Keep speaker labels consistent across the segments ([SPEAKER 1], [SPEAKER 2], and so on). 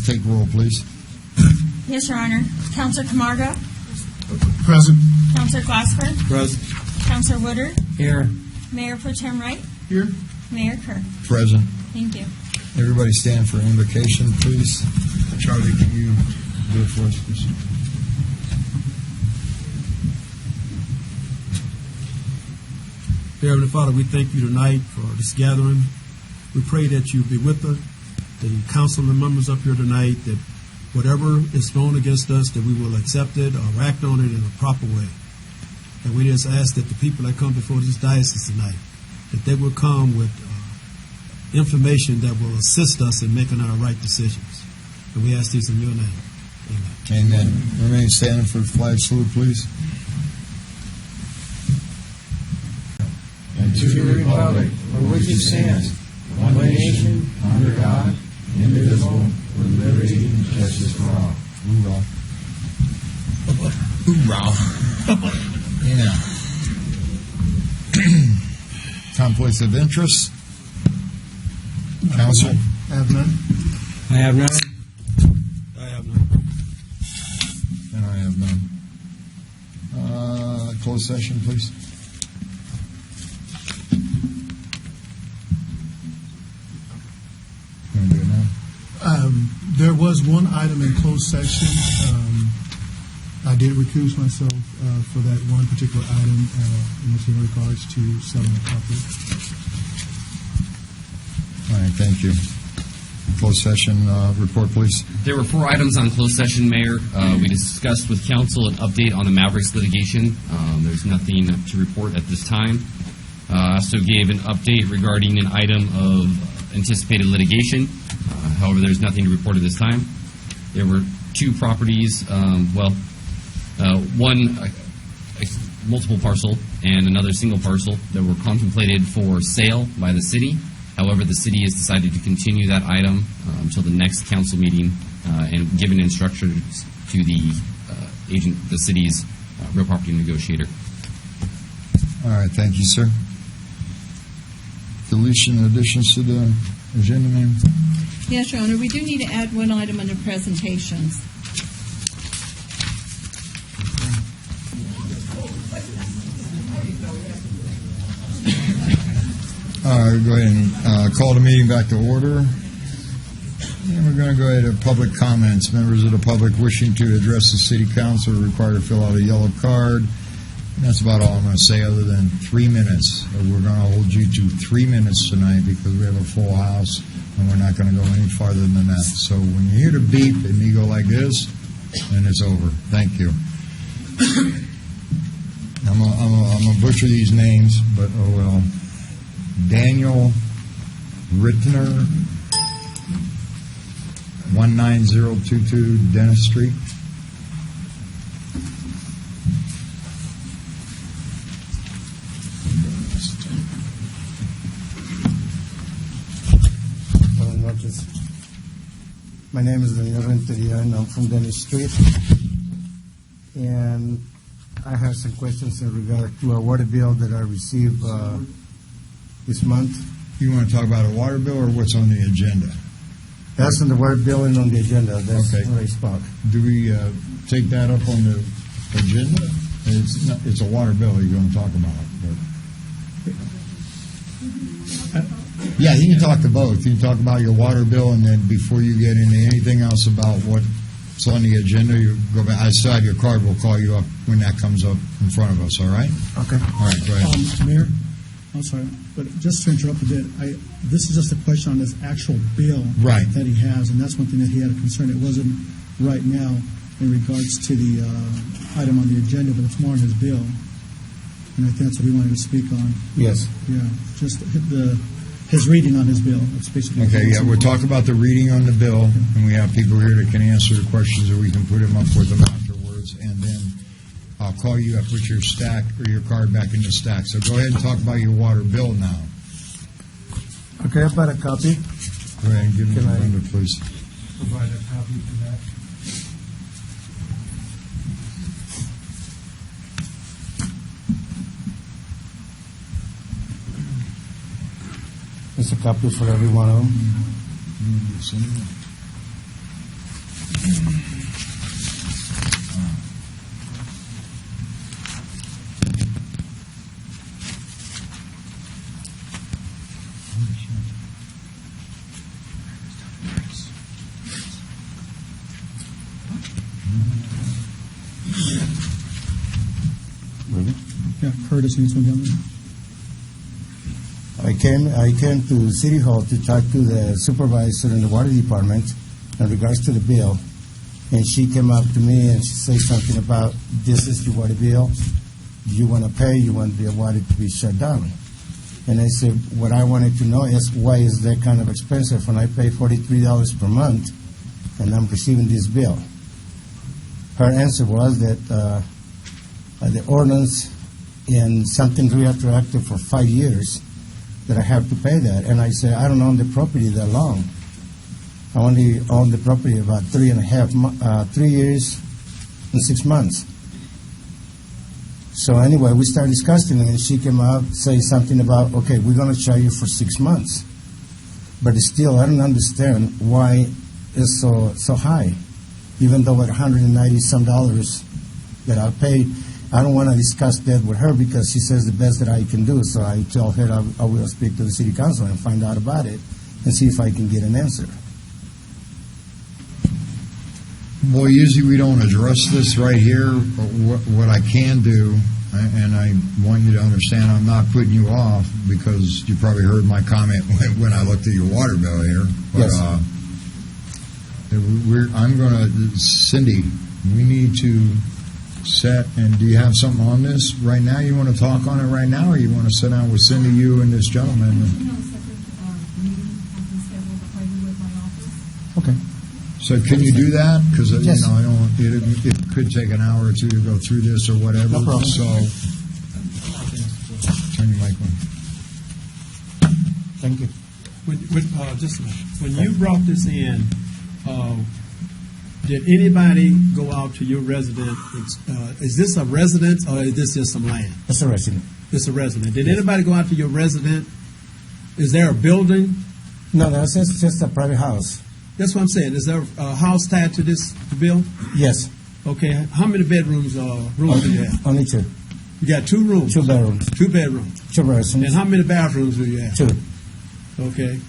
[SPEAKER 1] take roll, please.
[SPEAKER 2] Yes, Your Honor. Councilor Camargo?
[SPEAKER 3] Present.
[SPEAKER 2] Councilor Glassford?
[SPEAKER 3] Present.
[SPEAKER 2] Councilor Woodard?
[SPEAKER 3] Here.
[SPEAKER 2] Mayor Pro Tem Wright?
[SPEAKER 3] Here.
[SPEAKER 2] Mayor Kerr?
[SPEAKER 1] Present.
[SPEAKER 2] Thank you.
[SPEAKER 1] Everybody stand for invocation, please. Charlie, can you do it for us, please?
[SPEAKER 4] Dear Heavenly Father, we thank you tonight for this gathering. We pray that you be with the council and members up here tonight, that whatever is thrown against us, that we will accept it or act on it in a proper way. And we just ask that the people that come before this diocese tonight, that they will come with information that will assist us in making our right decisions. And we ask this in your name. Amen.
[SPEAKER 1] Amen. Remain standing for the flag salute, please.
[SPEAKER 5] And to the republic for which it stands, one nation, under God, indivisible, with liberty and justice for all.
[SPEAKER 1] Hoorah. Hoorah. Yeah. Conflicts of interest? Council?
[SPEAKER 3] I have none.
[SPEAKER 5] I have none.
[SPEAKER 4] I have none.
[SPEAKER 1] And I have none. Closed session, please. You want to do it now?
[SPEAKER 3] There was one item in closed session. I did recuse myself for that one particular item in regards to settlement property.
[SPEAKER 1] All right, thank you. Closed session report, please.
[SPEAKER 6] There were 4 items on closed session, Mayor. We discussed with council an update on the Mavericks litigation. There's nothing to report at this time. I also gave an update regarding an item of anticipated litigation. However, there's nothing to report at this time. There were 2 properties, one multiple parcel and another single parcel that were contemplated for sale by the city. However, the city has decided to continue that item until the next council meeting and given instructions to the the city's real property negotiator.
[SPEAKER 1] All right, thank you, sir. Deletion, additions to the agenda, ma'am?
[SPEAKER 7] Yes, Your Honor. We do need to add one item under presentations.
[SPEAKER 1] All right, go ahead and call the meeting back to order. And we're going to go ahead to public comments. Members of the public wishing to address the city council are required to fill out a yellow card. And that's about all I'm going to say, other than 3 minutes. We're going to hold you to 3 minutes tonight because we have a full house, and we're not going to go any farther than that. So when you hear the beep and me go like this, then it's over. Thank you. I'm going to butcher these names, but oh well. Daniel Rittner, 19022 Dennis Street.
[SPEAKER 8] Buenas noches. My name is Daniel Renteria, and I'm from Dennis Street. And I have some questions in regard to a water bill that I received this month.
[SPEAKER 1] You want to talk about a water bill or what's on the agenda?
[SPEAKER 8] That's on the water bill and on the agenda. That's
[SPEAKER 1] Okay.
[SPEAKER 8] where I spoke.
[SPEAKER 1] Do we take that up on the agenda? It's a water bill you're going to talk about. But yeah, you can talk to both. You can talk about your water bill, and then before you get into anything else about what's on the agenda, you go back. I still have your card. We'll call you up when that comes up in front of us, all right?
[SPEAKER 8] Okay.
[SPEAKER 1] All right, go ahead.
[SPEAKER 3] Mayor, I'm sorry, but just to interrupt a bit, this is just a question on this actual bill
[SPEAKER 1] Right.
[SPEAKER 3] that he has, and that's one thing that he had a concern. It wasn't right now in regards to the item on the agenda, but it's more on his bill. And I think that's what we wanted to speak on.
[SPEAKER 8] Yes.
[SPEAKER 3] Yeah, just his reading on his bill. It's basically
[SPEAKER 1] Okay, yeah, we'll talk about the reading on the bill, and we have people here that can answer the questions, or we can put them up with them afterwards, and then I'll call you up, put your stack or your card back in the stack. So go ahead and talk about your water bill now.
[SPEAKER 8] Okay, I've got a copy.
[SPEAKER 1] Go ahead and give me the
[SPEAKER 8] Can I-
[SPEAKER 1] number, please.
[SPEAKER 8] Provide a copy for that. It's a copy for every one of them.
[SPEAKER 3] Yeah, Curtis needs one down there.
[SPEAKER 8] I came to City Hall to talk to the supervisor in the water department in regards to the bill, and she came up to me and she said something about, this is your water bill, you want to pay, you want the water to be shut down. And I said, what I wanted to know is, why is that kind of expensive when I pay $43 per month and I'm receiving this bill? Her answer was that the ordinance and something retroactive for 5 years, that I have to pay that. And I said, I don't own the property that long. I only own the property about 3 years and 6 months. So anyway, we started discussing it, and she came out saying something about, okay, we're going to charge you for 6 months. But still, I don't understand why it's so high, even though at $190-some that I pay. I don't want to discuss that with her because she says the best that I can do. So I tell her I will speak to the city council and find out about it and see if I can get an answer.
[SPEAKER 1] Well, usually we don't address this right here, but what I can do, and I want you to understand, I'm not putting you off because you probably heard my comment when I looked at your water bill here. But,
[SPEAKER 8] Yes.
[SPEAKER 1] I'm going to, Cindy, we need to set, and do you have something on this right now? You want to talk on it right now, or you want to sit down with Cindy, you and this gentleman?
[SPEAKER 8] Okay.
[SPEAKER 1] So can you do that? Because
[SPEAKER 8] Yes.
[SPEAKER 1] I don't. It could take an hour or two to go through this or whatever.
[SPEAKER 8] No problem.
[SPEAKER 1] So turn your mic on.
[SPEAKER 8] Thank you.
[SPEAKER 4] Just a minute. When you brought this in, did anybody go out to your resident? Is this a residence or is this just some land?
[SPEAKER 8] That's a resident.
[SPEAKER 4] It's a resident. Did anybody go out to your resident? Is there a building?
[SPEAKER 8] No, that's just a private house.
[SPEAKER 4] That's what I'm saying. Is there a house tied to this bill?
[SPEAKER 8] Yes.
[SPEAKER 4] Okay. How many bedrooms do you have?
[SPEAKER 8] Only two.
[SPEAKER 4] You got 2 rooms.
[SPEAKER 8] 2 bedrooms.
[SPEAKER 4] 2 bedrooms.
[SPEAKER 8] 2 bedrooms.
[SPEAKER 4] And how many bathrooms do you have?
[SPEAKER 8] 2.
[SPEAKER 4] Okay.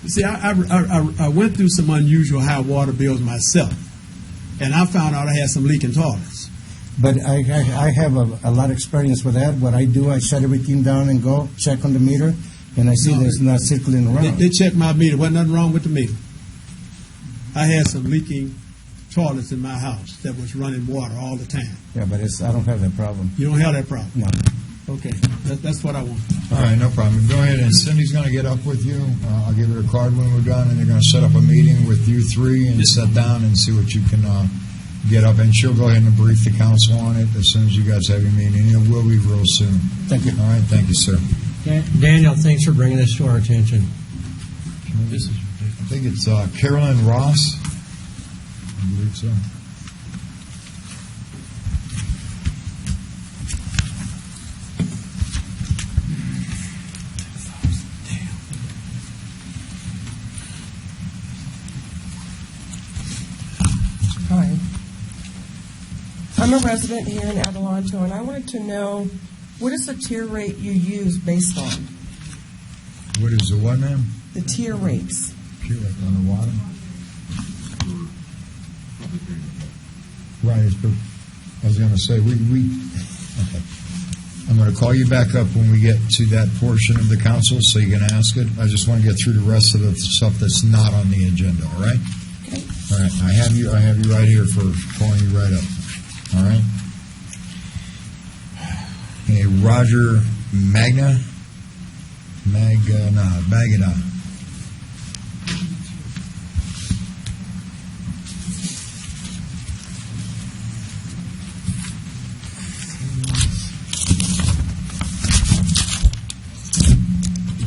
[SPEAKER 4] See, I went through some unusual high water bills myself, and I found out I had some leaking toilets.
[SPEAKER 8] But I have a lot of experience with that. What I do, I shut everything down and go check on the meter, and I see
[SPEAKER 4] No.
[SPEAKER 8] there's not circling around.
[SPEAKER 4] They checked my meter. Wasn't nothing wrong with the meter. I had some leaking toilets in my house that was running water all the time.
[SPEAKER 8] Yeah, but I don't have that problem.
[SPEAKER 4] You don't have that problem?
[SPEAKER 8] No.
[SPEAKER 4] Okay. That's what I want.
[SPEAKER 1] All right, no problem. Go ahead, and Cindy's going to get up with you. I'll give her a card when we're done, and they're going to set up a meeting with you 3 and sit down and see what you can get up. And she'll go ahead and brief the council on it as soon as you guys have your meeting. It will be real soon.
[SPEAKER 8] Thank you.
[SPEAKER 1] All right, thank you, sir.
[SPEAKER 5] Daniel, thanks for bringing this to our attention.
[SPEAKER 1] I think it's Carolyn Ross. I believe so.
[SPEAKER 9] Hi. I'm a resident here in Adelanto, and I wanted to know, what is the tier rate you use based on?
[SPEAKER 1] What is the what, ma'am?
[SPEAKER 9] The tier rates.
[SPEAKER 1] Sure, like on the water. Right. I was going to say, okay. I'm going to call you back up when we get to that portion of the council so you can ask it. I just want to get through the rest of the stuff that's not on the agenda, all right?
[SPEAKER 9] Okay.
[SPEAKER 1] All right. I have you right here for calling you right up. All right? Hey, Roger Magna.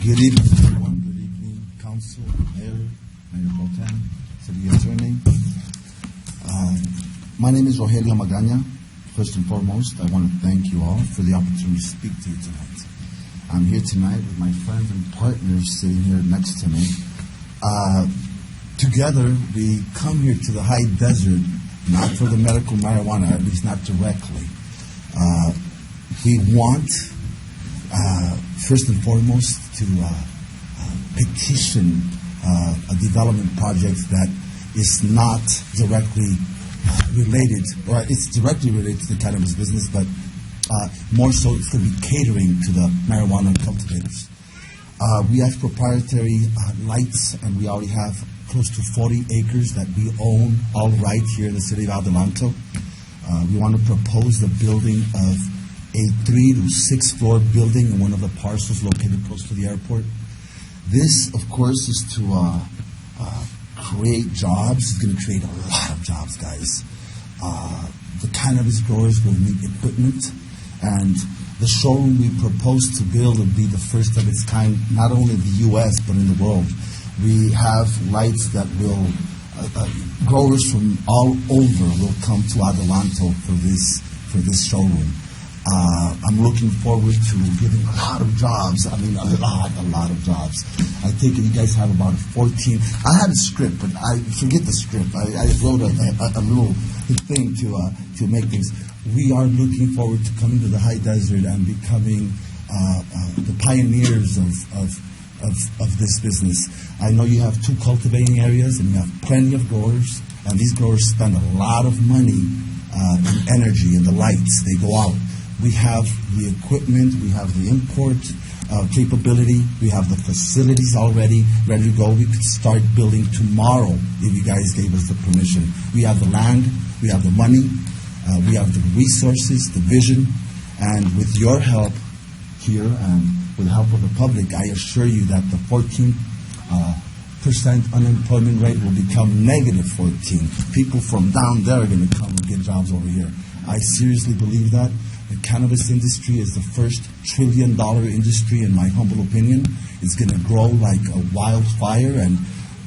[SPEAKER 10] Good evening, everyone. Good evening, Council, Mayor, Mayor Pro Tem, City Attorney. My name is Rogelio Magaña. First and foremost, I want to thank you all for the opportunity to speak to you tonight. I'm here tonight with my friends and partners sitting here next to me. together, we come here to the high desert, not for the medical marijuana, at least not directly. We want, first and foremost, to petition a development project that is not directly related, or it's directly related to the cannabis business, but more so it's going to be catering to the marijuana cultivators. We have proprietary lights, and we already have close to 40 acres that we own all right here in the city of Adelanto. We want to propose the building of a 3 to 6 floor building in one of the parcels located close to the airport. This, of course, is to create jobs. It's going to create a lot of jobs, guys. The cannabis growers will need equipment, and the showroom we propose to build will be the first of its kind, not only in the U.S., but in the world. We have lights that will, growers from all over will come to Adelanto for this showroom. I'm looking forward to giving a lot of jobs. I mean, a lot of jobs. I think you guys have about 14. I had a script, but I forget the script. I wrote a little thing to make things. We are looking forward to coming to the high desert and becoming the pioneers of this business. I know you have 2 cultivating areas, and you have plenty of growers, and these growers spend a lot of money and energy in the lights. They go out. We have the equipment, we have the import capability, we have the facilities already ready to go. We could start building tomorrow if you guys gave us the permission. We have the land, we have the money, we have the resources, the vision, and with your help here and with the help of the public, I assure you that the 14% unemployment rate will become negative 14. People from down there are going to come and get jobs over here. I seriously believe that. The cannabis industry is the first $1 trillion industry, in my humble opinion. It's going to grow like a wildfire, and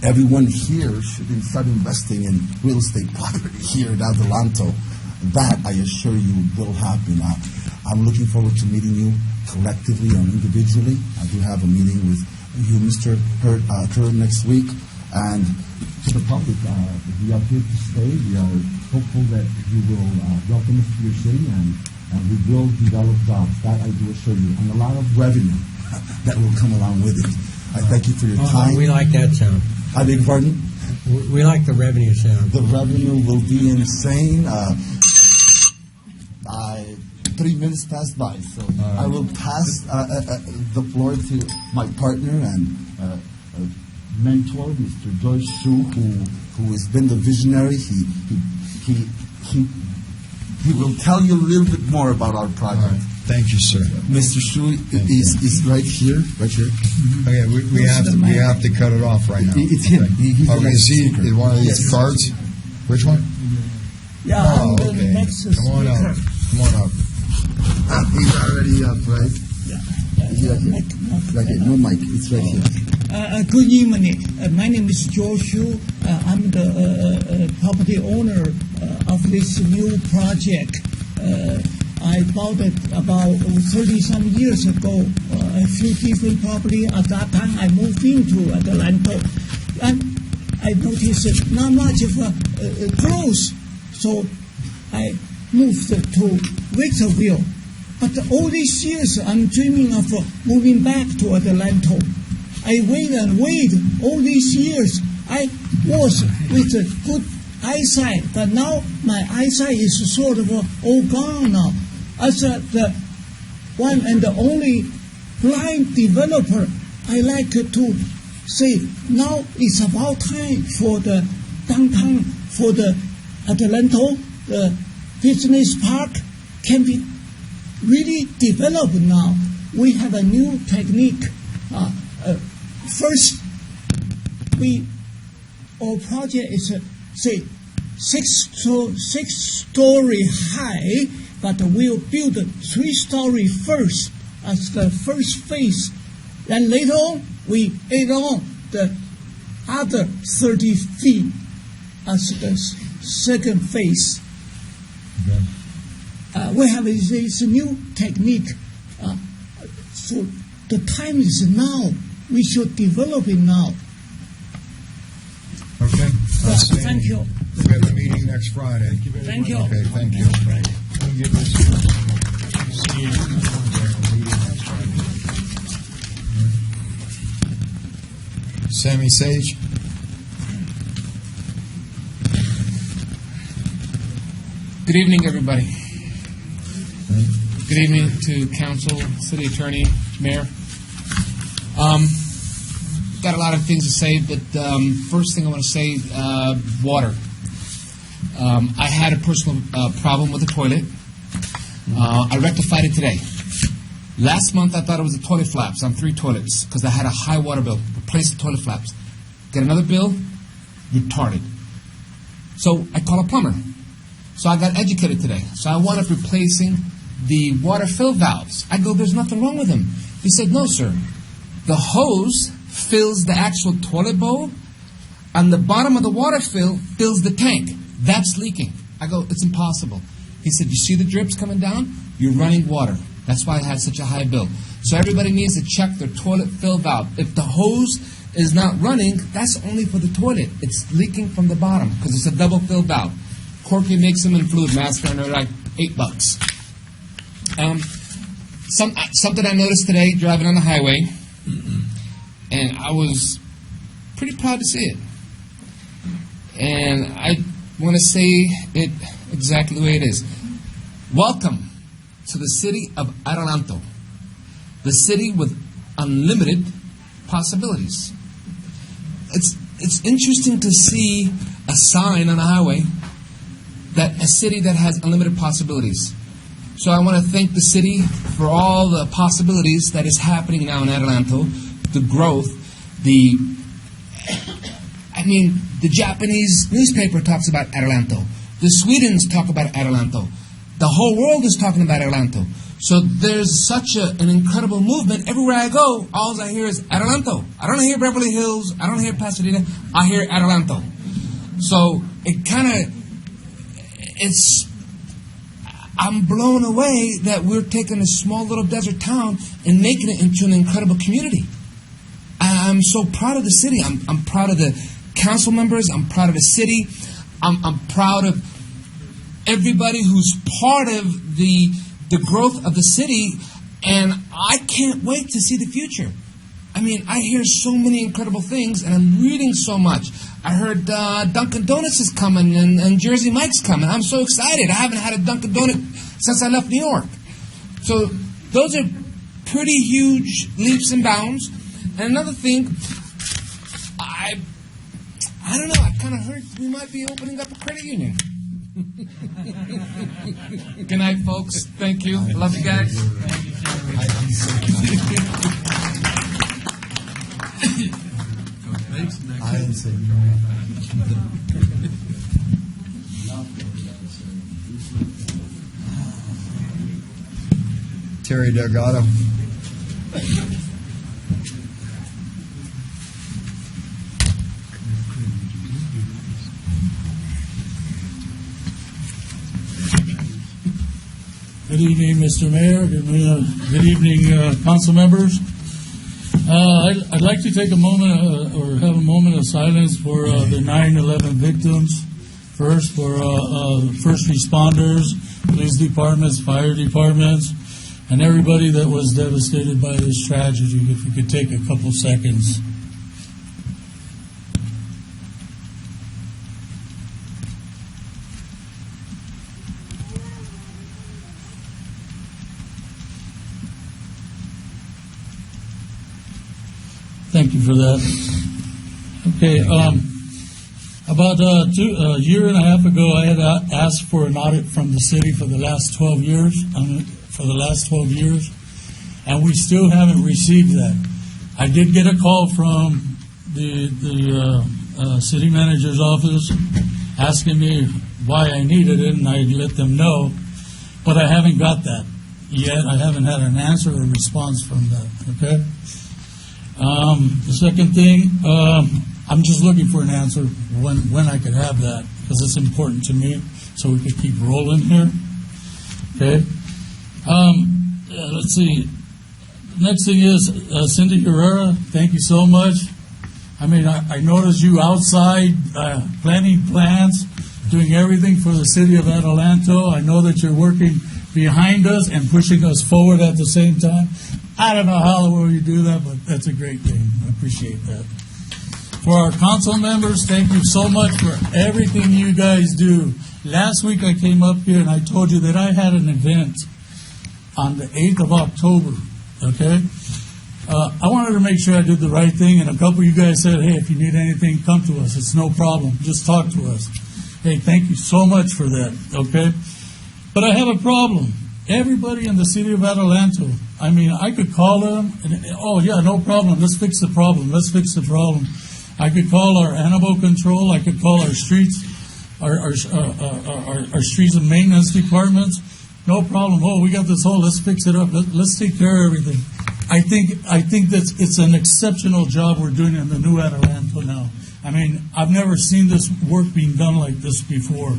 [SPEAKER 10] everyone here should start investing in real estate property here in Adelanto. That, I assure you, will happen. I'm looking forward to meeting you collectively and individually. I do have a meeting with you, Mr. Kerr, next week. And to the public, we are here to stay. We are hopeful that you will welcome us to your city, and we will develop jobs. That I do assure you. And a lot of revenue that will come along with it. I thank you for your time.
[SPEAKER 5] We like that sound.
[SPEAKER 10] I beg your pardon?
[SPEAKER 5] We like the revenue sound.
[SPEAKER 10] The revenue will be insane. 3 minutes passed by, so I will pass the floor to my partner and mentor, Mr. Joyce Shu, who has been the visionary. He will tell you a little bit more about our project.
[SPEAKER 1] All right. Thank you, sir.
[SPEAKER 10] Mr. Shu is right here.
[SPEAKER 1] Okay, we have to cut it off right now.
[SPEAKER 10] It's him. He's the next
[SPEAKER 1] Is he
[SPEAKER 10] speaker.
[SPEAKER 1] one of these
[SPEAKER 10] Yes.
[SPEAKER 1] cards? Which one?
[SPEAKER 11] Yeah,
[SPEAKER 1] Oh,
[SPEAKER 11] I'm the
[SPEAKER 1] okay.
[SPEAKER 11] next
[SPEAKER 1] Come on
[SPEAKER 11] speaker.
[SPEAKER 1] up. Come on up.
[SPEAKER 10] He's already up, right?
[SPEAKER 11] Yeah.
[SPEAKER 10] Right here. No mic. It's right here.
[SPEAKER 11] Good evening. My name is George Hu. I'm the property owner of this new project. I bought it about 30-some years ago, a few different property. At that time, I moved into Adelanto. And I noticed not much of growth, so I moved to Victorville. But all these years, I'm dreaming of moving back to Adelanto. I wait and wait all these years. I was with good eyesight, but now my eyesight is sort of all gone now. As the one and the only blind developer, I like to say now it's about time for the downtown, for the Adelanto, the business park can be really developed now. We have a new technique. First, our project is say 6-story high, but we'll build 3-story first as the first phase. Then later on, we add on the other 30 feet as the second phase. We have this new technique. So the time is now. We should develop it now.
[SPEAKER 1] Okay.
[SPEAKER 11] Thank you.
[SPEAKER 1] We have a meeting next Friday.
[SPEAKER 11] Thank you.
[SPEAKER 1] Okay, thank you. Sammy Sage?
[SPEAKER 12] Good evening, everybody. Good evening to council, city attorney, mayor. Got a lot of things to say, but first thing I want to say, water. I had a personal problem with the toilet. I rectified it today. Last month, I thought it was the toilet flaps on 3 toilets because I had a high water bill. Replaced the toilet flaps. Get another bill, retarded. So I call a plumber. So I got educated today. So I wound up replacing the water fill valves. I go, there's nothing wrong with them. He said, no, sir. The hose fills the actual toilet bowl, and the bottom of the water fill fills the tank. That's leaking. I go, it's impossible. He said, you see the drips coming down? You're running water. That's why I had such a high bill. So everybody needs to check their toilet fill valve. If the hose is not running, that's only for the toilet. It's leaking from the bottom because it's a double fill valve. Corky makes them in Fluid Master, and they're like $8. Something I noticed today driving on the highway, and I was pretty proud to see it. And I want to say it exactly the way it is. Welcome to the city of Adelanto, the city with unlimited possibilities. It's interesting to see a sign on a highway that a city that has unlimited possibilities. So I want to thank the city for all the possibilities that is happening now in Adelanto, the growth, the Japanese newspaper talks about Adelanto. The Swedes talk about Adelanto. The whole world is talking about Adelanto. So there's such an incredible movement. Everywhere I go, all I hear is Adelanto. I don't hear Beverly Hills. I don't hear Pasadena. I hear Adelanto. So it kind of, I'm blown away that we're taking a small little desert town and making it into an incredible community. I'm so proud of the city. I'm proud of the council members. I'm proud of the city. I'm proud of everybody who's part of the growth of the city, and I can't wait to see the future. I mean, I hear so many incredible things, and I'm reading so much. I heard Dunkin' Donuts is coming, and Jersey Mike's coming. I'm so excited. I haven't had a Dunkin' Donut since I left New York. So those are pretty huge leaps and bounds. And another thing, I don't know, I kind of heard we might be opening up a credit union. Good night, folks. Thank you. Love you guys.
[SPEAKER 10] I didn't say
[SPEAKER 1] Terry Delgado.
[SPEAKER 13] Good evening, Mr. Mayor. Good evening, council members. I'd like to take a moment or have a moment of silence for the 9/11 victims. First, for first responders, police departments, fire departments, and everybody that was devastated by this tragedy. If we could take a couple seconds. Thank you for that. Okay, about a year and a half ago, I had asked for an audit from the city for the last 12 years. And we still haven't received that. I did get a call from the city manager's office asking me why I needed it, and I let them know, but I haven't got that yet. I haven't had an answer or response from that. Okay. The second thing, I'm just looking for an answer when I could have that, because it's important to me, so we could keep rolling here. Okay. Let's see. Next thing is Cindy Herrera. Thank you so much. I mean, I noticed you outside planting plants, doing everything for the city of Adelanto. I know that you're working behind us and pushing us forward at the same time. I don't know how the world you do that, but that's a great thing. I appreciate that. For our council members, thank you so much for everything you guys do. Last week I came up here and I told you that I had an event on the 8th of October, okay? I wanted to make sure I did the right thing, and a couple of you guys said, hey, if you need anything, come to us. It's no problem. Just talk to us. Hey, thank you so much for that, okay? But I have a problem. Everybody in the city of Adelanto, I mean, I could call them, and, oh, yeah, no problem. Let's fix the problem. Let's fix the problem. I could call our animal control. I could call our streets, our streets and maintenance departments. No problem. Oh, we got this hole. Let's fix it up. Let's take care of everything. I think that it's an exceptional job we're doing in the new Adelanto now. I mean, I've never seen this work being done like this before.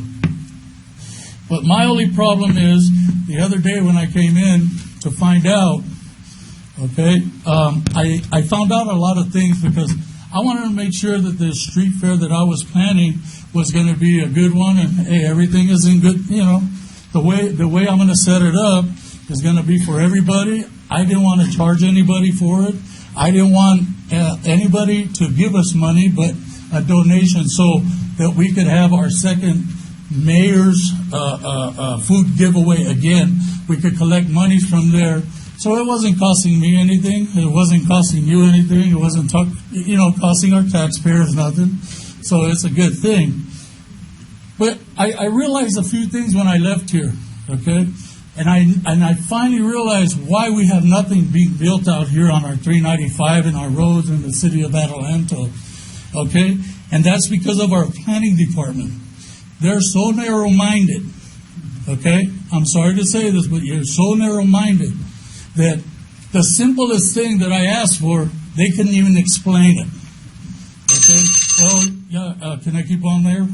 [SPEAKER 13] But my only problem is, the other day when I came in to find out, okay, I found out a lot of things because I wanted to make sure that the street fair that I was planning was going to be a good one, and hey, everything is in good, you know, the way I'm going to set it up is going to be for everybody. I didn't want to charge anybody for it. I didn't want anybody to give us money, but a donation so that we could have our second mayor's food giveaway again. We could collect money from there. So it wasn't costing me anything. It wasn't costing you anything. It wasn't costing our taxpayers nothing. So it's a good thing. But I realized a few things when I left here, okay? And I finally realized why we have nothing being built out here on our 395 and our roads in the city of Adelanto, okay? And that's because of our planning department. They're so narrow-minded, okay? I'm sorry to say this, but you're so narrow-minded that the simplest thing that I asked for, they couldn't even explain it, okay? Well, yeah, can I keep on there?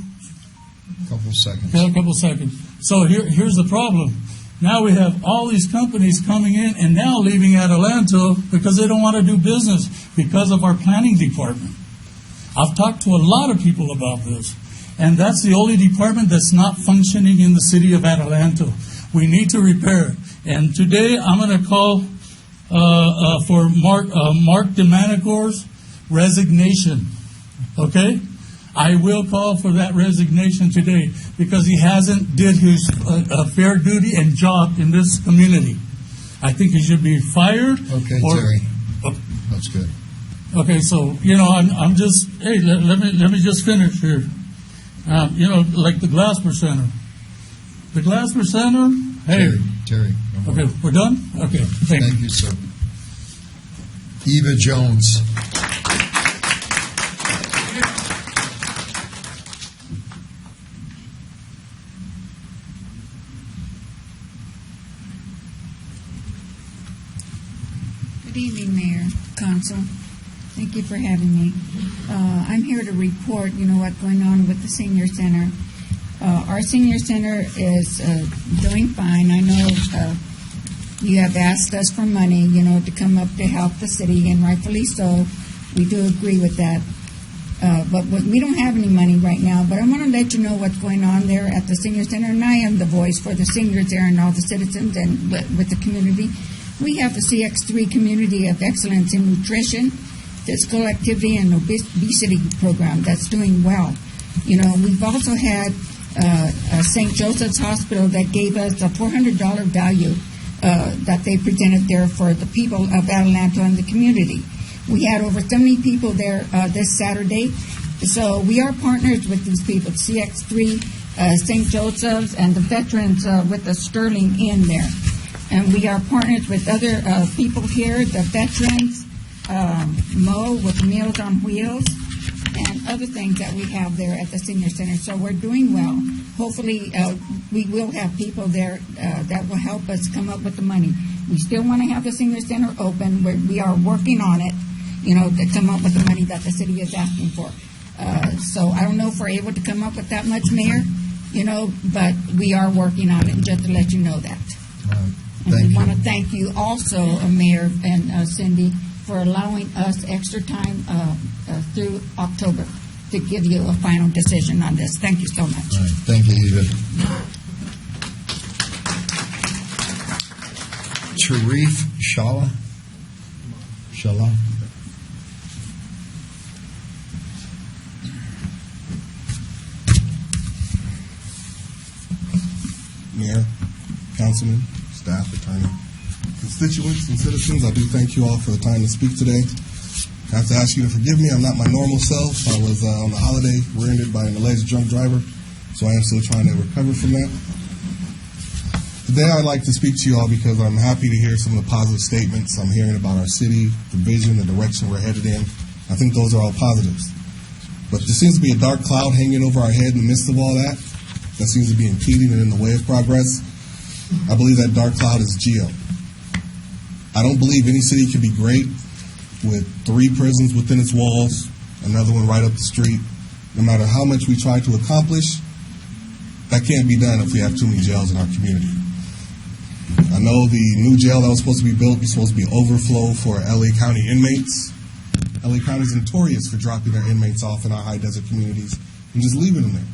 [SPEAKER 1] Couple seconds.
[SPEAKER 13] Okay, a couple seconds. So here's the problem. Now we have all these companies coming in and now leaving Adelanto because they don't want to do business because of our planning department. I've talked to a lot of people about this, and that's the only department that's not functioning in the city of Adelanto. We need to repair it. And today I'm going to call for Mark DeManicor's resignation. Okay? I will call for that resignation today because he hasn't did his fair duty and job in this community. I think he should be fired.
[SPEAKER 1] Okay, Terry. That's good.
[SPEAKER 13] Okay, so I'm just let me just finish here. Like the Glasper Center. The Glasper Center. Hey,
[SPEAKER 1] Terry. No more.
[SPEAKER 13] Okay, we're done. Okay, thank you.
[SPEAKER 1] Thank you, sir. Eva Jones.
[SPEAKER 14] Good evening, Mayor, Council. Thank you for having me. I'm here to report, what's going on with the Senior Center. Our Senior Center is doing fine. I know you have asked us for money, to come up to help the city, and rightfully so. We do agree with that. But we don't have any money right now, but I want to let you know what's going on there at the Senior Center, and I am the voice for the seniors there and all the citizens and with the community. We have the CX3 Community of Excellence in Nutrition, Physical Activity, and Obesity program that's doing well. We've also had St. Joseph's Hospital that gave us a $400 value that they presented there for the people of Adelanto and the community. We had over 70 people there this Saturday. So we are partners with these people, CX3, St. Joseph's, and the veterans with the Sterling Inn there. And we are partners with other people here, the veterans, Mo with Meals on Wheels, and other things that we have there at the Senior Center. So we're doing well. Hopefully, we will have people there that will help us come up with the money. We still want to have the Senior Center open. We are working on it, to come up with the money that the city is asking for. So I don't know if we're able to come up with that much, Mayor, but we are working on it, just to let you know that.
[SPEAKER 1] All right.
[SPEAKER 14] And we want to thank you also, Mayor and Cindy, for allowing us extra time through October to give you a final decision on this. Thank you so much.
[SPEAKER 1] All right, thank you, Eva. Sharif Shala? Shala?
[SPEAKER 15] Mayor, councilman, staff, attorney, constituents, and citizens, I do thank you all for the time to speak today. I have to ask you to forgive me. I'm not my normal self. I was on a holiday rear-ended by an alleged drunk driver, so I am still trying to recover from that. Today I'd like to speak to you all because I'm happy to hear some of the positive statements I'm hearing about our city, the vision, the direction we're headed in. I think those are all positives. But there seems to be a dark cloud hanging over our head in the midst of all that seems to be impeding and in the way of progress. I believe that dark cloud is geo. I don't believe any city can be great with 3 prisons within its walls, another one right up the street. No matter how much we try to accomplish, that can't be done if we have too many jails in our community. I know the new jail that was supposed to be built was supposed to be overflow for LA County inmates. LA County is notorious for dropping their inmates off in our high desert communities and just leaving them there.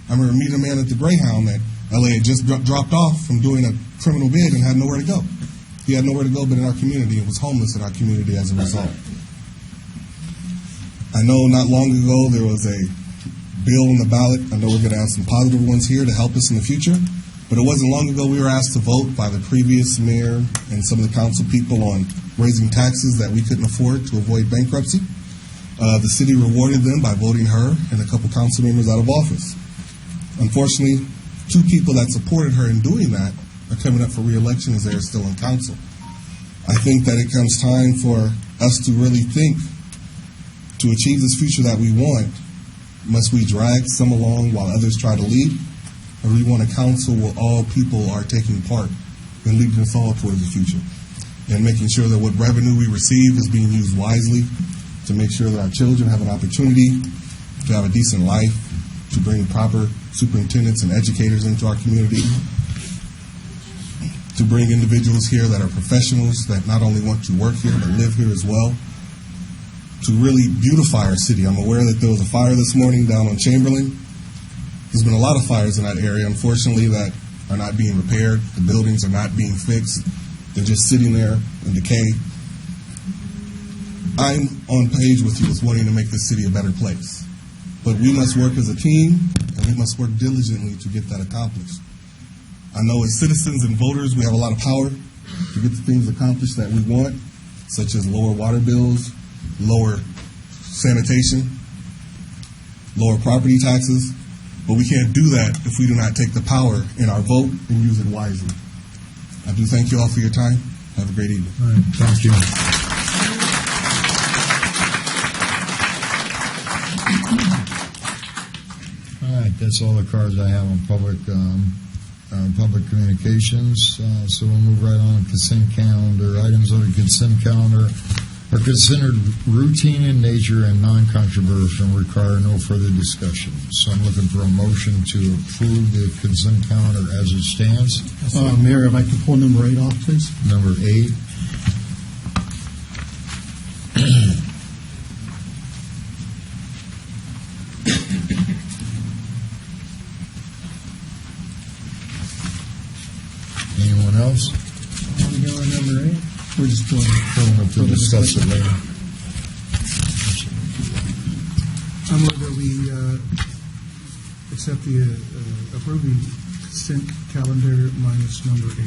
[SPEAKER 15] I remember meeting a man at the Greyhound that LA had just dropped off from doing a criminal bid and had nowhere to go. He had nowhere to go but in our community and was homeless in our community as a result. I know not long ago there was a bill on the ballot. I know we're going to have some positive ones here to help us in the future, but it wasn't long ago we were asked to vote by the previous mayor and some of the council people on raising taxes that we couldn't afford to avoid bankruptcy. The city rewarded them by voting her and a couple council members out of office. Unfortunately, 2 people that supported her in doing that are coming up for re-election as they are still in council. I think that it comes time for us to really think, to achieve this future that we want, must we drag some along while others try to lead? Or do we want a council where all people are taking part in leading us all towards the future? And making sure that what revenue we receive is being used wisely to make sure that our children have an opportunity to have a decent life, to bring proper superintendents and educators into our community, to bring individuals here that are professionals that not only want to work here but live here as well, to really beautify our city. I'm aware that there was a fire this morning down on Chamberlain. There's been a lot of fires in that area, unfortunately, that are not being repaired. The buildings are not being fixed. They're just sitting there in decay. I'm on page with you with wanting to make this city a better place. But we must work as a team, and we must work diligently to get that accomplished. I know as citizens and voters, we have a lot of power to get the things accomplished that we want, such as lower water bills, lower sanitation, lower property taxes, but we can't do that if we do not take the power in our vote and use it wisely. I do thank you all for your time. Have a great evening.
[SPEAKER 1] All right, thank you. All right, that's all the cards I have on public communications. So we'll move right on to consent calendar. Items on the consent calendar are considered routine in nature and non-controversial and require no further discussion. So I'm looking for a motion to approve the consent calendar as it stands.
[SPEAKER 3] Mayor, I'd like to pull number 8 off, please.
[SPEAKER 1] Number 8. Anyone else?
[SPEAKER 3] Want to go on number 8? We're just pulling
[SPEAKER 1] it to discuss it later.
[SPEAKER 3] I move that we accept the approving consent calendar minus number 8.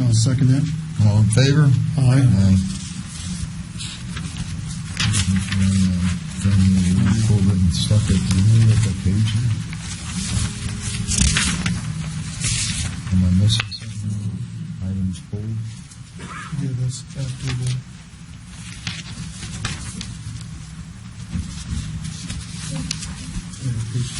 [SPEAKER 3] I'll second that.
[SPEAKER 1] All in favor?
[SPEAKER 3] Aye.
[SPEAKER 1] Pulled it and stuck it. Do you know what that page is? Am I missing something? Items pulled?
[SPEAKER 3] Yeah, that's after the... Yeah, page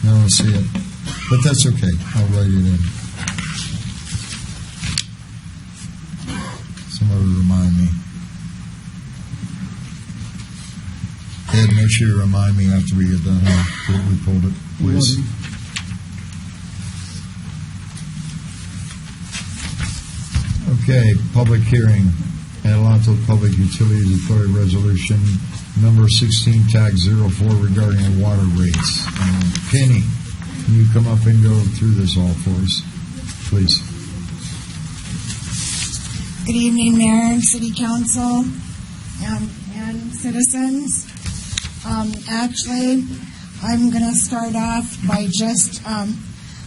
[SPEAKER 1] I don't see it. But that's okay. I'll write it in. Somebody remind me. Ed, make sure you remind me after we get done, huh? That we pulled it, please. Okay, public hearing. Adelanto Public Utilities Authority Resolution number 16, tag 04 regarding the water rates. Penny, can you come up and go through this all for us, please?
[SPEAKER 16] Good evening, Mayor and City Council and citizens. Actually, I'm going to start off by just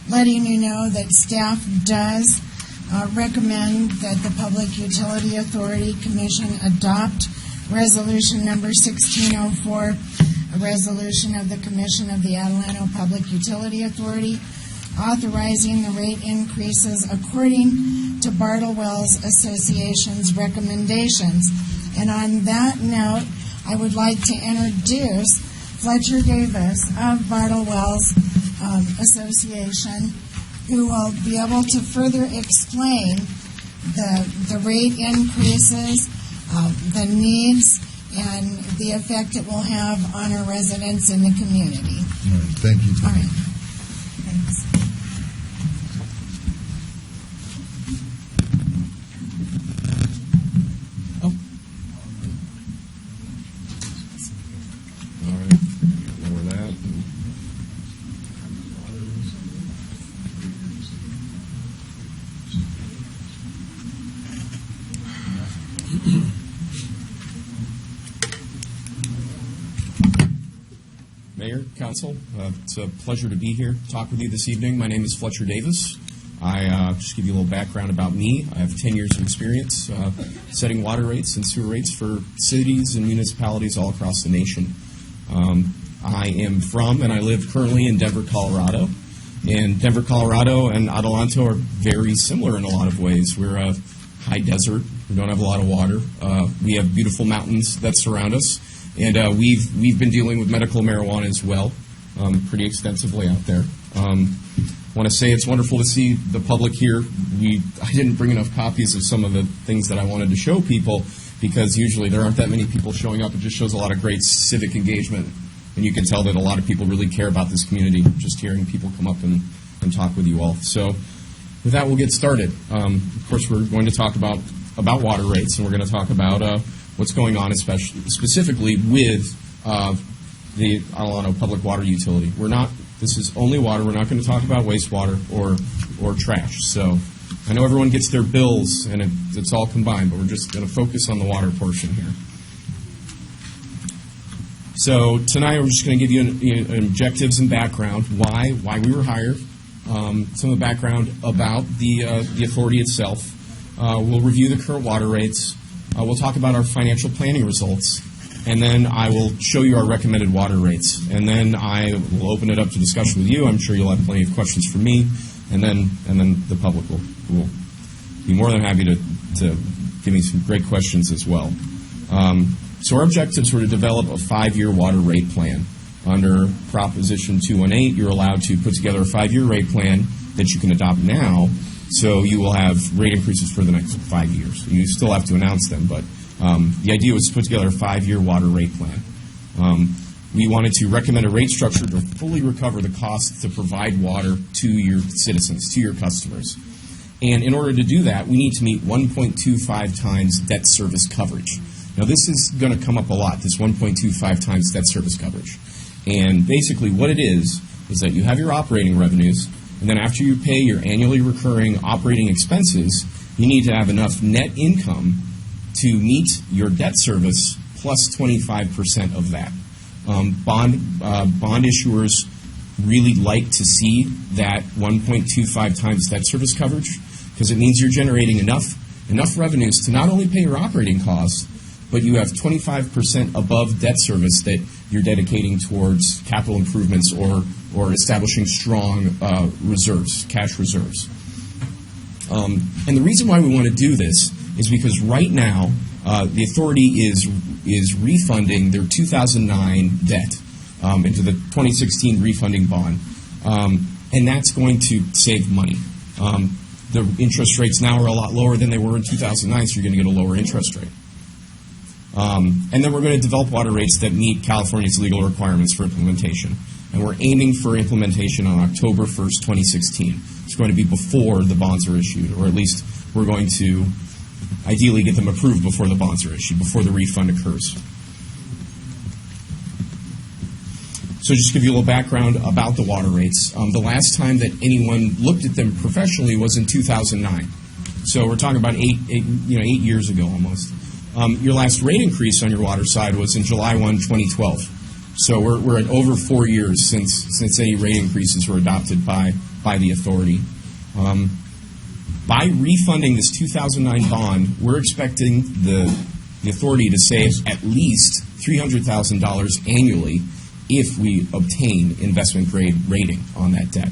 [SPEAKER 16] letting you know that staff does recommend that the Public Utility Authority Commission adopt Resolution number 1604, a resolution of the Commission of the Adelanto Public Utility Authority authorizing the rate increases according to Bartlewells Association's recommendations. And on that note, I would like to introduce Fletcher Davis of Bartlewells Association, who will be able to further explain the rate increases, the needs, and the effect it will have on our residents in the community.
[SPEAKER 1] All right, thank you.
[SPEAKER 16] All right. Thanks.
[SPEAKER 6] All right, lower that. Mayor, Council, it's a pleasure to be here to talk with you this evening. My name is Fletcher Davis. I just give you a little background about me. I have 10 years of experience setting water rates and sewer rates for cities and municipalities all across the nation. I am from and I live currently in Denver, Colorado. And Denver, Colorado and Adelanto are very similar in a lot of ways. We're a high desert. We don't have a lot of water. We have beautiful mountains that surround us. And we've been dealing with medical marijuana as well, pretty extensively out there. I want to say it's wonderful to see the public here. I didn't bring enough copies of some of the things that I wanted to show people because usually there aren't that many people showing up. It just shows a lot of great civic engagement. And you can tell that a lot of people really care about this community, just hearing people come up and talk with you all. So with that, we'll get started. Of course, we're going to talk about water rates, and we're going to talk about what's going on, specifically with the Adelanto Public Water Utility. This is only water. We're not going to talk about wastewater or trash. So I know everyone gets their bills, and it's all combined, but we're just going to focus on the water portion here. So tonight we're just going to give you objectives and background, why we were hired, some of the background about the authority itself. We'll review the current water rates. We'll talk about our financial planning results, and then I will show you our recommended water rates. And then I will open it up to discussion with you. I'm sure you'll have plenty of questions for me, and then the public will be more than happy to give me some great questions as well. So our objectives were to develop a 5-year water rate plan. Under Proposition 218, you're allowed to put together a 5-year rate plan that you can adopt now, so you will have rate increases for the next 5 years. You still have to announce them, but the idea was to put together a 5-year water rate plan. We wanted to recommend a rate structure to fully recover the costs to provide water to your citizens, to your customers. And in order to do that, we need to meet 1.25 times debt service coverage. Now, this is going to come up a lot, this 1.25 times debt service coverage. And basically what it is that you have your operating revenues, and then after you pay your annually recurring operating expenses, you need to have enough net income to meet your debt service plus 25% of that. Bond issuers really like to see that 1.25 times debt service coverage because it means you're generating enough revenues to not only pay your operating costs, but you have 25% above debt service that you're dedicating towards capital improvements or establishing strong reserves, cash reserves. And the reason why we want to do this is because right now the authority is refunding their 2009 debt into the 2016 refunding bond.
[SPEAKER 17] And that's going to save money. The interest rates now are a lot lower than they were in 2009, so you're going to get a lower interest rate. And then we're going to develop water rates that meet California's legal requirements for implementation. And we're aiming for implementation on October 1st, 2016. It's going to be before the bonds are issued, or at least we're going to ideally get them approved before the bonds are issued, before the refund occurs. So just to give you a little background about the water rates. The last time that anyone looked at them professionally was in 2009. So we're talking about 8 years ago almost. Your last rate increase on your water side was in July 1, 2012. So we're at over 4 years since any rate increases were adopted by the authority. By refunding this 2009 bond, we're expecting the authority to save at least $300,000 annually if we obtain investment grade rating on that debt.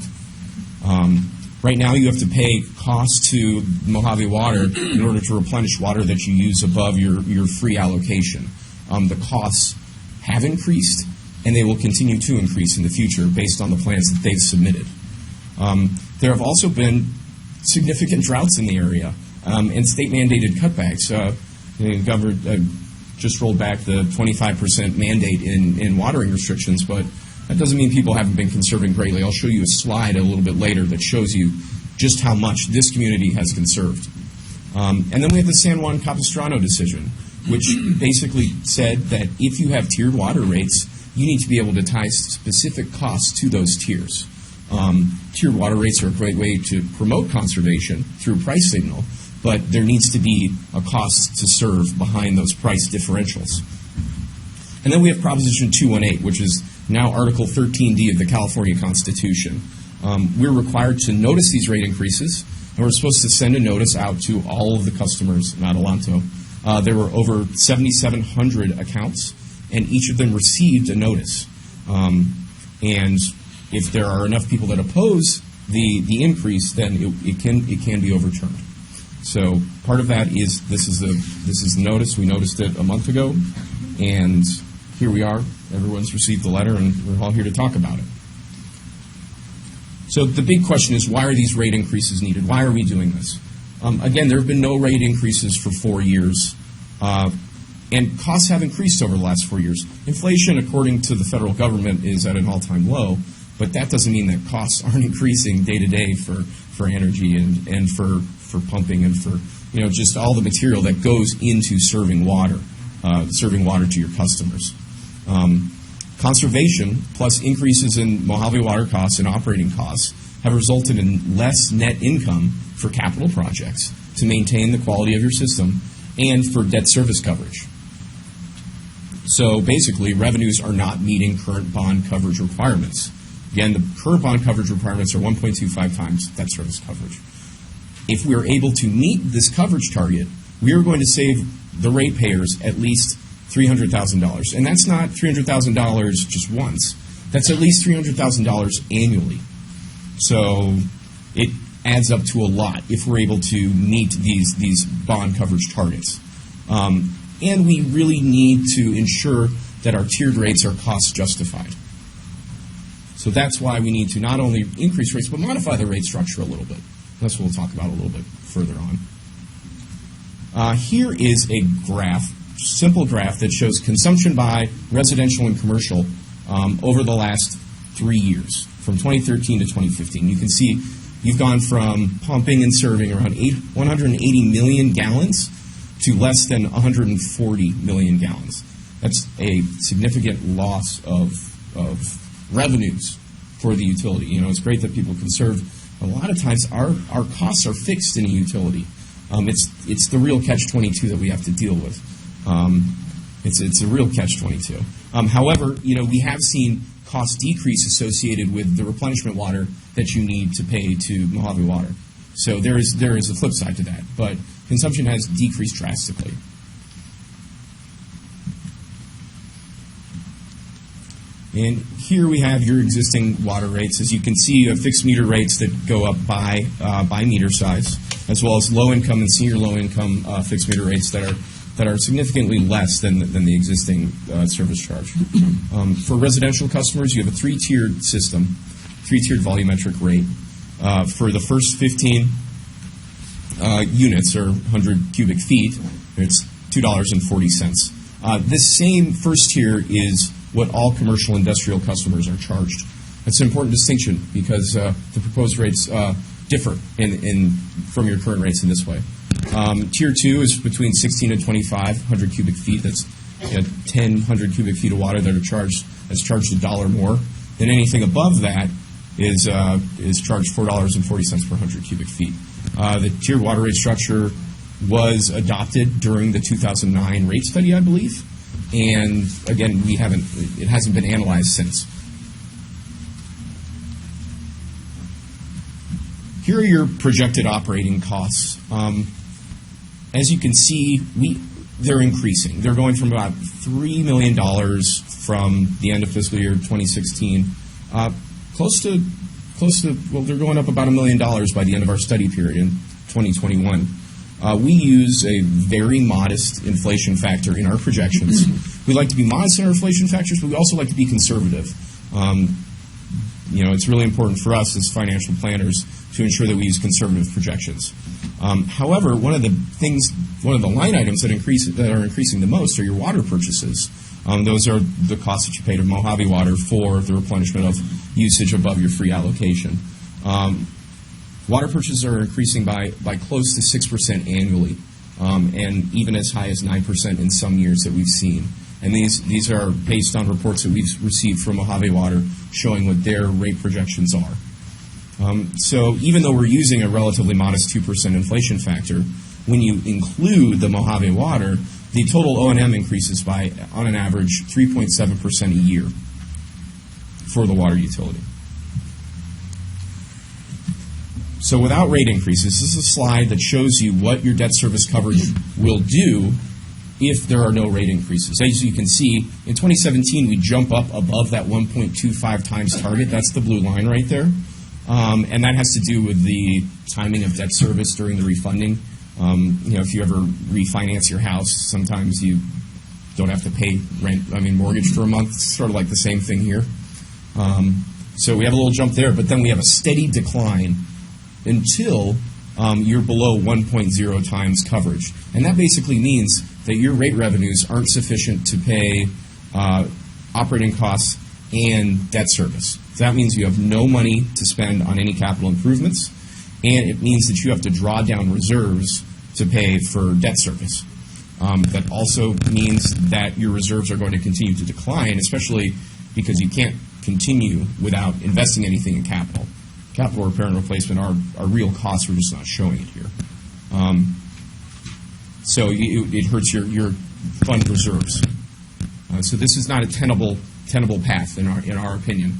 [SPEAKER 17] Right now, you have to pay costs to Mojave Water in order to replenish water that you use above your free allocation. The costs have increased, and they will continue to increase in the future based on the plans that they've submitted. There have also been significant droughts in the area and state-mandated cutbacks. The governor just rolled back the 25% mandate in watering restrictions, but that doesn't mean people haven't been conserving greatly. I'll show you a slide a little bit later that shows you just how much this community has conserved. And then we have the San Juan Capistrano decision, which basically said that if you have tiered water rates, you need to be able to tie specific costs to those tiers. Tiered water rates are a great way to promote conservation through price signal, but there needs to be a cost to serve behind those price differentials. And then we have Proposition 218, which is now Article 13D of the California Constitution. We're required to notice these rate increases, and we're supposed to send a notice out to all of the customers in Adelanto. There were over 7,700 accounts, and each of them received a notice. And if there are enough people that oppose the increase, then it can be overturned. So part of that is this is the notice. We noticed it a month ago, and here we are. Everyone's received the letter, and we're all here to talk about it. So the big question is, why are these rate increases needed? Why are we doing this? Again, there have been no rate increases for 4 years, and costs have increased over the last 4 years. Inflation, according to the federal government, is at an all-time low, but that doesn't mean that costs aren't increasing day to day for energy and for pumping and for just all the material that goes into serving water to your customers. Conservation plus increases in Mojave water costs and operating costs have resulted in less net income for capital projects to maintain the quality of your system and for debt service coverage. So basically, revenues are not meeting current bond coverage requirements. Again, the current bond coverage requirements are 1.25 times debt service coverage. If we are able to meet this coverage target, we are going to save the ratepayers at least $300,000. And that's not $300,000 just once. That's at least $300,000 annually. So it adds up to a lot if we're able to meet these bond coverage targets. And we really need to ensure that our tiered rates are cost justified. So that's why we need to not only increase rates, but modify the rate structure a little bit. That's what we'll talk about a little bit further on. Here is a graph, simple graph, that shows consumption by residential and commercial over the last 3 years, from 2013 to 2015. You can see you've gone from pumping and serving around 180 million gallons to less than 140 million gallons. That's a significant loss of revenues for the utility. It's great that people conserve. A lot of times our costs are fixed in a utility. It's the real catch-22 that we have to deal with. It's a real catch-22. However, we have seen cost decrease associated with the replenishment water that you need to pay to Mojave Water. So there is a flip side to that, but consumption has decreased drastically. And here we have your existing water rates. As you can see, you have fixed meter rates that go up by meter size, as well as low-income and senior low-income fixed meter rates that are significantly less than the existing service charge. For residential customers, you have a three-tiered system. three-tiered volumetric rate. For the first 15 units, or 100 cubic feet, it's $2.40. This same first tier is what all commercial industrial customers are charged. That's an important distinction because the proposed rates differ from your current rates in this way. Tier 2 is between 16 and 2,500 cubic feet. That's 1,000 cubic feet of water that are charged. That's charged $1 more. Then anything above that is charged $4.40 per 100 cubic feet. The tiered water rate structure was adopted during the 2009 rate study, I believe, and again, it hasn't been analyzed since. Here are your projected operating costs. As you can see, they're increasing. They're going from about $3 million from the end of fiscal year 2016, they're going up about $1 million by the end of our study period in 2021. We use a very modest inflation factor in our projections. We like to be modest in our inflation factors, but we also like to be conservative. It's really important for us as financial planners to ensure that we use conservative projections. However, one of the line items that are increasing the most are your water purchases. Those are the costs that you pay to Mojave Water for the replenishment of usage above your free allocation. Water purchases are increasing by close to 6% annually, and even as high as 9% in some years that we've seen. And these are based on reports that we've received from Mojave Water showing what their rate projections are. So even though we're using a relatively modest 2% inflation factor, when you include the Mojave Water, the total O&M increases by, on an average, 3.7% a year for the water utility. So without rate increases, this is a slide that shows you what your debt service coverage will do if there are no rate increases. As you can see, in 2017, we jump up above that 1.25 times target. That's the blue line right there. And that has to do with the timing of debt service during the refunding. If you ever refinance your house, sometimes you don't have to pay mortgage for a month. It's sort of like the same thing here. So we have a little jump there, but then we have a steady decline until you're below 1.0 times coverage. And that basically means that your rate revenues aren't sufficient to pay operating costs and debt service. So that means you have no money to spend on any capital improvements, and it means that you have to draw down reserves to pay for debt service. That also means that your reserves are going to continue to decline, especially because you can't continue without investing anything in capital. Capital repair and replacement are real costs. We're just not showing it here. So it hurts your fund reserves. So this is not a tenable path in our opinion.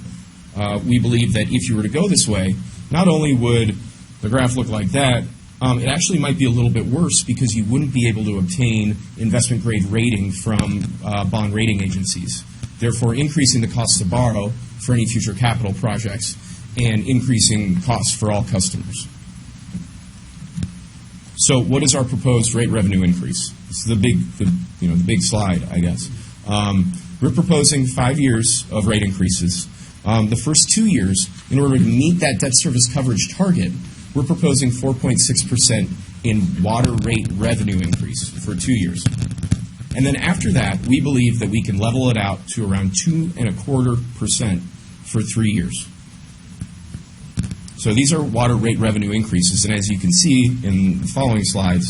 [SPEAKER 17] We believe that if you were to go this way, not only would the graph look like that, it actually might be a little bit worse because you wouldn't be able to obtain investment grade rating from bond rating agencies, therefore increasing the cost to borrow for any future capital projects and increasing costs for all customers. So what is our proposed rate revenue increase? This is the big slide, I guess. We're proposing 5 years of rate increases. The first 2 years, in order to meet that debt service coverage target, we're proposing 4.6% in water rate revenue increase for 2 years. And then after that, we believe that we can level it out to around 2.25% for 3 years. So these are water rate revenue increases, and as you can see in the following slide,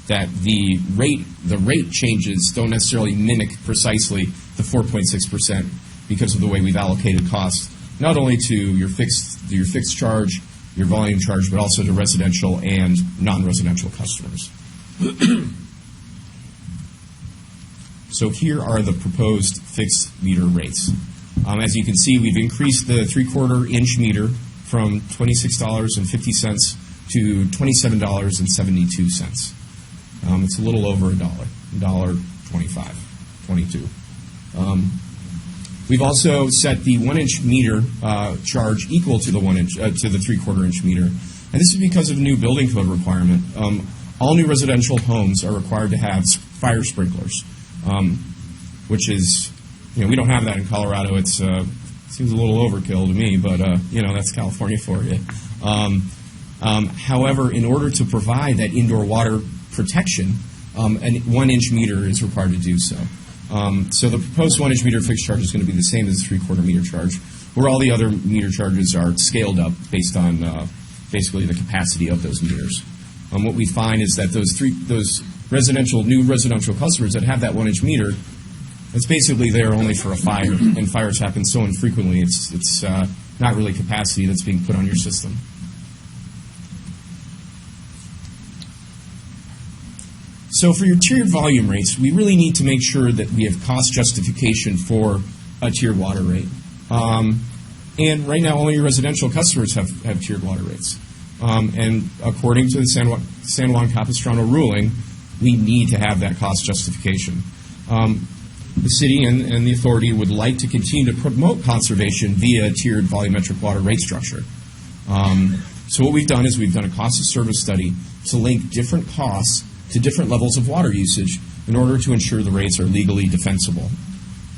[SPEAKER 17] that the rate changes don't necessarily mimic precisely the 4.6% because of the way we've allocated costs, not only to your fixed charge, your volume charge, but also to residential and non-residential customers. So here are the proposed fixed meter rates. As you can see, we've increased the 3/4 inch meter from $26.50 to $27.72. It's a little over $1.25, $22. We've also set the 1 inch meter charge equal to the 3/4 inch meter, and this is because of a new building code requirement. All new residential homes are required to have fire sprinklers, which is, we don't have that in Colorado. It's Seems a little overkill to me, but that's California for you. However, in order to provide that indoor water protection, an 1-inch meter is required to do so. So the proposed 1-inch meter fixed charge is going to be the same as the 3/4 meter charge, where all the other meter charges are scaled up based on basically the capacity of those meters. What we find is that those new residential customers that have that 1-inch meter, it's basically there only for a fire, and fires happen so infrequently. It's not really capacity that's being put on your system. So for your tiered volume rates, we really need to make sure that we have cost justification for a tiered water rate. And right now, only your residential customers have tiered water rates. And according to the San Juan Capistrano ruling, we need to have that cost justification. The city and the authority would like to continue to promote conservation via a tiered volumetric water rate structure. So what we've done is we've done a cost of service study to link different costs to different levels of water usage in order to ensure the rates are legally defensible.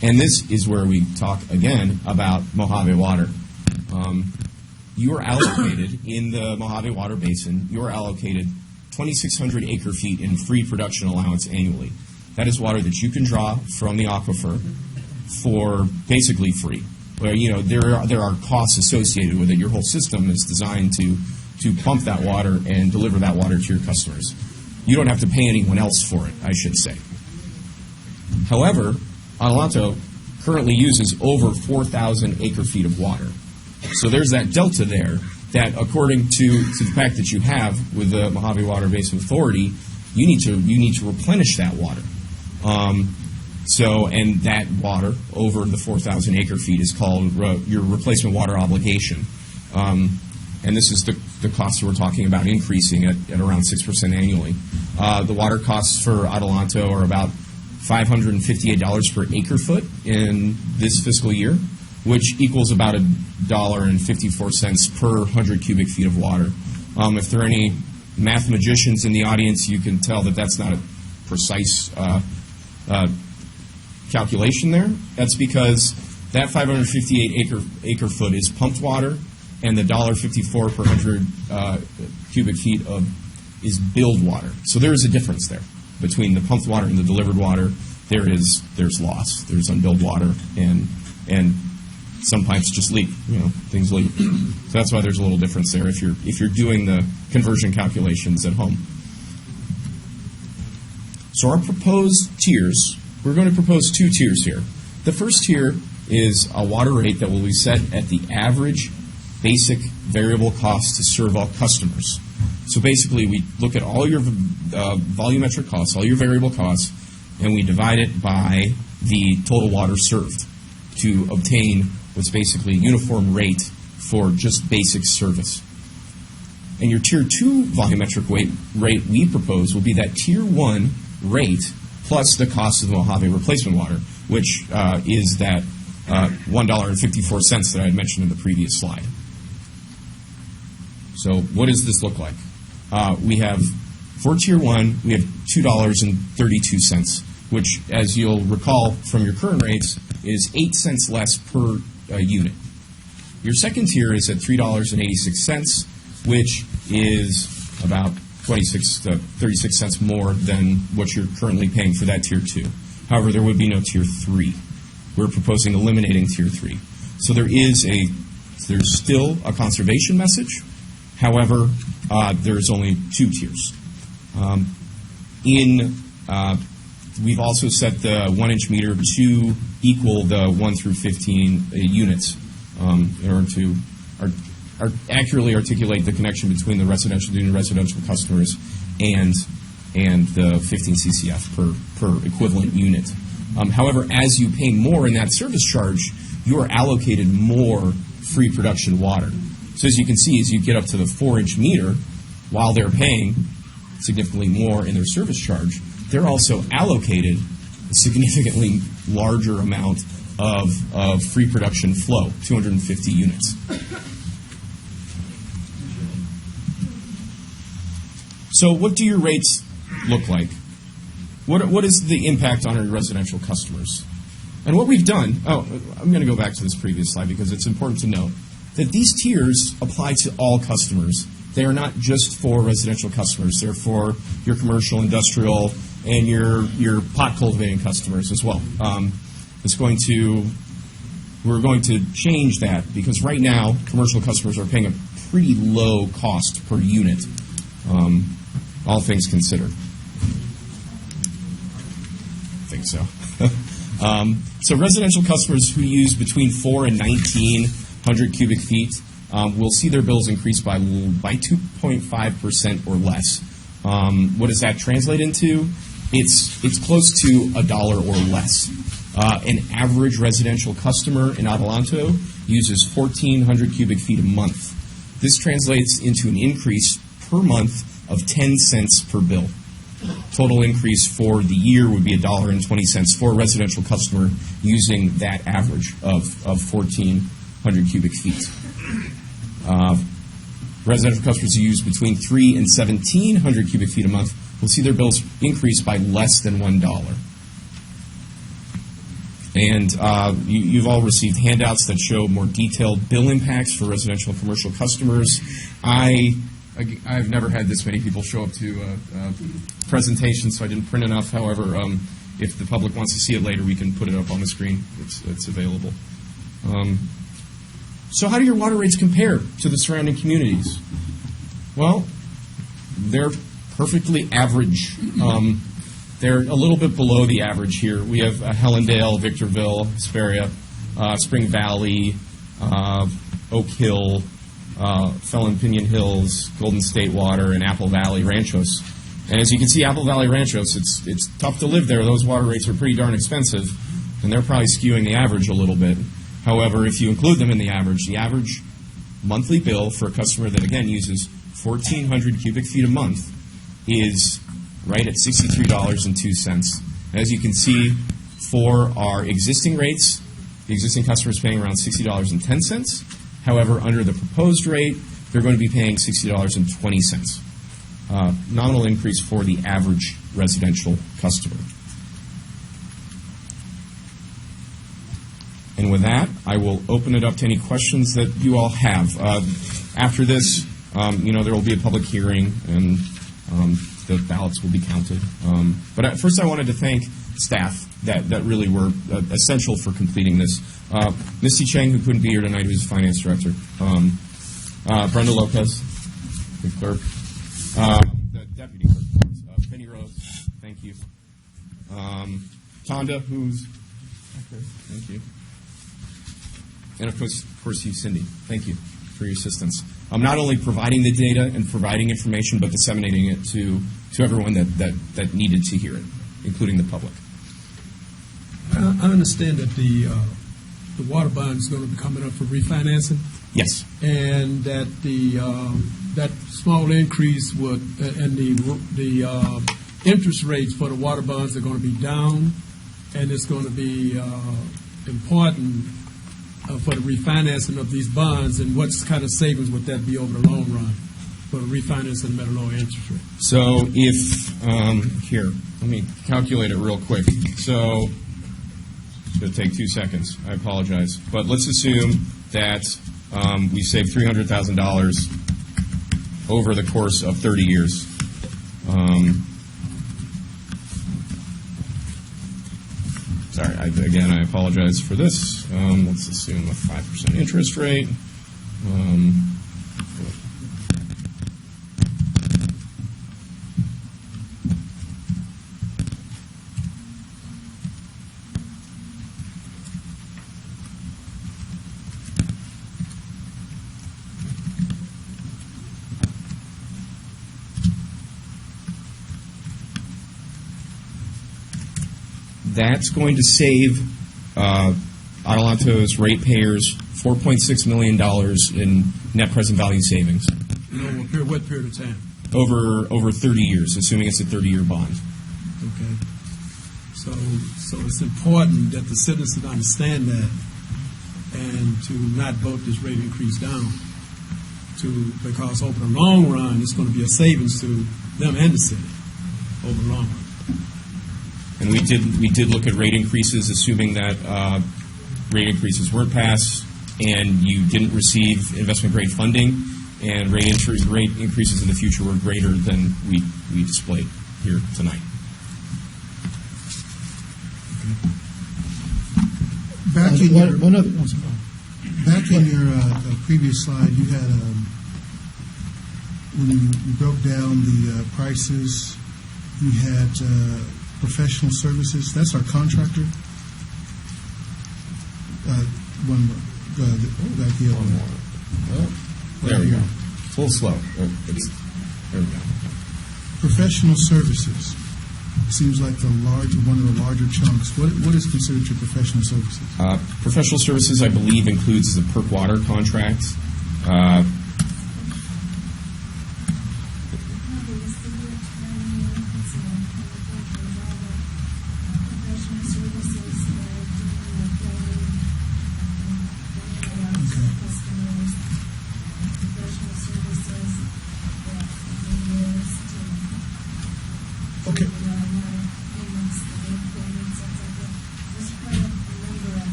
[SPEAKER 17] And this is where we talk again about Mojave water. You are allocated in the Mojave Water Basin, you are allocated 2,600 acre-feet in free production allowance annually. That is water that you can draw from the aquifer for basically free. Where there are costs associated with it. Your whole system is designed to pump that water and deliver that water to your customers. You don't have to pay anyone else for it, I should say. However, Adelanto currently uses over 4,000 acre-feet of water. So there's that delta there that, according to the fact that you have with the Mojave Water Basin Authority, you need to replenish that water. And that water over the 4,000 acre-feet is called your replacement water obligation. And this is the cost that we're talking about increasing at around 6% annually. The water costs for Adelanto are about $558 per acre-foot in this fiscal year, which equals about $1.54 per 100 cubic feet of water. If there are any math magicians in the audience, you can tell that that's not a precise calculation there. That's because that 558 acre-foot is pumped water, and the $1.54 per 100 cubic feet is billed water. So there is a difference there between the pumped water and the delivered water. There's loss. There's unbilled water, and some pipes just leak. Things leak. So that's why there's a little difference there if you're doing the conversion calculations at home. So our proposed tiers, we're going to propose 2 tiers here. The first tier is a water rate that will be set at the average basic variable cost to serve all customers. So basically, we look at all your volumetric costs, all your variable costs, and we divide it by the total water served to obtain what's basically a uniform rate for just basic service. And your Tier 2 volumetric rate we propose will be that Tier 1 rate plus the cost of the Mojave replacement water, which is that $1.54 that I had mentioned in the previous slide. So what does this look like? We have, for Tier 1, we have $2.32, which, as you'll recall from your current rates, is 8 cents less per unit. Your second tier is at $3.86, which is about 26 to 36 cents more than what you're currently paying for that Tier 2. However, there would be no Tier 3. We're proposing eliminating Tier 3. So there's still a conservation message. However, there's only 2 tiers. We've also set the 1-inch meter to equal the 1 through 15 units in order to accurately articulate the connection between the residential customers and the 15 CCF per equivalent unit. However, as you pay more in that service charge, you are allocated more free production water. So as you can see, as you get up to the 4-inch meter, while they're paying significantly more in their service charge, they're also allocated a significantly larger amount of free production flow, 250 units. So what do your rates look like? What is the impact on our residential customers? And what we've done, I'm going to go back to this previous slide because it's important to note that these tiers apply to all customers. They are not just for residential customers. They're for your commercial, industrial, and your pot cultivating customers as well. We're going to change that because right now commercial customers are paying a pretty low cost per unit, all things considered. I think so. So residential customers who use between 4 and 1,900 cubic feet will see their bills increase by 2.5% or less. What does that translate into? It's close to $1 or less. An average residential customer in Adelanto uses 1,400 cubic feet a month. This translates into an increase per month of 10 cents per bill. Total increase for the year would be $1.20 for a residential customer using that average of 1,400 cubic feet. Residential customers who use between 3 and 1,700 cubic feet a month will see their bills increase by less than $1. And you've all received handouts that show more detailed bill impacts for residential and commercial customers. I've never had this many people show up to a presentation, so I didn't print enough. However, if the public wants to see it later, we can put it up on the screen. It's available. So how do your water rates compare to the surrounding communities? Well, they're perfectly average. They're a little bit below the average here. We have Hellendale, Victorville, Hesperia, Spring Valley, Oak Hill, Felon Pinion Hills, Golden State Water, and Apple Valley Ranchos. And as you can see, Apple Valley Ranchos, it's tough to live there. Those water rates are pretty darn expensive, and they're probably skewing the average a little bit. However, if you include them in the average monthly bill for a customer that, again, uses 1,400 cubic feet a month is right at $63.02. As you can see, for our existing rates, the existing customer is paying around $60.10. However, under the proposed rate, they're going to be paying $60.20. Nominal increase for the average residential customer. And with that, I will open it up to any questions that you all have. After this, there will be a public hearing, and the ballots will be counted. But first, I wanted to thank staff that really were essential for completing this. Misty Cheng, who couldn't be here tonight, who's the finance director. Brenda Lopez, the clerk. The deputy clerk. Penny Rose, thank you. Tonda, who's... Okay, thank you. And, of course, you, Cindy. Thank you for your assistance. Not only providing the data and providing information, but disseminating it to everyone that needed to hear it, including the public.
[SPEAKER 4] I understand that the water bond is going to be coming up for refinancing.
[SPEAKER 17] Yes.
[SPEAKER 4] And that that small increase would, and the interest rates for the water bonds are going to be down, and it's going to be important for the refinancing of these bonds, and what kind of savings would that be over the long run for the refinancing them at a lower interest rate?
[SPEAKER 17] So if, here, let me calculate it real quick. So it's going to take 2 seconds. I apologize. But let's assume that we save $300,000 over the course of 30 years. Sorry, I apologize for this. Let's assume a 5% interest rate. That's going to save Adelanto's ratepayers $4.6 million in net present value savings.
[SPEAKER 4] What period of time?
[SPEAKER 17] Over 30 years, assuming it's a 30-year bond.
[SPEAKER 4] Okay. So it's important that the citizens understand that and to not vote this rate increase down. Because over the long run, it's going to be a savings to them and the city over the long run.
[SPEAKER 17] And we did look at rate increases, assuming that rate increases weren't passed and you didn't receive investment grade funding, and rate increases in the future were greater than we displayed here tonight.
[SPEAKER 3] Back in your previous slide, you had when you broke down the prices, you had professional services. That's our contractor. One more. Go ahead. The other one.
[SPEAKER 17] There we go. It's a little slow. There we go.
[SPEAKER 3] Professional services. Seems like one of the larger chunks. What is considered your professional services?
[SPEAKER 17] Professional services, I believe, includes the PERC water contract.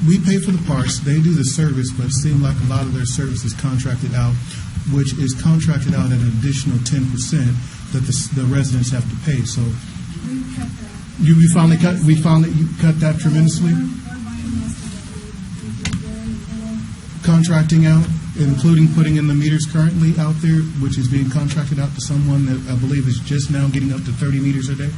[SPEAKER 3] We pay for the parts. They do the service, but it seems like a lot of their service is contracted out, which is contracted out at an additional 10% that the residents have to pay. So we found that you cut that tremendously. Contracting out, including putting in the meters currently out there, which is being contracted out to someone that I believe is just now getting up to 30 meters a day.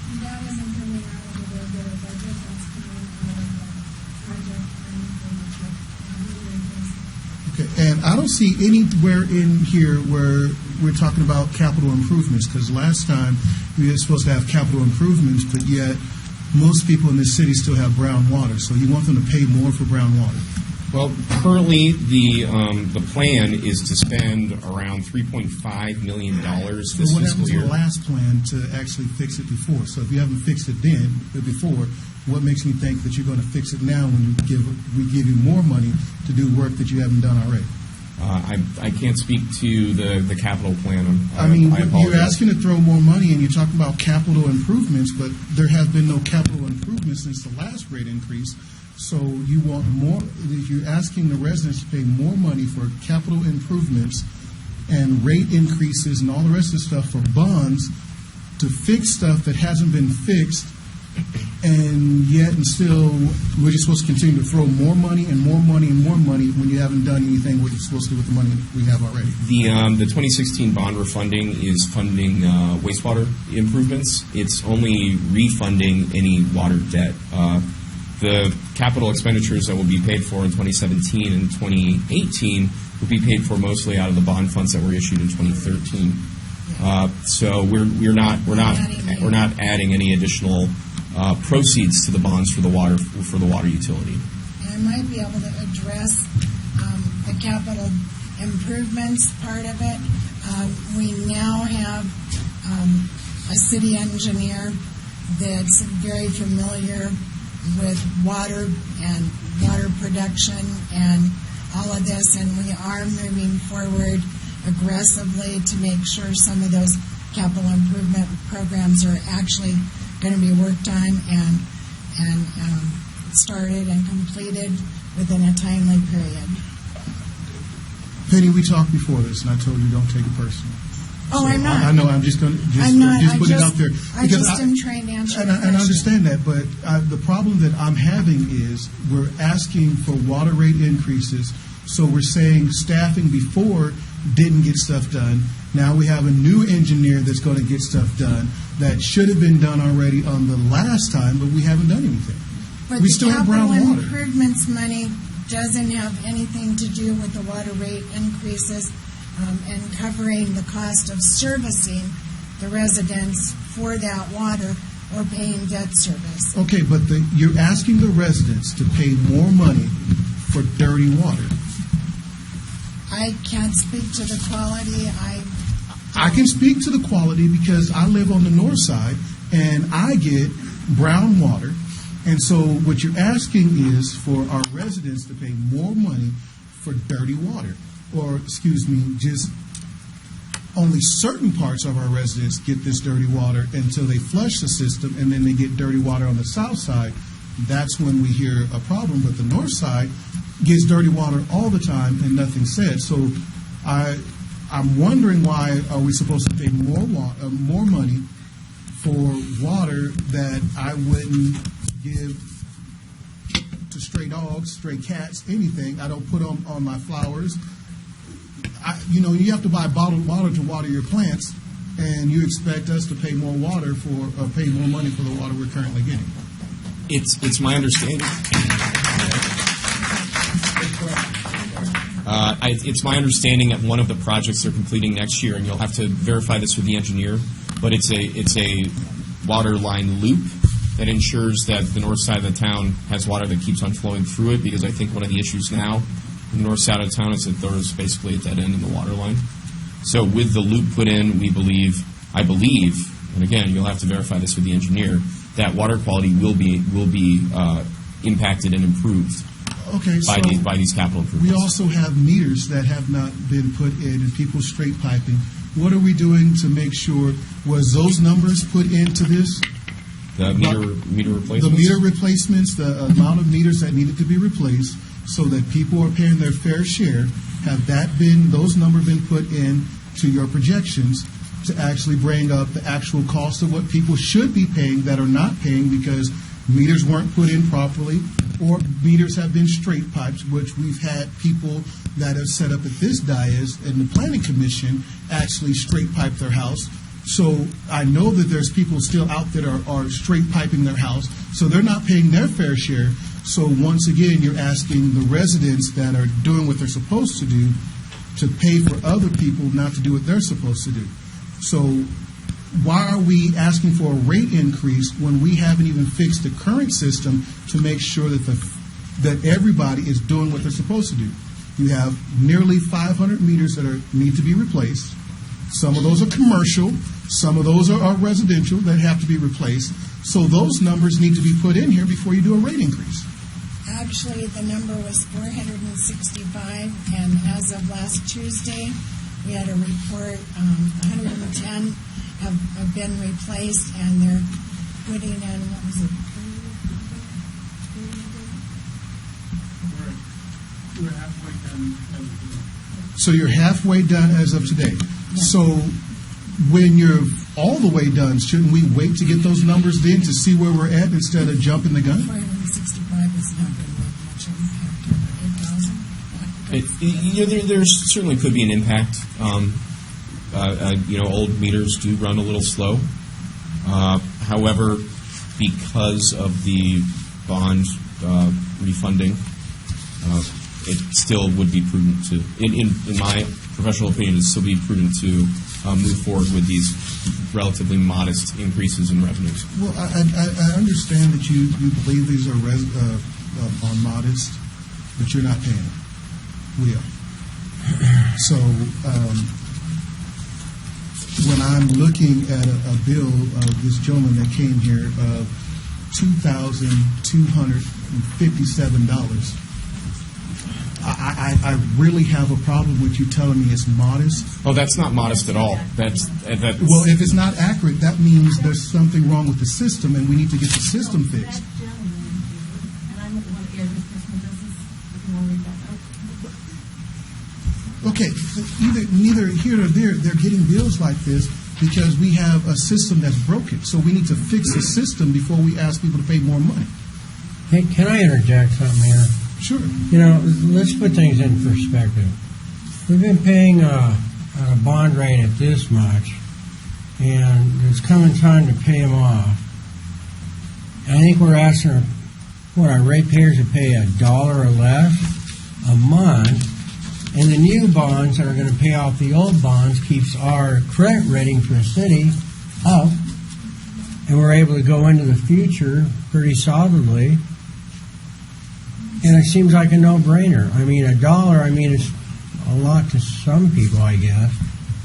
[SPEAKER 3] And I don't see anywhere in here where we're talking about capital improvements, because last time we were supposed to have capital improvements, but yet most people in this city still have brown water. So you want them to pay more for brown water.
[SPEAKER 17] Well, currently the plan is to spend around $3.5 million this
[SPEAKER 3] fiscal year. What happened to
[SPEAKER 17] year.
[SPEAKER 3] the last plan to actually fix it before? So if you haven't fixed it before, what makes me think that you're going to fix it now when we give you more money to do work that you haven't done already?
[SPEAKER 17] I can't speak to the capital plan.
[SPEAKER 3] I mean,
[SPEAKER 17] I
[SPEAKER 3] you're asking to throw more money, and you're talking about capital improvements, but there have been no capital improvements since the last rate increase. So you want more? You're asking the residents to pay more money for capital improvements and rate increases and all the rest of the stuff for bonds to fix stuff that hasn't been fixed, and yet and still we're just supposed to continue to throw more money and more money and more money when you haven't done anything what you're supposed to do with the money we have already.
[SPEAKER 17] The 2016 bond refunding is funding wastewater improvements. It's only refunding any water debt. The capital expenditures that will be paid for in 2017 and 2018 will be paid for mostly out of the bond funds that were issued in 2013. So we're not adding any additional proceeds to the bonds for the water utility.
[SPEAKER 16] And I might be able to address the capital improvements part of it. We now have a city engineer that's very familiar with water and water production and all of this, and we are moving forward aggressively to make sure some of those capital improvement programs are actually going to be worked on and started and completed within a timely period.
[SPEAKER 3] Penny, we talked before this, and I told you don't take it personal.
[SPEAKER 16] Oh, I'm not.
[SPEAKER 3] I know. I'm just going to put it out there.
[SPEAKER 16] I just am trying to answer the question.
[SPEAKER 3] And I understand that, but the problem that I'm having is we're asking for water rate increases. So we're saying staffing before didn't get stuff done. Now we have a new engineer that's going to get stuff done that should have been done already on the last time, but we haven't done anything.
[SPEAKER 16] But
[SPEAKER 3] we still have brown
[SPEAKER 16] capital
[SPEAKER 3] water.
[SPEAKER 16] Improvements money doesn't have anything to do with the water rate increases and covering the cost of servicing the residents for that water or paying debt service.
[SPEAKER 3] Okay, but you're asking the residents to pay more money for dirty water.
[SPEAKER 16] I can't speak to the quality.
[SPEAKER 3] I can speak to the quality because I live on the north side, and I get brown water. And so what you're asking is for our residents to pay more money for dirty water. Or, excuse me, just only certain parts of our residents get this dirty water until they flush the system, and then they get dirty water on the south side. That's when we hear a problem. But the north side gets dirty water all the time and nothing's said. So I'm wondering, why are we supposed to pay more money for water that I wouldn't give to stray dogs, stray cats, anything? I don't put on my flowers. You have to buy bottled water to water your plants, and you expect us to pay more water pay more money for the water we're currently getting.
[SPEAKER 17] It's my understanding. It's my understanding that one of the projects they're completing next year, and you'll have to verify this with the engineer, but it's a water line loop that ensures that the north side of the town has water that keeps on flowing through it, because I think one of the issues now in the north side of town is that there is basically a dead end in the water line. So with the loop put in, I believe, and again, you'll have to verify this with the engineer, that water quality will be impacted and improved by these capital improvements.
[SPEAKER 3] We also have meters that have not been put in, and people straight piping. What are we doing to make sure, was those numbers put into this?
[SPEAKER 17] The meter replacements?
[SPEAKER 3] The meter replacements, the amount of meters that needed to be replaced so that people are paying their fair share. Have those numbers been put in to your projections to actually bring up the actual cost of what people should be paying that are not paying because meters weren't put in properly, or meters have been straight pipes, which we've had people that have set up at this dais and the Planning Commission actually straight pipe their house. So I know that there's people still out there that are straight piping their house, so they're not paying their fair share. So once again, you're asking the residents that are doing what they're supposed to do to pay for other people not to do what they're supposed to do. So why are we asking for a rate increase when we haven't even fixed the current system to make sure that everybody is doing what they're supposed to do? You have nearly 500 meters that need to be replaced. Some of those are commercial. Some of those are residential that have to be replaced. So those numbers need to be put in here before you do a rate increase.
[SPEAKER 16] Actually, the number was 465, and as of last Tuesday, we had a report, 110 have been replaced, and they're putting in, what was it?
[SPEAKER 3] We're halfway done as of today. So you're halfway done as of today. Yeah. So when you're all the way done, shouldn't we wait to get those numbers then to see where we're at instead of jumping the gun?
[SPEAKER 16] 465 is not going to make much impact. 8,000?
[SPEAKER 17] There certainly could be an impact. Old meters do run a little slow. However, because of the bond refunding, it still would be prudent to, in my professional opinion, it'd still be prudent to move forward with these relatively modest increases in revenues.
[SPEAKER 3] Well, I understand that you believe these are modest, but you're not paying them. We are. So when I'm looking at a bill of this gentleman that came here of $2,257, I really have a problem with you telling me it's modest.
[SPEAKER 17] Oh, that's not modest at all. That's
[SPEAKER 3] well, if it's not accurate, that means there's something wrong with the system, and we need to get the system fixed. Okay, neither here nor there, they're getting bills like this because we have a system that's broken. So we need to fix the system before we ask people to pay more money.
[SPEAKER 18] Hey, can I interject something here?
[SPEAKER 3] Sure.
[SPEAKER 18] Let's put things in perspective. We've been paying a bond rate at this much, and it's coming time to pay them off. And I think we're asking our ratepayers to pay $1 or less a month. And the new bonds that are going to pay off the old bonds keeps our credit rating for the city up, and we're able to go into the future pretty solidly. And it seems like a no-brainer. I mean, $1, it's a lot to some people, I guess.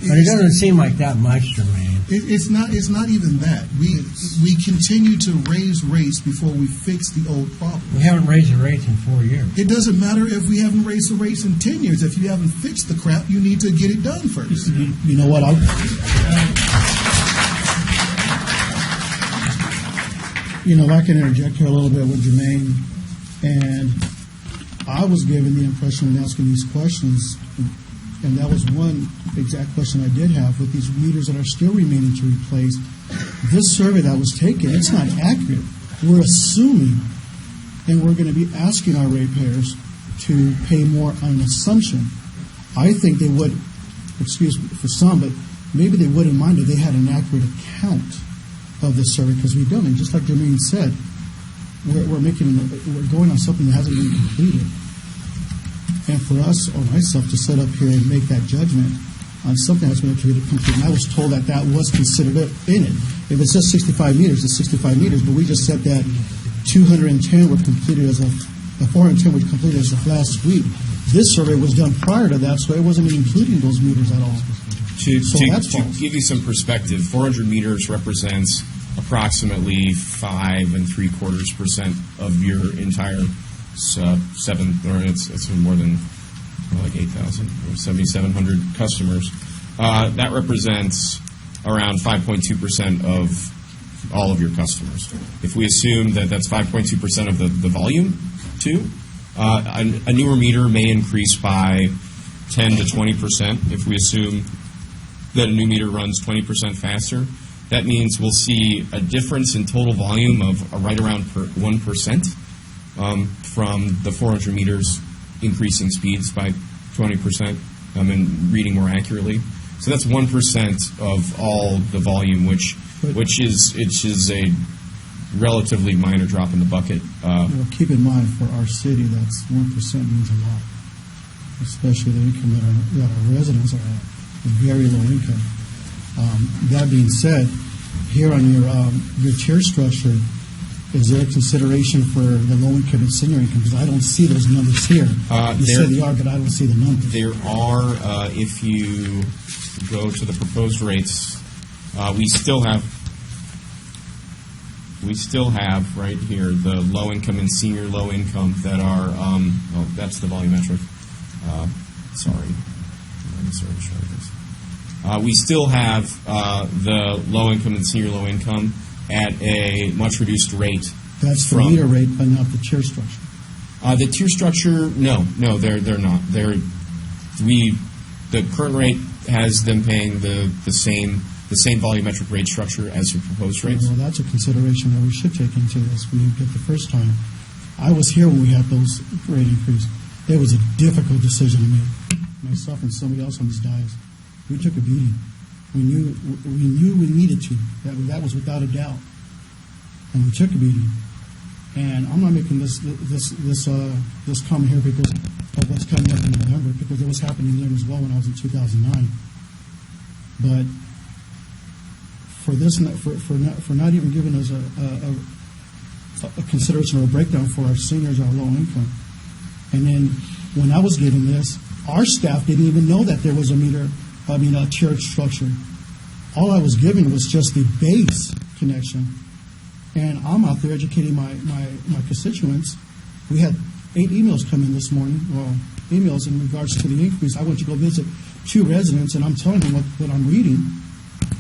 [SPEAKER 18] But it doesn't seem like that much to me.
[SPEAKER 3] It's not even that. We continue to raise rates before we fix the old problem.
[SPEAKER 18] We haven't raised the rates in 4 years.
[SPEAKER 3] It doesn't matter if we haven't raised the rates in 10 years. If you haven't fixed the crap, you need to get it done first.
[SPEAKER 11] You know what? If I can interject here a little bit with Jermaine, and I was given the impression when asking these questions, and that was one exact question I did have with these meters that are still remaining to replace. This survey that was taken, it's not accurate. We're assuming, and we're going to be asking our ratepayers to pay more on an assumption. I think they would, excuse me for some, but maybe they wouldn't mind if they had an accurate account of this survey, because we don't. And just like Jermaine said, we're going on something that hasn't been completed. And for us, or myself, to sit up here and make that judgment on something that's been completed, and I was told that was considered in it. If it says 65 meters, it's 65 meters, but we just said that 210 were completed as of, 410 were completed as of last week. This survey was done prior to that, so it wasn't including those meters at all.
[SPEAKER 17] To give you some perspective, 400 meters represents approximately 5.75% of your entire it's more than like 8,000 or 7,700 customers. That represents around 5.2% of all of your customers. If we assume that that's 5.2% of the volume, too, a newer meter may increase by 10 to 20%. If we assume that a new meter runs 20% faster, that means we'll see a difference in total volume of right around 1%. From the 400 meters increasing speeds by 20% and reading more accurately. So that's 1% of all the volume, which is a relatively minor drop in the bucket.
[SPEAKER 11] Keep in mind, for our city, that's 1% means a lot, especially the income that our residents are at, very low income. That being said, here on your tier structure, is there a consideration for the low income and senior income? Because I don't see those numbers here. You say they are, but I don't see the numbers.
[SPEAKER 17] There are, if you go to the proposed rates, we still have right here the low income and senior low income that are, that's the volumetric. We still have the low income and senior low income at a much reduced rate.
[SPEAKER 11] That's the meter rate, but not the tier structure.
[SPEAKER 17] The tier structure, no, they're not. The current rate has them paying the same volumetric rate structure as your proposed rates.
[SPEAKER 11] Well, that's a consideration that we should take into this when you get the first time. I was here when we had those rate increases. It was a difficult decision to make. Myself and somebody else on this dais, we took a beating. We knew we needed to. That was without a doubt, and we took a beating. And I'm not making this comment here because of what's coming up in November, because it was happening then as well when I was in 2009. But for this, for not even giving us a consideration or a breakdown for our seniors, our low income, and then when I was given this, our staff didn't even know that there was a tier structure. All I was given was just the base connection. And I'm out there educating my constituents. We had 8 emails come in this morning, emails in regards to the increase. I went to go visit 2 residents, and I'm telling them what I'm reading.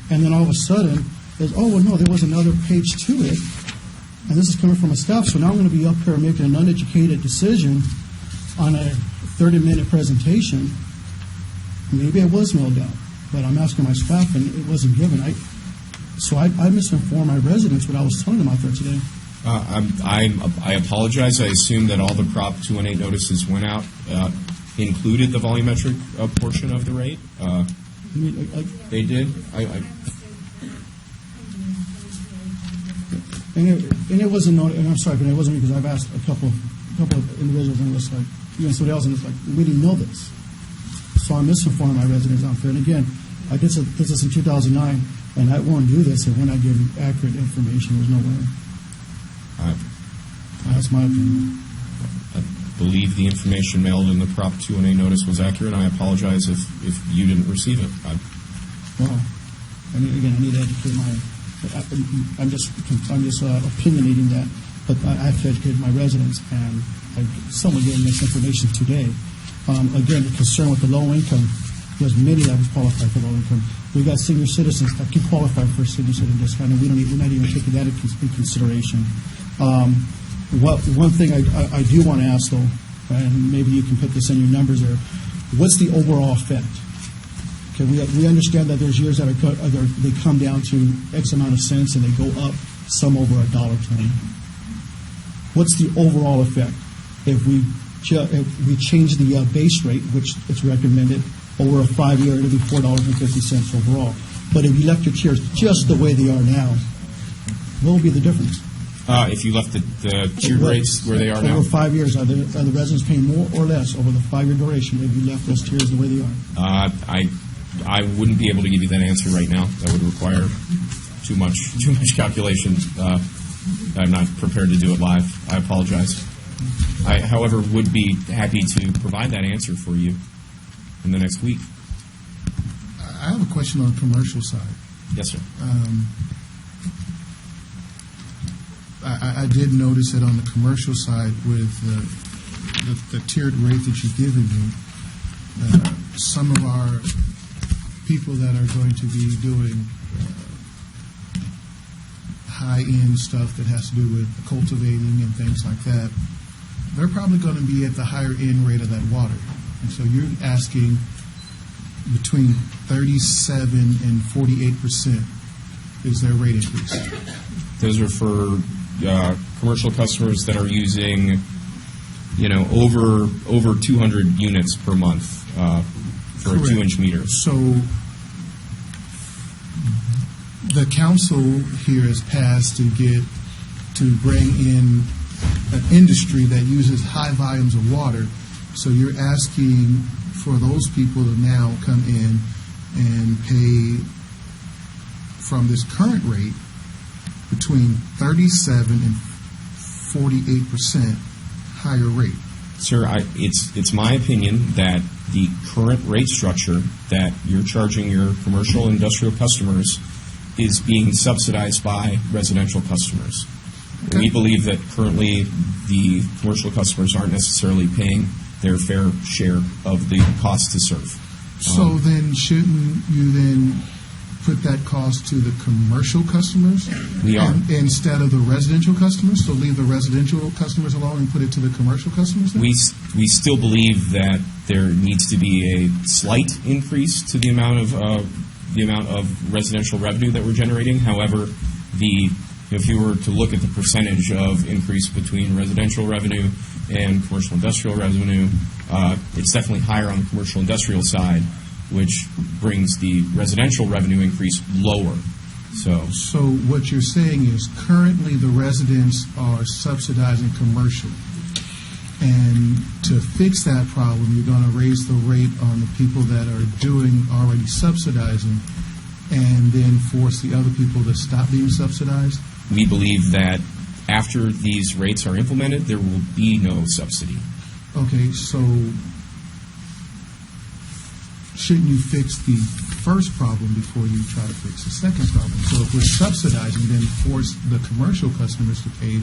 [SPEAKER 11] And then all of a sudden, there was another page to it. And this is coming from a staff, so now I'm going to be up here making an uneducated decision on a 30-minute presentation. Maybe it was mailed out, but I'm asking my staff, and it wasn't given. So I misinformed my residents what I was telling them out there today.
[SPEAKER 17] I apologize. I assume that all the Prop 218 notices went out, included the volumetric portion of the rate. They did.
[SPEAKER 11] And it wasn't. And I'm sorry, but it wasn't because I've asked a couple of individuals, and it was like, somebody else, and it's like, we didn't know this. So I'm misinforming my residents out there. And again, I did this in 2009, and I won't do this if we're not giving accurate information. There's no way. That's my opinion.
[SPEAKER 17] I believe the information mailed in the Prop 218 notice was accurate. I apologize if you didn't receive it.
[SPEAKER 19] Well, I need to educate I'm just opinionating that, but I have to educate my residents, and someone gave me misinformation today. Again, the concern with the low income, there's many that would qualify for low income. We got senior citizens that can qualify for senior citizen discount, and we're not even taking that in consideration. One thing I do want to ask, though, and maybe you can put this in your numbers there, what's the overall effect? Okay, we understand that there's years that they come down to X amount of cents and they go up some over $1.20. What's the overall effect if we change the base rate, which is recommended, over a 5-year, it'll be $4.50 overall. But if you left your tiers just the way they are now, what will be the difference?
[SPEAKER 17] If you left the tiered rates where they are now?
[SPEAKER 19] Over 5 years, are the residents paying more or less over the 5-year duration if you left those tiers the way they are?
[SPEAKER 17] I wouldn't be able to give you that answer right now. That would require too much calculation. I'm not prepared to do it live. I apologize. I, however, would be happy to provide that answer for you in the next week.
[SPEAKER 3] I have a question on the commercial side.
[SPEAKER 17] Yes, sir.
[SPEAKER 3] I did notice that on the commercial side with the tiered rate that you've given me, some of our people that are going to be doing high-end stuff that has to do with cultivating and things like that, they're probably going to be at the higher end rate of that water. And so you're asking between 37 and 48% is their rate increase.
[SPEAKER 17] Those are for commercial customers that are using, over 200 units per month for
[SPEAKER 3] Correct.
[SPEAKER 17] a 2-inch meter.
[SPEAKER 3] So the council here has passed to bring in an industry that uses high volumes of water. So you're asking for those people to now come in and pay from this current rate between 37 and 48% higher rate.
[SPEAKER 17] Sir, it's my opinion that the current rate structure that you're charging your commercial and industrial customers is being subsidized by residential customers. Okay. We believe that currently the commercial customers aren't necessarily paying their fair share of the cost to serve.
[SPEAKER 3] So then shouldn't you then put that cost to the commercial customers?
[SPEAKER 17] We are.
[SPEAKER 3] Instead of the residential customers? So leave the residential customers alone and put it to the commercial customers then?
[SPEAKER 17] We still believe that there needs to be a slight increase to the amount of residential revenue that we're generating. However, if you were to look at the percentage of increase between residential revenue and commercial industrial revenue, it's definitely higher on the commercial industrial side, which brings the residential revenue increase lower. So
[SPEAKER 3] what you're saying is currently the residents are subsidizing commercial. And to fix that problem, you're going to raise the rate on the people that are already subsidizing and then force the other people to stop being subsidized?
[SPEAKER 17] We believe that after these rates are implemented, there will be no subsidy.
[SPEAKER 3] Okay, so shouldn't you fix the first problem before you try to fix the second problem? So if we're subsidizing, then force the commercial customers to pay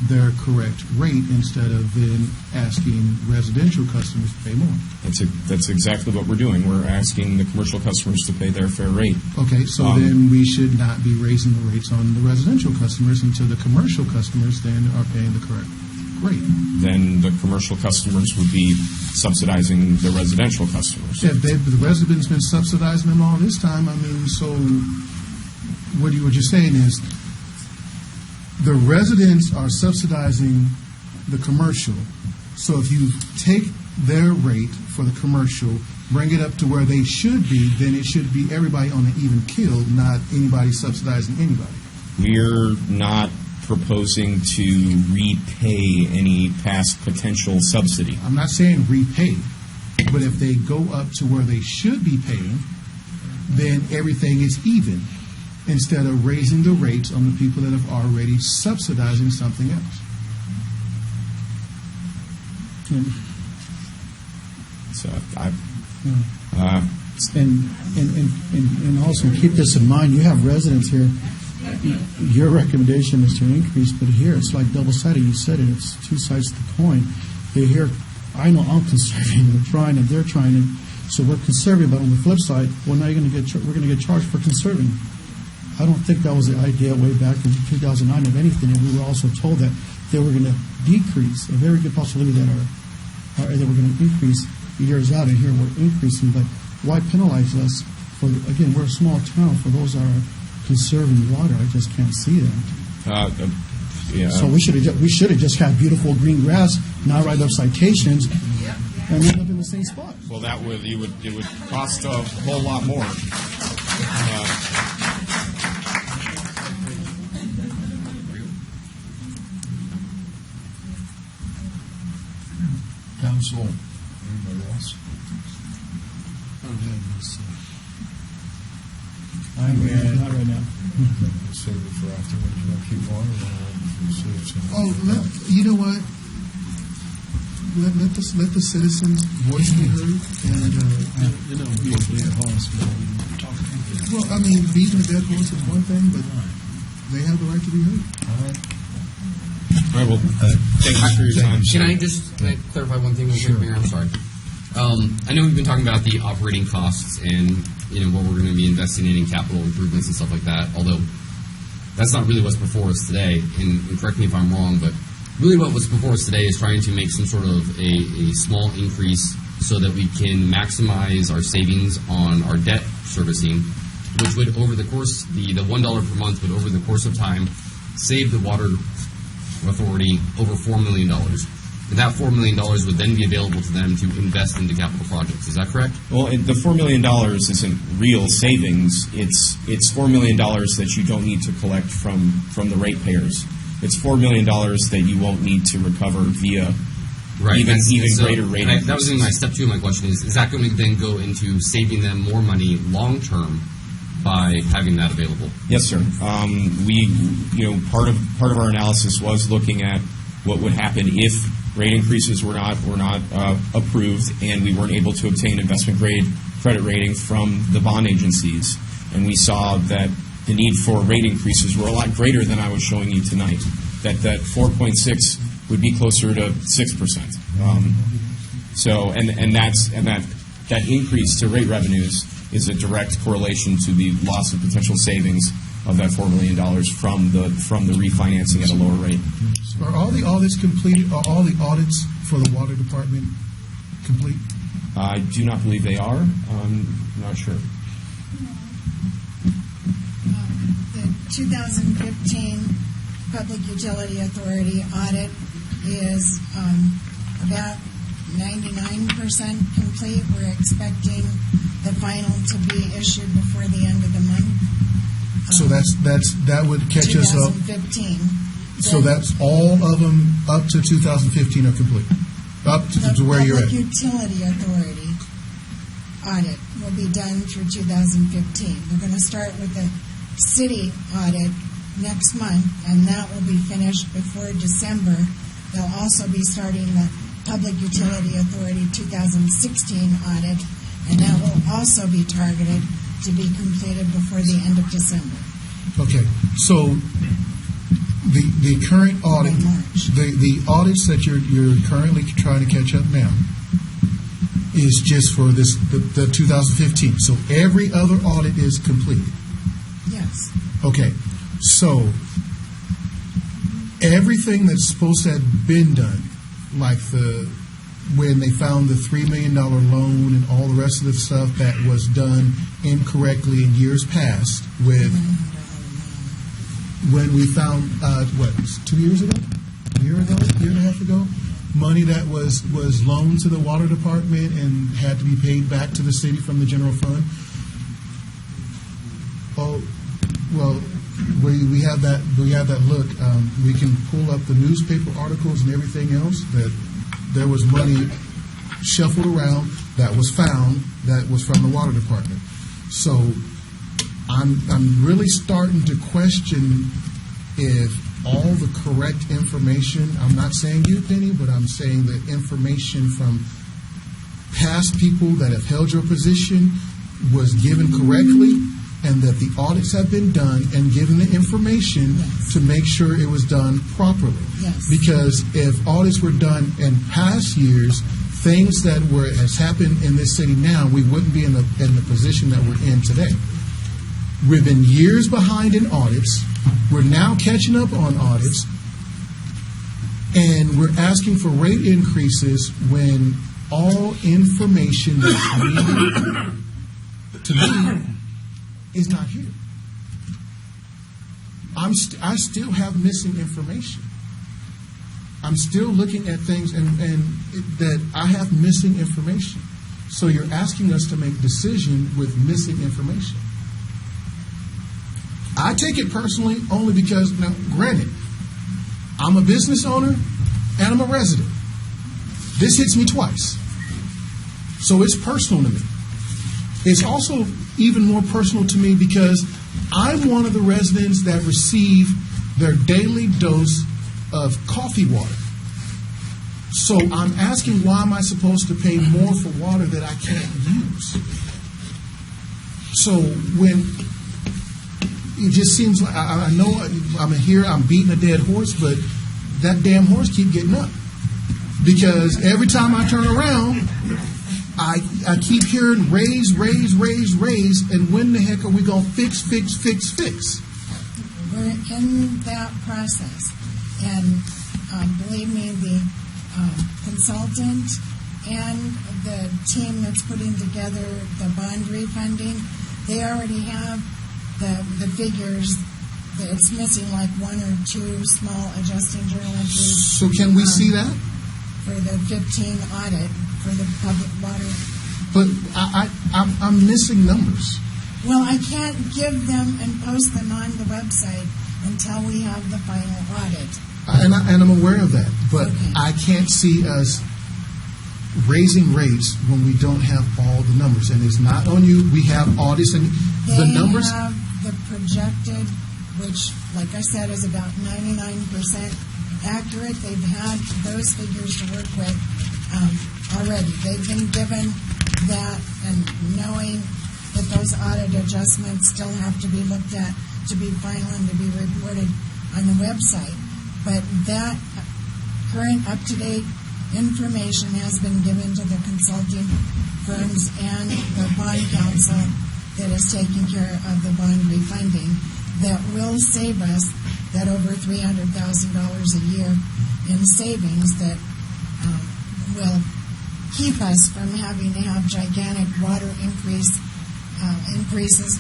[SPEAKER 3] their correct rate instead of then asking residential customers to pay more.
[SPEAKER 17] That's exactly what we're doing. We're asking the commercial customers to pay their fair rate.
[SPEAKER 3] Okay, so then we should not be raising the rates on the residential customers until the commercial customers then are paying the correct rate.
[SPEAKER 17] Then the commercial customers would be subsidizing the residential customers.
[SPEAKER 3] Yeah, the residents been subsidizing them all this time. I mean, so what you're saying is the residents are subsidizing the commercial. So if you take their rate for the commercial, bring it up to where they should be, then it should be everybody on an even keel, not anybody subsidizing anybody.
[SPEAKER 17] We're not proposing to repay any past potential subsidy.
[SPEAKER 3] I'm not saying repay, but if they go up to where they should be paying, then everything is even, instead of raising the rates on the people that have already subsidizing something else.
[SPEAKER 19] And also keep this in mind, you have residents here, your recommendation is to increase, but here it's like double-sided. You said it, it's two sides of the coin. They hear, I know I'm conserving, we're trying, and they're trying, and so we're conserving, but on the flip side, well, now we're going to get charged for conserving. I don't think that was the idea way back in 2009 of anything, and we were also told that they were going to decrease, a very good possibility that that we're going to increase years out, and here we're increasing, but why penalize us for, again, we're a small town, for those that are conserving water? I just can't see that.
[SPEAKER 17] Yeah.
[SPEAKER 19] So we should have just had beautiful green grass, not write up citations, and end up in the same spot.
[SPEAKER 17] Well, it would cost a whole lot more.
[SPEAKER 1] Council, anybody else?
[SPEAKER 19] Not right now.
[SPEAKER 1] Save it for afterwards. You want to keep on?
[SPEAKER 3] You know what? Let the citizens' voice be heard, and well, I mean, beating a dead horse is one thing, but they have the right to be heard.
[SPEAKER 1] All right.
[SPEAKER 17] All right, well, thank you for your time.
[SPEAKER 6] Can I clarify one thing real quick, Mayor? I'm sorry. I know we've been talking about the operating costs and what we're going to be investing in capital improvements and stuff like that, although that's not really what's before us today, and correct me if I'm wrong, but really what's before us today is trying to make some sort of a small increase so that we can maximize our savings on our debt servicing, which would, over the course, the $1 per month would, over the course of time, save the Water Authority over $4 million. And that $4 million would then be available to them to invest into capital projects. Is that correct?
[SPEAKER 17] Well, the $4 million isn't real savings. It's $4 million that you don't need to collect from the ratepayers. It's $4 million that you won't need to recover via even greater rate increases.
[SPEAKER 6] That was in my step two of my question is that going to then go into saving them more money long term by having that available?
[SPEAKER 17] Yes, sir. Part of our analysis was looking at what would happen if rate increases were not approved and we weren't able to obtain investment grade credit rating from the bond agencies, and we saw that the need for rate increases were a lot greater than I was showing you tonight. That 4.6 would be closer to 6%. That increase to rate revenues is a direct correlation to the loss of potential savings of that $4 million from the refinancing at a lower rate.
[SPEAKER 3] Are all the audits completed? Are all the audits for the water department complete?
[SPEAKER 17] I do not believe they are. I'm not sure.
[SPEAKER 16] The 2015 Public Utility Authority audit is about 99% complete. We're expecting the final to be issued before the end of the month.
[SPEAKER 3] So that would catch us up.
[SPEAKER 16] 2015.
[SPEAKER 3] So that's all of them up to 2015 are complete, up to where you're at.
[SPEAKER 16] The Public Utility Authority audit will be done through 2015. We're going to start with the city audit next month, and that will be finished before December. They'll also be starting the Public Utility Authority 2016 audit, and that will also be targeted to be completed before the end of December.
[SPEAKER 3] Okay, so the current audit, the audits that you're currently trying to catch up now is just for the 2015. So every other audit is completed.
[SPEAKER 16] Yes.
[SPEAKER 3] Okay, so everything that's supposed to have been done, like when they found the $3 million loan and all the rest of the stuff that was done incorrectly in years past, with when we found 2 years ago, a year and a half ago, money that was loaned to the water department and had to be paid back to the city from the general fund. Oh, well, we have that look. We can pull up the newspaper articles and everything else that there was money shuffled around that was found that was from the water department. So I'm really starting to question if all the correct information, I'm not saying you, Penny, but I'm saying the information from past people that have held your position, was given correctly and that the audits have been done and given the information to make sure it was done properly.
[SPEAKER 16] Yes.
[SPEAKER 3] Because if audits were done in past years, things that has happened in this city now, we wouldn't be in the position that we're in today. We've been years behind in audits. We're now catching up on audits, and we're asking for rate increases when all information that's needed to me is not here. I still have missing information. I'm still looking at things and that I have missing information. So you're asking us to make decision with missing information. I take it personally only because, now, granted, I'm a business owner and I'm a resident. This hits me twice. So it's personal to me. It's also even more personal to me because I'm one of the residents that receive their daily dose of coffee water. So I'm asking, why am I supposed to pay more for water that I can't use? So when it just seems like, I know I'm beating a dead horse, but that damn horse keep getting up. Because every time I turn around, I keep hearing raise, and when the heck are we going to fix?
[SPEAKER 16] We're in that process, and believe me, the consultant and the team that's putting together the bond refunding, they already have the figures. It's missing like one or two small adjusting journal entries.
[SPEAKER 3] So can we see that?
[SPEAKER 16] For the 15 audit for the public water.
[SPEAKER 3] But I'm missing numbers.
[SPEAKER 16] Well, I can't give them and post them on the website until we have the final audit.
[SPEAKER 3] And I'm aware of that. But I can't see us raising rates when we don't have all the numbers. And it's not on you. We have audits and the numbers.
[SPEAKER 16] They have the projected, which, like I said, is about 99% accurate. They've had those figures to work with already. They've been given that, and knowing that those audit adjustments still have to be looked at to be final and to be reported on the website. But that current up-to-date information has been given to the consulting firms and the bond council that is taking care of the bond refunding that will save us that over $300,000 a year in savings that will keep us from having to have gigantic water increases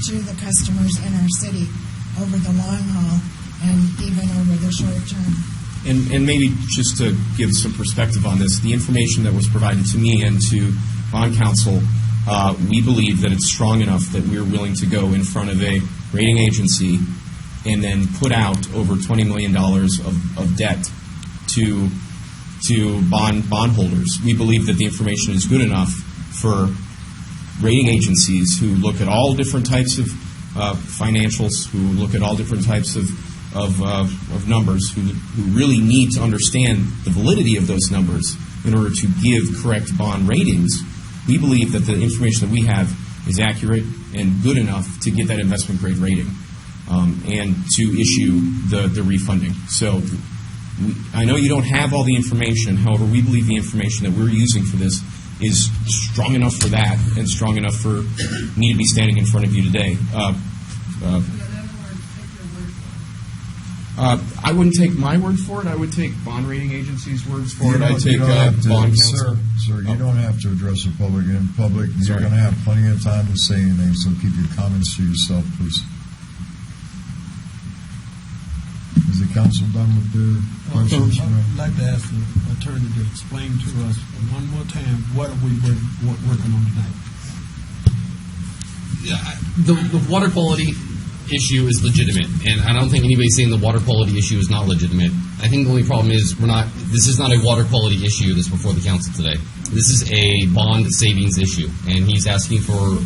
[SPEAKER 16] to the customers in our city over the long haul and even over the short term.
[SPEAKER 17] And maybe just to give some perspective on this, the information that was provided to me and to bond counsel, we believe that it's strong enough that we're willing to go in front of a rating agency and then put out over $20 million of debt to bondholders. We believe that the information is good enough for rating agencies who look at all different types of financials, who look at all different types of numbers, who really need to understand the validity of those numbers in order to give correct bond ratings. We believe that the information that we have is accurate and good enough to get that investment grade rating and to issue the refunding. So I know you don't have all the information. However, we believe the information that we're using for this is strong enough for that and strong enough for me to be standing in front of you today. I wouldn't take my word for it. I would take bond rating agencies' words for it. I'd take bond counsel.
[SPEAKER 1] Sir, you don't have to address the public. In public, you're going to have plenty of time to say anything, so keep your comments to yourself, please. Is the council done with their questions?
[SPEAKER 4] I'd like to ask the attorney to explain to us one more time what are we working on tonight.
[SPEAKER 6] The water quality issue is legitimate, and I don't think anybody's saying the water quality issue is not legitimate. I think the only problem is this is not a water quality issue that's before the council today. This is a bond savings issue, and he's asking for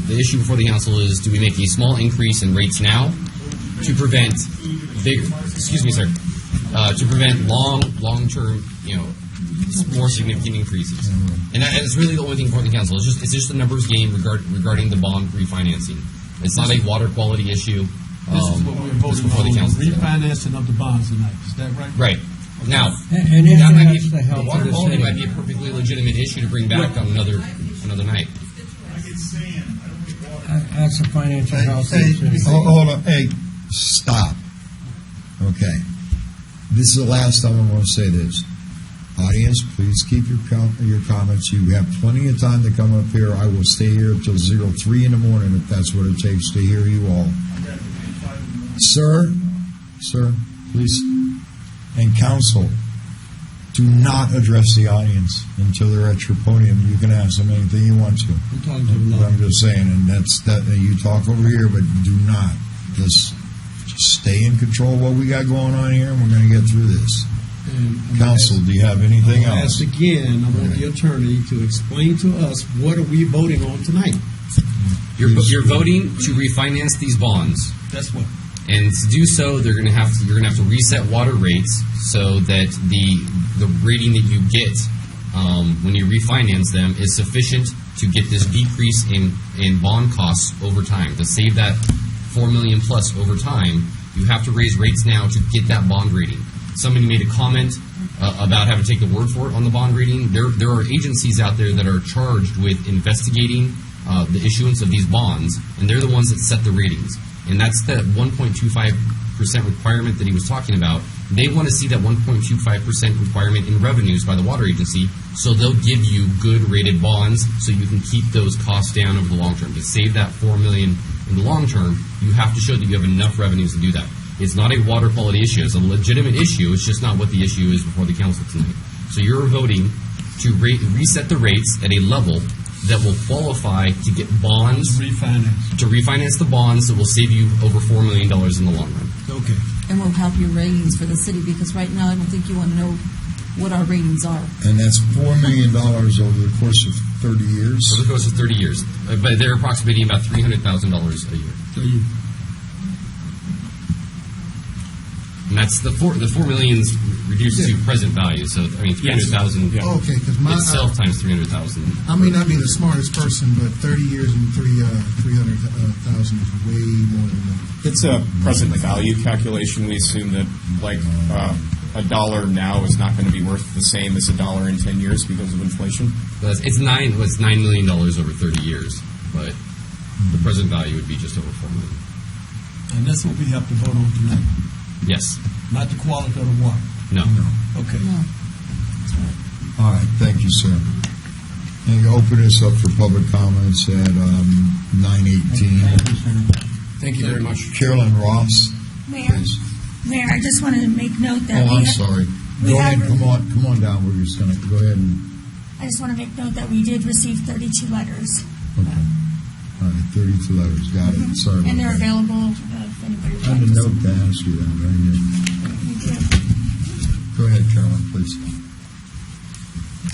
[SPEAKER 6] the issue before the council is, do we make a small increase in rates now to prevent to prevent long-term, more significant increases. And it's really the only thing for the council. It's just a numbers game regarding the bond refinancing. It's not a water quality issue.
[SPEAKER 4] This is what we're voting
[SPEAKER 6] before the
[SPEAKER 4] on,
[SPEAKER 6] council.
[SPEAKER 4] refinancing of the bonds tonight. Is that right?
[SPEAKER 6] Right. Now,
[SPEAKER 18] And if
[SPEAKER 6] that might be,
[SPEAKER 18] that's the health
[SPEAKER 6] the water
[SPEAKER 18] of the
[SPEAKER 6] quality
[SPEAKER 18] city.
[SPEAKER 6] might be a perfectly legitimate issue to bring back on another night.
[SPEAKER 18] That's a financial health
[SPEAKER 1] Hey,
[SPEAKER 18] issue.
[SPEAKER 1] hold on. Hey, stop. Okay. This is the last time I'm going to say this. Audience, please keep your comments. You have plenty of time to come up here. I will stay here until 03 in the morning if that's what it takes to hear you all. Sir, please. And counsel, do not address the audience until they're at your podium. You can ask them anything you want to.
[SPEAKER 4] I'm talking to the
[SPEAKER 1] I'm just saying, and that's that. You talk over here, but do not. Just stay in control of what we got going on here, and we're going to get through this. Counsel, do you have anything else?
[SPEAKER 4] Again, I want the attorney to explain to us what are we voting on tonight.
[SPEAKER 6] You're voting to refinance these bonds.
[SPEAKER 4] That's what.
[SPEAKER 6] And to do so, you're going to have to reset water rates so that the rating that you get when you refinance them is sufficient to get this decrease in bond costs over time. To save that $4 million plus over time, you have to raise rates now to get that bond rating. Somebody made a comment about having to take the word for it on the bond rating. There are agencies out there that are charged with investigating the issuance of these bonds, and they're the ones that set the ratings. And that's the 1.25% requirement that he was talking about. They want to see that 1.25% requirement in revenues by the water agency, so they'll give you good rated bonds so you can keep those costs down over the long term. To save that $4 million in the long term, you have to show that you have enough revenues to do that. It's not a water quality issue. It's a legitimate issue. It's just not what the issue is before the council tonight. So you're voting to reset the rates at a level that will qualify to get bonds to refinance the bonds that will save you over $4 million in the long run.
[SPEAKER 4] Okay.
[SPEAKER 20] And will help your ratings for the city, because right now I don't think you want to know what our ratings are.
[SPEAKER 1] And that's $4 million over the course of 30 years.
[SPEAKER 6] Over the course of 30 years. But they're approximating about $300,000 a year. And that's the $4 million's reduced to present value. So I mean, 300,000
[SPEAKER 19] Okay, because
[SPEAKER 6] itself times 300,000.
[SPEAKER 19] I may not be the smartest person, but 30 years and 300,000 is way more than that.
[SPEAKER 17] It's a present value calculation. We assume that a dollar now is not going to be worth the same as a dollar in 10 years because of inflation.
[SPEAKER 6] It's $9 million over 30 years, but the present value would be just over $4 million.
[SPEAKER 4] And that's what we have to vote on tonight.
[SPEAKER 6] Yes.
[SPEAKER 4] Not the quality of the water.
[SPEAKER 6] No.
[SPEAKER 4] Okay.
[SPEAKER 20] No.
[SPEAKER 1] All right, thank you, sir. And you open this up for public comments at 9:18.
[SPEAKER 17] Thank you very much.
[SPEAKER 1] Carolyn Ross.
[SPEAKER 2] Mayor, I just wanted to make note that
[SPEAKER 1] I'm sorry. Go ahead. Come on down. We're just going to go ahead and.
[SPEAKER 2] I just want to make note that we did receive 32 letters.
[SPEAKER 1] Okay. All right, 32 letters. Got it. Sorry about
[SPEAKER 2] And they're
[SPEAKER 1] that.
[SPEAKER 2] available if anybody would
[SPEAKER 1] I
[SPEAKER 2] like
[SPEAKER 1] had a
[SPEAKER 2] to
[SPEAKER 1] note
[SPEAKER 2] see.
[SPEAKER 1] to ask you that right here. Go ahead, Carolyn, please.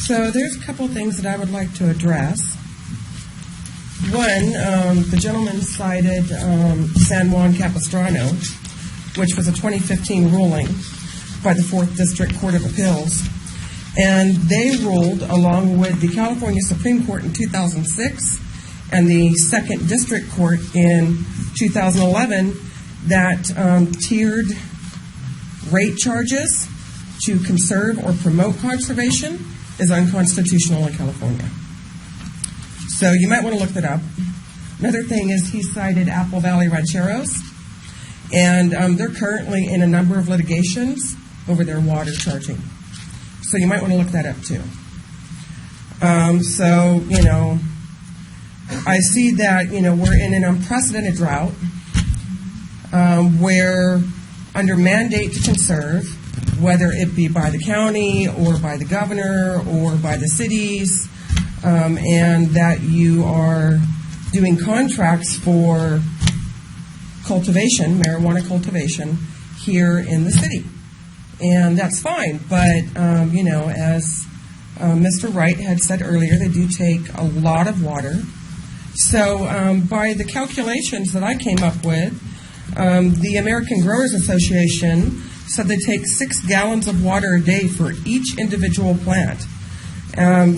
[SPEAKER 9] So there's a couple things that I would like to address. One, the gentleman cited San Juan Capistrano, which was a 2015 ruling by the 4th District Court of Appeals. And they ruled, along with the California Supreme Court in 2006 and the 2nd District Court in 2011, that tiered rate charges to conserve or promote conservation is unconstitutional in California. So you might want to look that up. Another thing is he cited Apple Valley Rancheros, and they're currently in a number of litigations over their water charging. So you might want to look that up too. I see that, we're in an unprecedented drought where under mandate to conserve, whether it be by the county or by the governor or by the cities, and that you are doing contracts for cultivation, marijuana cultivation, here in the city. And that's fine, but, as Mr. Wright had said earlier, they do take a lot of water. So by the calculations that I came up with, the American Growers Association said they take 6 gallons of water a day for each individual plant.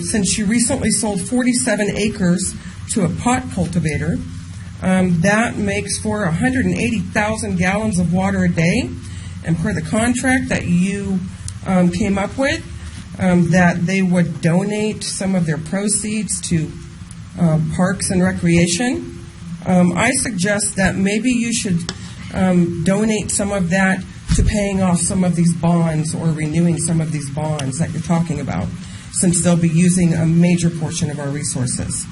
[SPEAKER 9] Since she recently sold 47 acres to a pot cultivator, that makes for 180,000 gallons of water a day. And per the contract that you came up with, that they would donate some of their proceeds to parks and recreation. I suggest that maybe you should donate some of that to paying off some of these bonds or renewing some of these bonds that you're talking about, since they'll be using a major portion of our resources.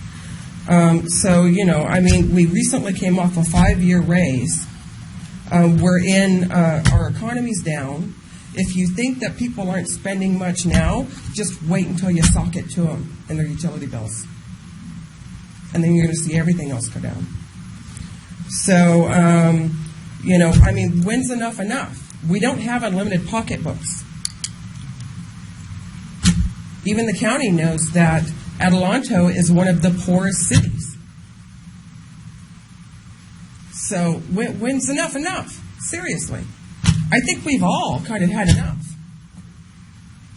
[SPEAKER 9] So, we recently came off a 5-year raise. We're in, our economy's down. If you think that people aren't spending much now, just wait until you sock it to them in their utility bills. And then you're going to see everything else go down. So, when's enough enough? We don't have unlimited pocketbooks. Even the county knows that Adelanto is one of the poorest cities. So when's enough enough? Seriously. I think we've all kind of had enough.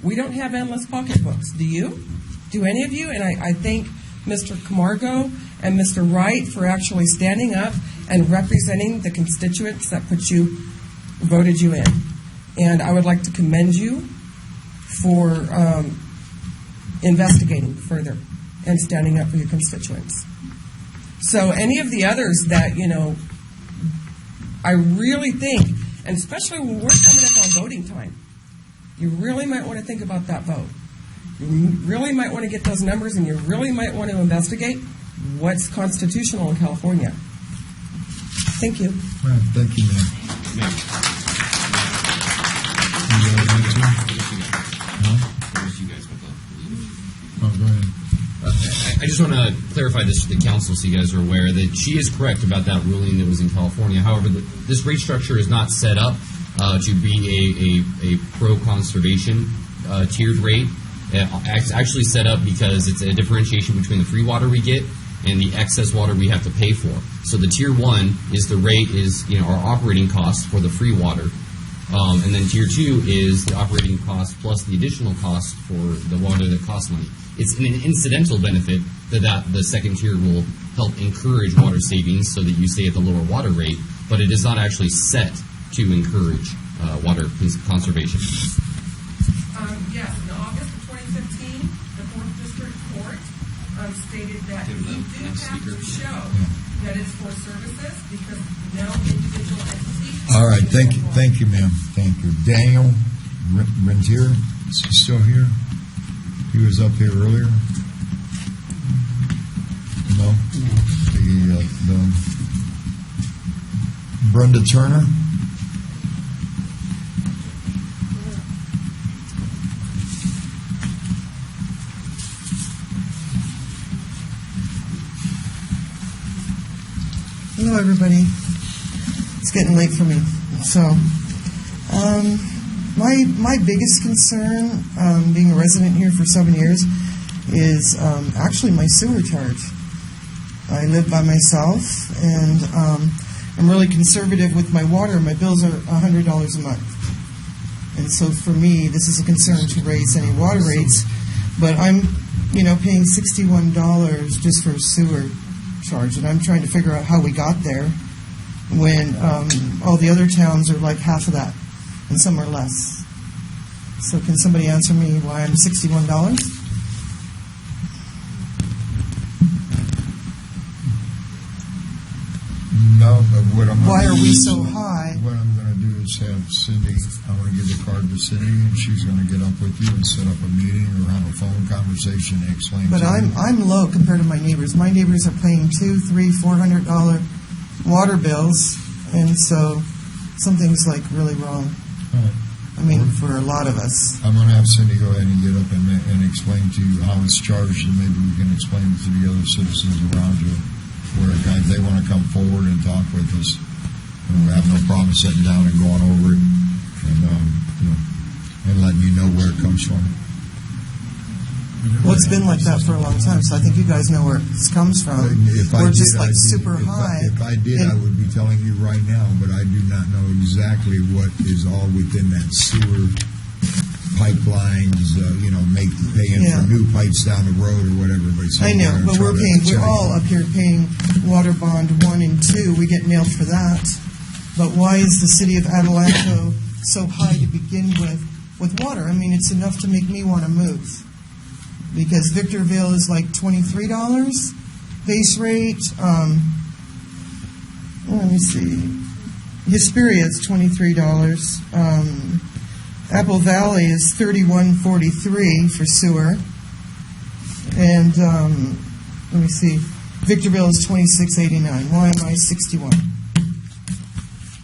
[SPEAKER 9] We don't have endless pocketbooks. Do you? Do any of you? And I thank Mr. Camargo and Mr. Wright for actually standing up and representing the constituents that voted you in. And I would like to commend you for investigating further and standing up for your constituents. So any of the others that, I really think, and especially when we're coming up on voting time, you really might want to think about that vote. You really might want to get those numbers, and you really might want to investigate what's constitutional in California. Thank you.
[SPEAKER 1] Well, thank you, ma'am. Oh, go ahead.
[SPEAKER 6] I just want to clarify this to the council so you guys are aware that she is correct about that ruling that was in California. However, this rate structure is not set up to be a pro-conservation tiered rate. It's actually set up because it's a differentiation between the free water we get and the excess water we have to pay for. So the tier 1 is the rate is our operating costs for the free water. And then tier 2 is the operating cost plus the additional cost for the water that costs money. It's an incidental benefit that the second tier will help encourage water savings so that you stay at the lower water rate, but it is not actually set to encourage water conservation.
[SPEAKER 9] Yes, in August of 2015, the 4th District Court stated that you do have to show that it's for services because no individual entity.
[SPEAKER 1] All right, thank you, ma'am. Thank you. Daniel Rentier, is he still here? He was up here earlier. No. The Brenda Turner.
[SPEAKER 21] Hello, everybody. It's getting late for me. So, my biggest concern, being a resident here for 7 years, is actually my sewer charge. I live by myself, and I'm really conservative with my water. My bills are $100 a month. And so for me, this is a concern to raise any water rates. But I'm, paying $61 just for a sewer charge, and I'm trying to figure out how we got there when all the other towns are like half of that, and some are less. So can somebody answer me why I'm $61?
[SPEAKER 1] No, but
[SPEAKER 21] why are we so high?
[SPEAKER 1] What I'm going to do is have Cindy, I'm going to give the card to Cindy, and she's going to get up with you and set up a meeting or have a phone conversation and explain
[SPEAKER 21] But
[SPEAKER 1] to you.
[SPEAKER 21] I'm low compared to my neighbors. My neighbors are paying $200, $300, $400 water bills, and so something's like really wrong.
[SPEAKER 1] Right.
[SPEAKER 21] I mean, for a lot of us.
[SPEAKER 1] I'm going to have Cindy go ahead and get up and explain to you how it's charged, and maybe we can explain it to the other citizens around you where if they want to come forward and talk with us. We have no problem sitting down and going over it and letting you know where it comes from.
[SPEAKER 21] Well, it's been like that for a long time, so I think you guys know where it comes from. We're just like super high.
[SPEAKER 1] If I did, I would be telling you right now, but I do not know exactly what is all within that sewer pipelines, paying for new pipes down the road or whatever. But
[SPEAKER 21] I know, but we're all up here paying water bond 1 and 2. We get nailed for that. But why is the city of Adelanto so high to begin with water? I mean, it's enough to make me want to move. Because Victorville is like $23 base rate. Let me see. Hesperia is $23. Apple Valley is $31.43 for sewer. And let me see. Victorville is $26.89. Why am I 61?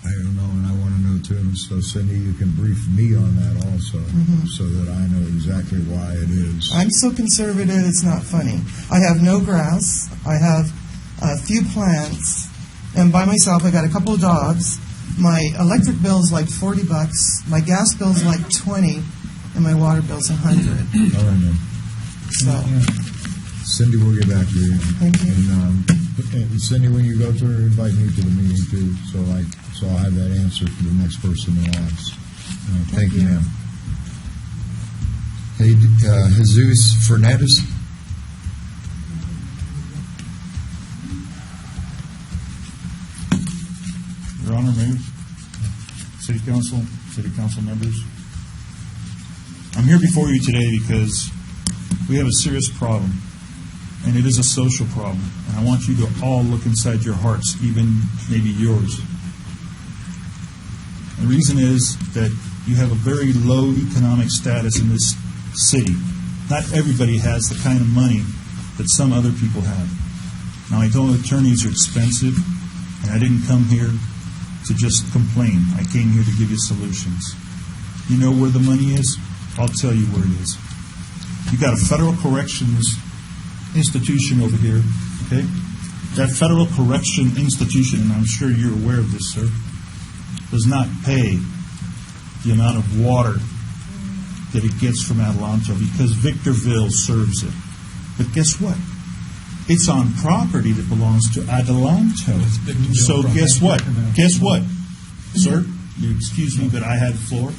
[SPEAKER 1] I don't know, and I want to know too. So, Cindy, you can brief me on that also, so that I know exactly why it is.
[SPEAKER 21] I'm so conservative, it's not funny. I have no grass. I have a few plants. And by myself, I got a couple of dogs. My electric bill is like $40. My gas bill is like $20, and my water bill is $100.
[SPEAKER 1] All right, man.
[SPEAKER 21] So,
[SPEAKER 1] Cindy, we'll get back to you.
[SPEAKER 21] Thank you.
[SPEAKER 1] And Cindy, when you go to her, invite me to the meeting too, so I'll have that answer for the next person that asks. Thank you, ma'am. Hey, Jesus Fernandez.
[SPEAKER 7] Your Honor, Mayor, City Council members, I'm here before you today because we have a serious problem, and it is a social problem, and I want you to all look inside your hearts, even maybe yours. The reason is that you have a very low economic status in this city. Not everybody has the kind of money that some other people have. Now, I know attorneys are expensive, and I didn't come here to just complain. I came here to give you solutions. You know where the money is? I'll tell you where it is. You got a federal corrections institution over here, okay? That federal correction institution, and I'm sure you're aware of this, sir, does not pay the amount of water that it gets from Adelanto because Victorville serves it. But guess what? It's on property that belongs to Adelanto. So guess what? Guess what? Sir, you excuse me, but I had the floor.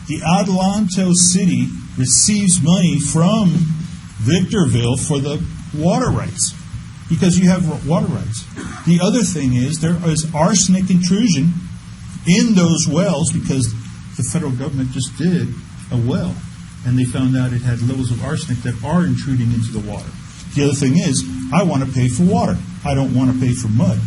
[SPEAKER 7] The Adelanto city receives money from Victorville for the water rights because you have water rights. The other thing is there is arsenic intrusion in those wells because the federal government just did a well, and they found out it had levels of arsenic that are intruding into the water. The other thing is, I want to pay for water. I don't want to pay for mud.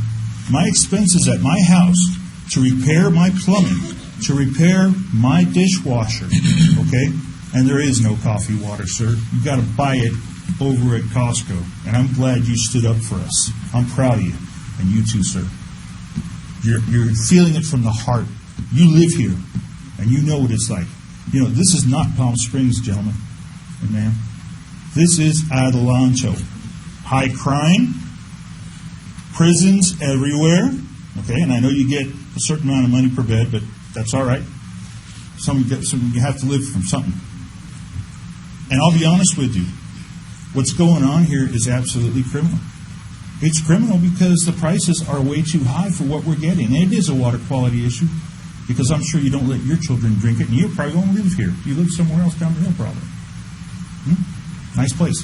[SPEAKER 7] My expenses at my house to repair my plumbing, to repair my dishwasher, okay? And there is no coffee water, sir. You've got to buy it over at Costco. And I'm glad you stood up for us. I'm proud of you. And you too, sir. You're feeling it from the heart. You live here, and you know what it's like. You know, this is not Palm Springs, gentlemen and ma'am. This is Adelanto. High crime, prisons everywhere. Okay, and I know you get a certain amount of money per bed, but that's all right. You have to live from something. And I'll be honest with you, what's going on here is absolutely criminal. It's criminal because the prices are way too high for what we're getting. And it is a water quality issue because I'm sure you don't let your children drink it, and you probably don't live here. You live somewhere else down the hill, probably. Nice place.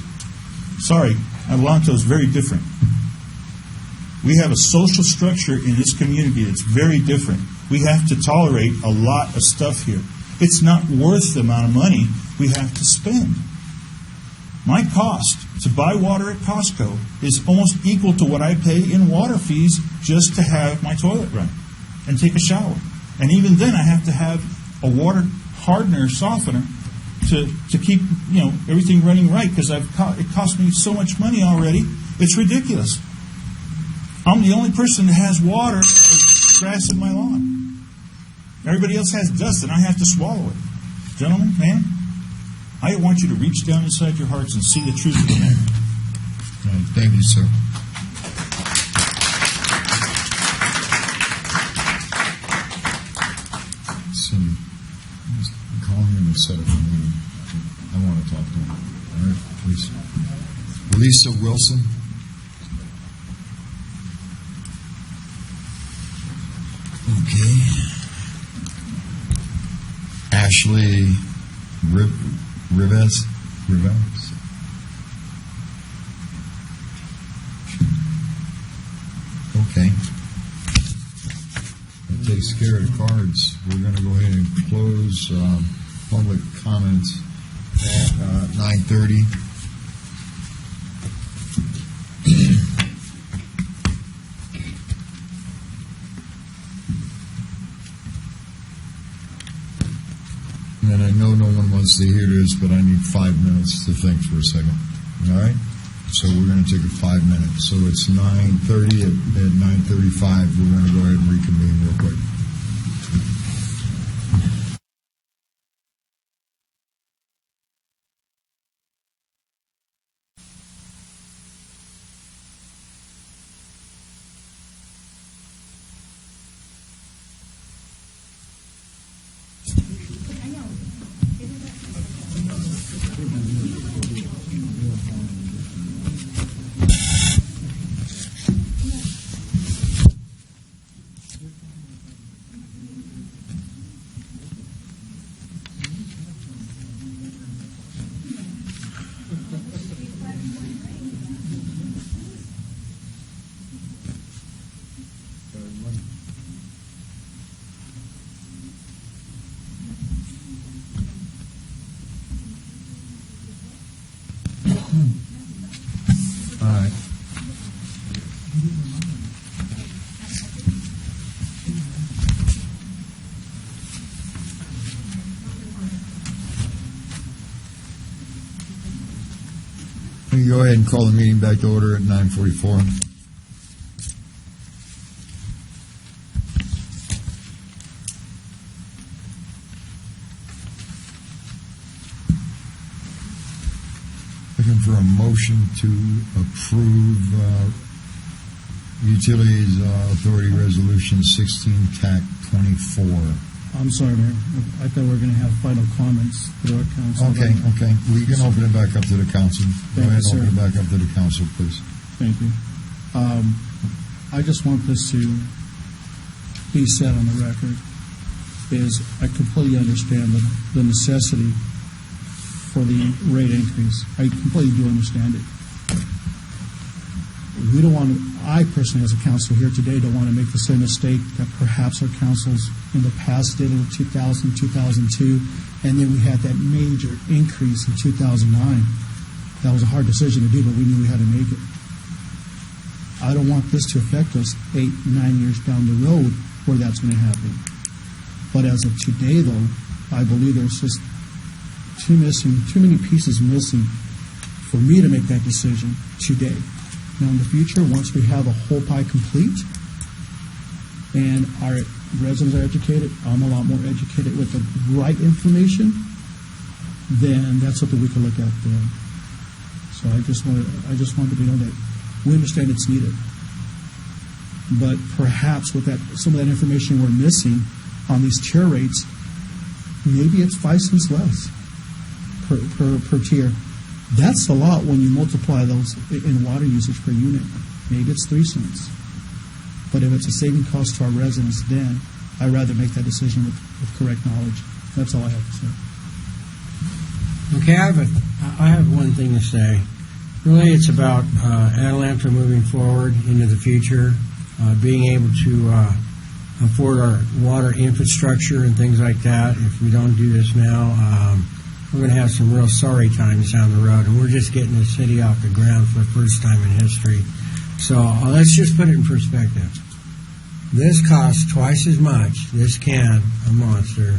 [SPEAKER 7] Sorry, Adelanto is very different. We have a social structure in this community that's very different. We have to tolerate a lot of stuff here. It's not worth the amount of money we have to spend. My cost to buy water at Costco is almost equal to what I pay in water fees just to have my toilet run and take a shower. And even then, I have to have a water hardener, softener, to keep everything running right because it cost me so much money already. It's ridiculous. I'm the only person that has water or grass in my lawn. Everybody else has dust, and I have to swallow it. Gentlemen, ma'am, I want you to reach down inside your hearts and see the truth of the matter.
[SPEAKER 1] Right, thank you, sir. So, I'm calling him and set up a meeting. I'll talk to him. All right, please. Lisa Wilson. Okay. Ashley Rivas. Okay. That takes care of the cards. We're going to go ahead and close public comments at 9:30. And I know no one wants to hear this, but I need 5 minutes to think for a second. All right? So we're going to take a 5 minutes. So it's 9:30. At 9:35, we're going to go ahead and reconvene real quick. All right. We can go ahead and call the meeting back to order at 9:44. Looking for a motion to approve Utilities Authority Resolution 16 TAC 24.
[SPEAKER 19] I'm sorry, Mayor. I thought we were going to have final comments to our council.
[SPEAKER 1] Okay. We can open it back up to the council. Go ahead and open it back up to the council, please.
[SPEAKER 19] Thank you. I just want this to be said on the record, is I completely understand the necessity for the rate increase. I completely do understand it. We don't want to, I personally as a council here today don't want to make the same mistake that perhaps our councils in the past did in 2000, 2002, and then we had that major increase in 2009. That was a hard decision to do, but we knew we had to make it. I don't want this to affect us 8, 9 years down the road where that's going to happen. But as of today, though, I believe there's just too many pieces missing for me to make that decision today. Now, in the future, once we have a whole pie complete and our residents are educated, I'm a lot more educated with the right information, then that's something we can look at then. So I just wanted to know that we understand it's needed. But perhaps with that, some of that information we're missing on these tier rates, maybe it's 5 cents less per tier. That's a lot when you multiply those in water usage per unit. Maybe it's 3 cents. But if it's a saving cost to our residents, then I'd rather make that decision with correct knowledge. That's all I have to say.
[SPEAKER 18] Okay, I have one thing to say. Really, it's about Adelanto moving forward into the future, being able to afford our water infrastructure and things like that. If we don't do this now, we're going to have some real sorry times down the road, and we're just getting the city off the ground for the first time in history. So let's just put it in perspective. This costs twice as much, this can, a monster,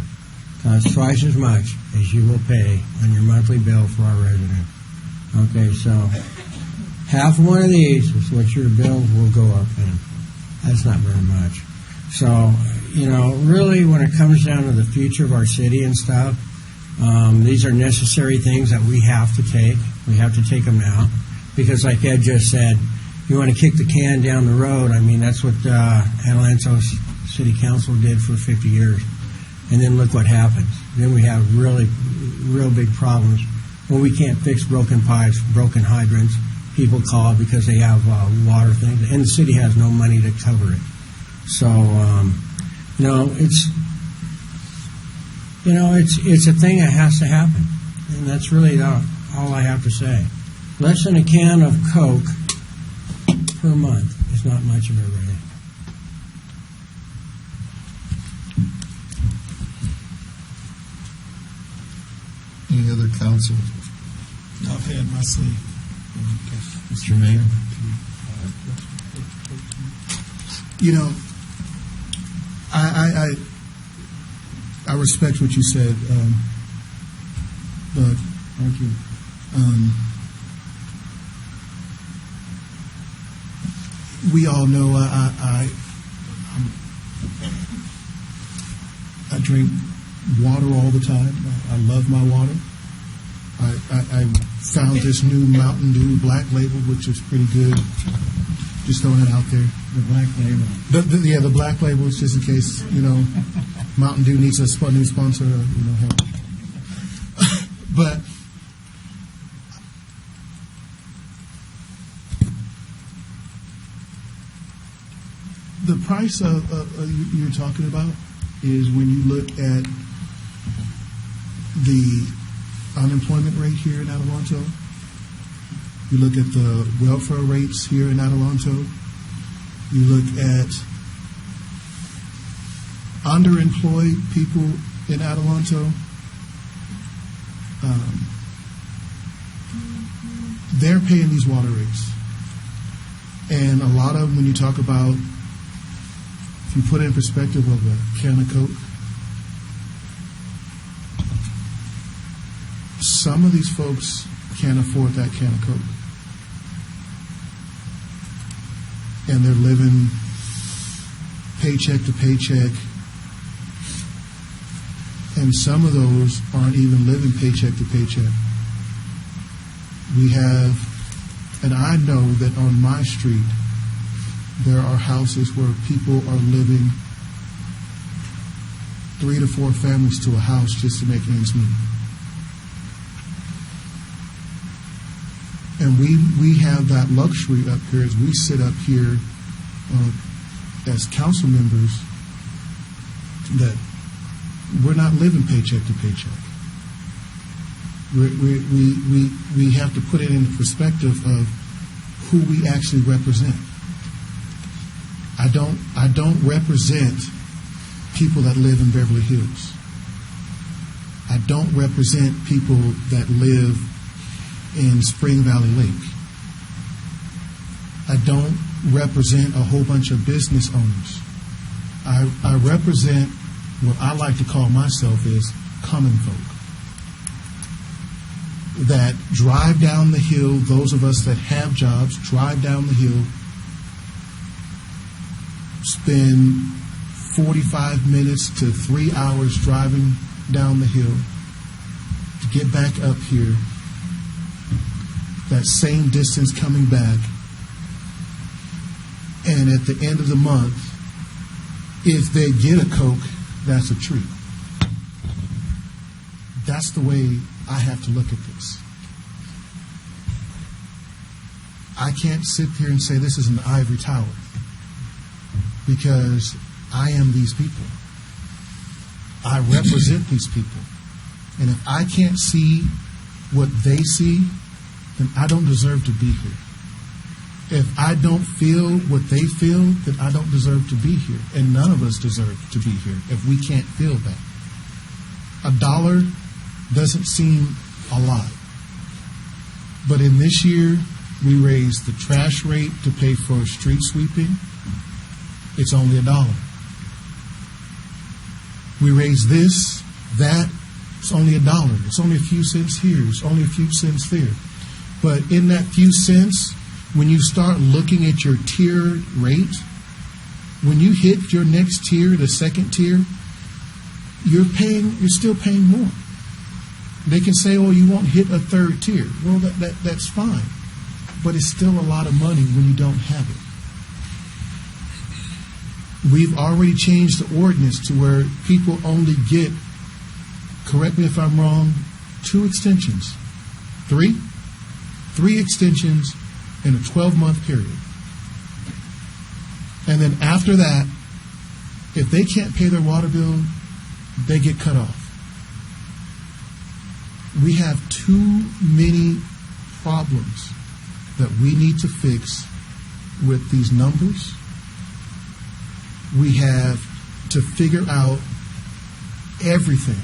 [SPEAKER 18] costs twice as much as you will pay on your monthly bill for our resident. Okay, so half one of these is what your bill will go up in. That's not very much. So, really when it comes down to the future of our city and stuff, these are necessary things that we have to take. We have to take them now. Because like Ed just said, you want to kick the can down the road. I mean, that's what Adelanto City Council did for 50 years. And then look what happens. Then we have real big problems. when we can't fix broken pipes, broken hydrants, people call because they have water things, and the city has no money to cover it. So, it's a thing that has to happen, and that's really all I have to say. Less than a can of Coke per month is not much of it, really.
[SPEAKER 1] Any other council?
[SPEAKER 4] I've had my say.
[SPEAKER 1] Mr. Mayor?
[SPEAKER 3] I respect what you said, but thank you. We all know I drink water all the time. I love my water. I found this new Mountain Dew Black Label, which is pretty good. Just throwing it out there.
[SPEAKER 18] The Black Label.
[SPEAKER 3] The Black Label is just in case, Mountain Dew needs a new sponsor, help. But the price you're talking about is when you look at the unemployment rate here in Adelanto. You look at the welfare rates here in Adelanto. You look at underemployed people in Adelanto. They're paying these water rates. And a lot of them, when you talk about, if you put it in perspective of a can of Coke, some of these folks can't afford that can of Coke. And they're living paycheck to paycheck. And some of those aren't even living paycheck to paycheck. We have, and I know that on my street, there are houses where people are living 3 to 4 families to a house just to make ends meet. And we have that luxury up here as we sit up here as council members that we're not living paycheck to paycheck. We have to put it in perspective of who we actually represent. I don't represent people that live in Beverly Hills. I don't represent people that live in Spring Valley Lake. I don't represent a whole bunch of business owners. I represent what I like to call myself is common folk that drive down the hill. Those of us that have jobs drive down the hill, spend 45 minutes to 3 hours driving down the hill to get back up here, that same distance coming back, and at the end of the month, if they get a Coke, that's a treat. That's the way I have to look at this. I can't sit here and say this is an ivory tower because I am these people. I represent these people. And if I can't see what they see, then I don't deserve to be here. If I don't feel what they feel, then I don't deserve to be here. And none of us deserve to be here if we can't feel that. $1 doesn't seem a lot. But in this year, we raised the trash rate to pay for street sweeping. It's only $1. We raised this, that, it's only $1. It's only a few cents here. It's only a few cents there. But in that few cents, when you start looking at your tier rate, when you hit your next tier, the second tier, you're still paying more. They can say, oh, you won't hit a third tier. Well, that's fine. But it's still a lot of money when you don't have it. We've already changed the ordinance to where people only get, correct me if I'm wrong, 2 extensions. Three extensions in a 12-month period. And then after that, if they can't pay their water bill, they get cut off. We have too many problems that we need to fix with these numbers. We have to figure out everything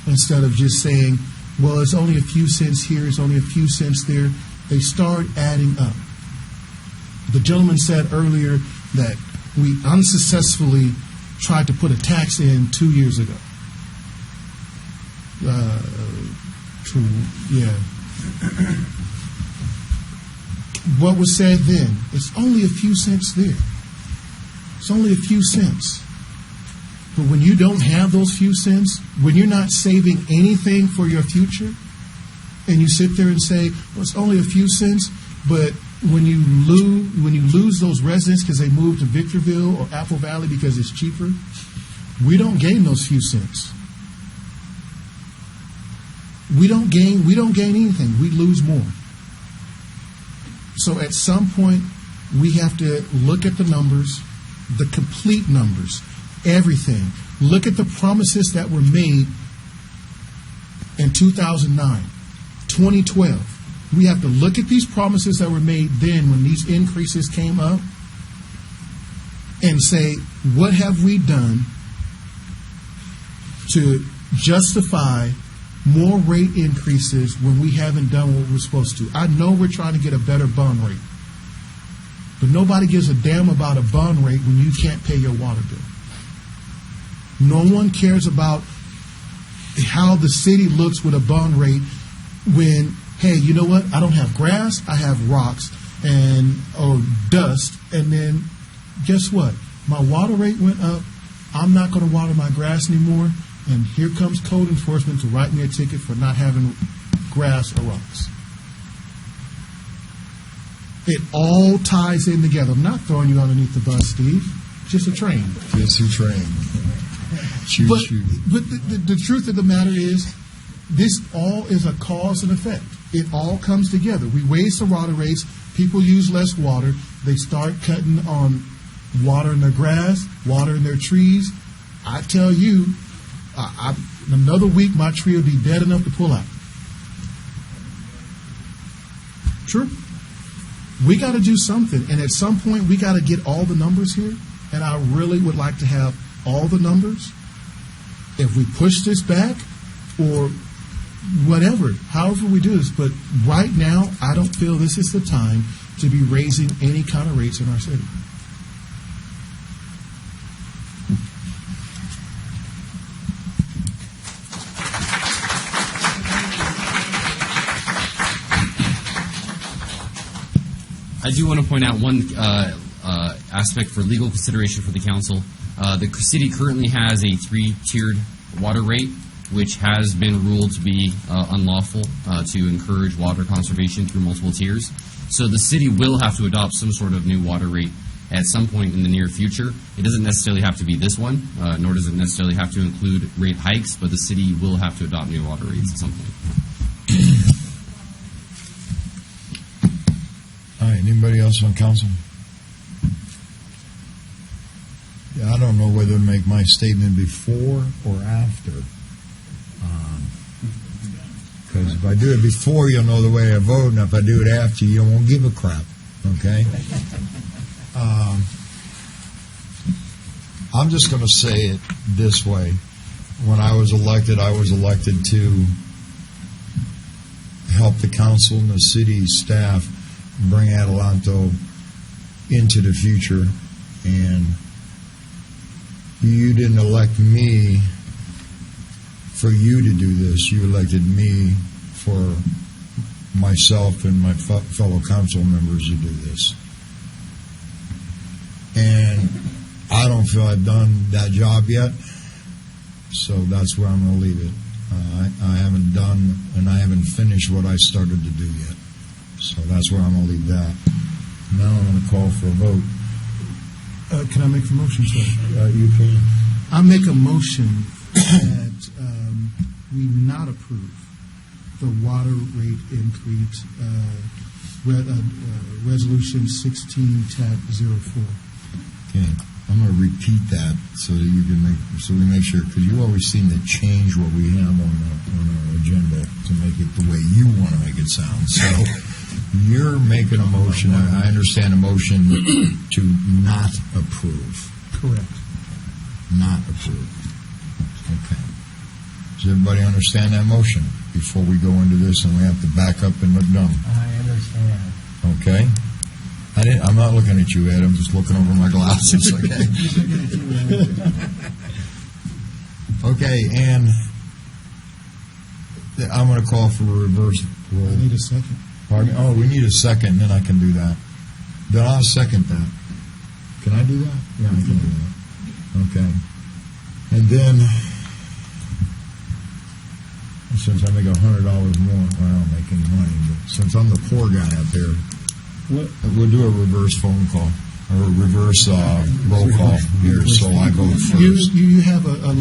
[SPEAKER 3] instead of just saying, well, it's only a few cents here, it's only a few cents there. They start adding up. The gentleman said earlier that we unsuccessfully tried to put a tax in 2 years ago. What was said then? It's only a few cents there. It's only a few cents. But when you don't have those few cents, when you're not saving anything for your future, and you sit there and say, well, it's only a few cents, but when you lose those residents because they move to Victorville or Apple Valley because it's cheaper, we don't gain those few cents. We don't gain anything. We lose more. So at some point, we have to look at the numbers, the complete numbers, everything. Look at the promises that were made in 2009, 2012. We have to look at these promises that were made then when these increases came up and say, what have we done to justify more rate increases when we haven't done what we're supposed to? I know we're trying to get a better bond rate, but nobody gives a damn about a bond rate when you can't pay your water bill. No one cares about how the city looks with a bond rate when, hey, you know what? I don't have grass, I have rocks and dust, and then guess what? My water rate went up. I'm not going to water my grass anymore, and here comes code enforcement to write me a ticket for not having grass or rocks. It all ties in together. I'm not throwing you underneath the bus, Steve. Just a train.
[SPEAKER 1] Just a train.
[SPEAKER 3] But the truth of the matter is, this all is a cause and effect. It all comes together. We raise the water rates. People use less water. They start cutting on watering their grass, watering their trees. I tell you, in another week, my tree will be dead enough to pull out. True. We got to do something. And at some point, we got to get all the numbers here. And I really would like to have all the numbers. If we push this back or whatever, however we do this. But right now, I don't feel this is the time to be raising any kind of rates in our city.
[SPEAKER 6] I do want to point out one aspect for legal consideration for the council. The city currently has a 3-tiered water rate, which has been ruled to be unlawful to encourage water conservation through multiple tiers. So the city will have to adopt some sort of new water rate at some point in the near future. It doesn't necessarily have to be this one, nor does it necessarily have to include rate hikes, but the city will have to adopt new water rates at some point.
[SPEAKER 1] All right, anybody else on council? Yeah, I don't know whether to make my statement before or after. Because if I do it before, you'll know the way I vote, and if I do it after, you won't give a crap. Okay? I'm just going to say it this way. When I was elected to help the council and the city staff bring Adelanto into the future, and you didn't elect me for you to do this. You elected me for myself and my fellow council members to do this. And I don't feel I've done that job yet, so that's where I'm going to leave it. I haven't done and I haven't finished what I started to do yet. So that's where I'm going to leave that. Now I'm going to call for a vote.
[SPEAKER 3] Can I make a motion, sir?
[SPEAKER 1] You can.
[SPEAKER 3] I make a motion that we not approve the water rate increase, resolution 16-04.
[SPEAKER 1] Okay, I'm going to repeat that so that you can we make sure, because you always seem to change what we have on our agenda to make it the way you want to make it sound. So you're making a motion. I understand a motion to not approve.
[SPEAKER 3] Correct.
[SPEAKER 1] Not approve. Okay. Does everybody understand that motion before we go into this and we have to back up and look dumb?
[SPEAKER 18] I understand.
[SPEAKER 1] Okay. I'm not looking at you, Ed. I'm just looking over my glasses. Okay. Okay, and I'm going to call for a reverse roll.
[SPEAKER 3] I need a second.
[SPEAKER 1] Pardon me? Oh, we need a second, then I can do that. Then I'll second that. Can I do that? Yeah, I can do that. Okay. And then, since I make $100 more, well, I don't make any money, but since I'm the poor guy up here, we'll do a reverse phone call, or a reverse roll call here, so I vote first.
[SPEAKER 3] You have a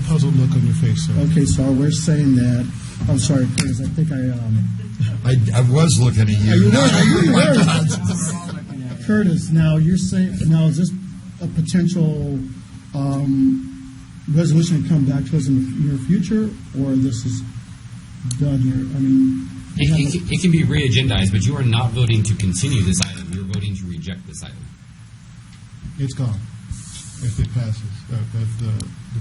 [SPEAKER 3] puzzled look on your face, sir. Okay, so we're saying that, I'm sorry, Curtis, I think
[SPEAKER 1] I was looking at you.
[SPEAKER 3] Curtis, now you're saying, is this a potential resolution to come back to us in the near future, or this is done here? I mean,
[SPEAKER 6] it can be re-agendized, but you are not voting to continue this item. You're voting to reject this item.
[SPEAKER 3] It's gone if it passes. If the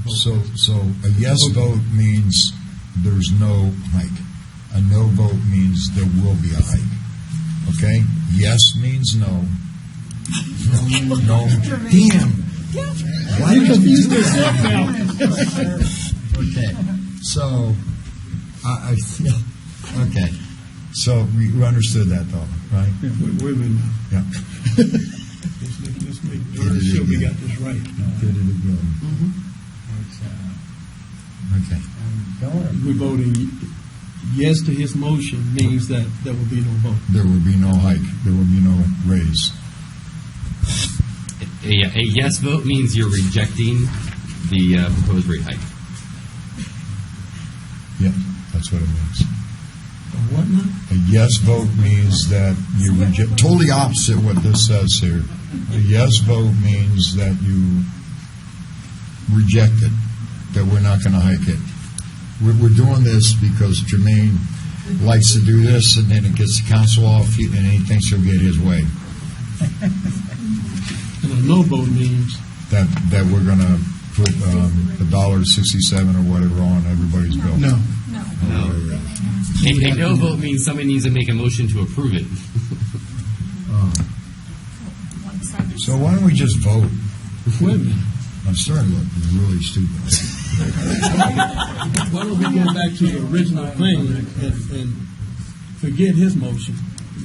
[SPEAKER 3] vote passes.
[SPEAKER 1] So a yes vote means there's no hike. A no vote means there will be a hike. Okay? Yes means no. No. Damn. Why
[SPEAKER 3] you confused yourself now.
[SPEAKER 1] Okay. So, I feel. Okay. So we understood that, though, right?
[SPEAKER 4] Yeah, wait a minute.
[SPEAKER 1] Yeah.
[SPEAKER 4] Let's make sure we got this right.
[SPEAKER 1] Did it again. Okay.
[SPEAKER 4] We're voting yes to his motion means that there will be no vote.
[SPEAKER 1] There will be no hike. There will be no raise.
[SPEAKER 6] A yes vote means you're rejecting the proposed rate hike.
[SPEAKER 1] Yep, that's what it means.
[SPEAKER 4] What now?
[SPEAKER 1] A yes vote means that you reject. Totally opposite what this says here. A yes vote means that you reject it, that we're not going to hike it. We're doing this because Jermaine likes to do this, and then it gets the council off, and he thinks he'll get his way.
[SPEAKER 4] And a no vote means
[SPEAKER 1] that we're going to put $1.67 or whatever on everybody's bill.
[SPEAKER 3] No.
[SPEAKER 6] A no vote means somebody needs to make a motion to approve it.
[SPEAKER 1] So why don't we just vote?
[SPEAKER 4] Wait a minute.
[SPEAKER 1] I'm starting to look really stupid.
[SPEAKER 4] Why don't we go back to the original thing and forget his motion?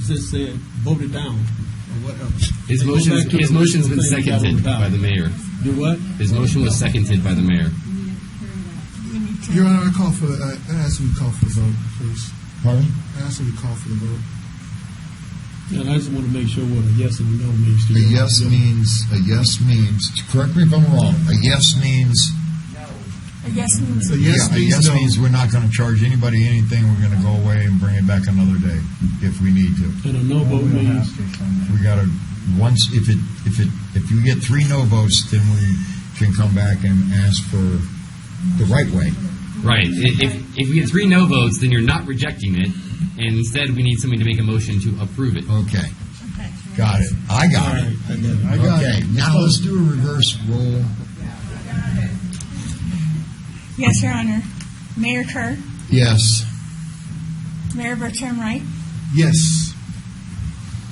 [SPEAKER 4] Just say vote it down or whatever.
[SPEAKER 6] His motion's been seconded by the mayor.
[SPEAKER 4] Do what?
[SPEAKER 6] His motion was seconded by the mayor.
[SPEAKER 3] Your Honor, I ask you to call for the vote, please.
[SPEAKER 1] Pardon?
[SPEAKER 3] I ask you to call for the vote.
[SPEAKER 4] And I just want to make sure what a yes and a no means.
[SPEAKER 1] A yes means, correct me if I'm wrong, a yes means...
[SPEAKER 2] A yes means...
[SPEAKER 3] A yes
[SPEAKER 1] means we're not going to charge anybody anything, we're going to go away and bring it back another day if we need to.
[SPEAKER 4] And a no vote means...
[SPEAKER 1] We got to, once, if you get 3 no votes, then we can come back and ask for the right way.
[SPEAKER 6] Right. If we get 3 no votes, then you're not rejecting it, and instead we need somebody to make a motion to approve it.
[SPEAKER 1] Okay. Got it. I got it. Okay. Now let's do a reverse roll.
[SPEAKER 2] Yes, Your Honor. Mayor Kerr?
[SPEAKER 1] Yes.
[SPEAKER 2] Mayor Bertram Wright?
[SPEAKER 3] Yes.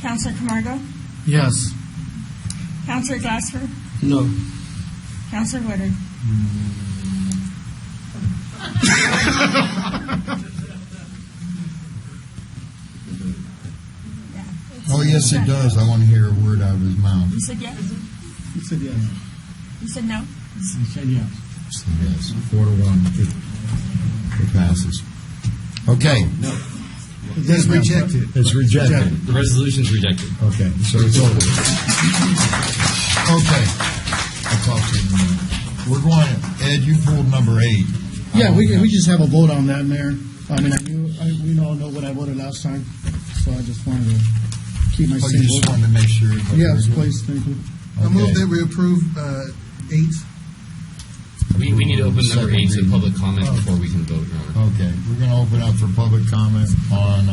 [SPEAKER 2] Councilor Camargo?
[SPEAKER 3] Yes.
[SPEAKER 2] Councilor Glassford?
[SPEAKER 4] No.
[SPEAKER 2] Councilor Woodard?
[SPEAKER 1] Oh, yes, it does. I want to hear a word out of his mouth.
[SPEAKER 2] You said yes?
[SPEAKER 3] You said yes.
[SPEAKER 2] You said no?
[SPEAKER 3] You said yes.
[SPEAKER 1] Yes. 4-1. It passes. Okay.
[SPEAKER 6] No.
[SPEAKER 3] It's rejected.
[SPEAKER 1] It's rejected.
[SPEAKER 6] The resolution's rejected.
[SPEAKER 1] Okay, so it's over. Okay. I'll talk to you in a minute. We're going, Ed, you pulled number 8.
[SPEAKER 3] Yeah, we just have a vote on that, Mayor.
[SPEAKER 19] I mean, we all know what I voted last time, so I just wanted to keep my
[SPEAKER 1] Oh,
[SPEAKER 19] same
[SPEAKER 1] you just
[SPEAKER 19] vote.
[SPEAKER 1] wanted to make sure.
[SPEAKER 19] Yes, please, thank you.
[SPEAKER 15] I move that we approve 8.
[SPEAKER 6] We need to open number
[SPEAKER 1] Second
[SPEAKER 6] 8 to
[SPEAKER 1] reading.
[SPEAKER 6] public comment before we can vote, Your Honor.
[SPEAKER 1] Okay, we're going to open up for public comment on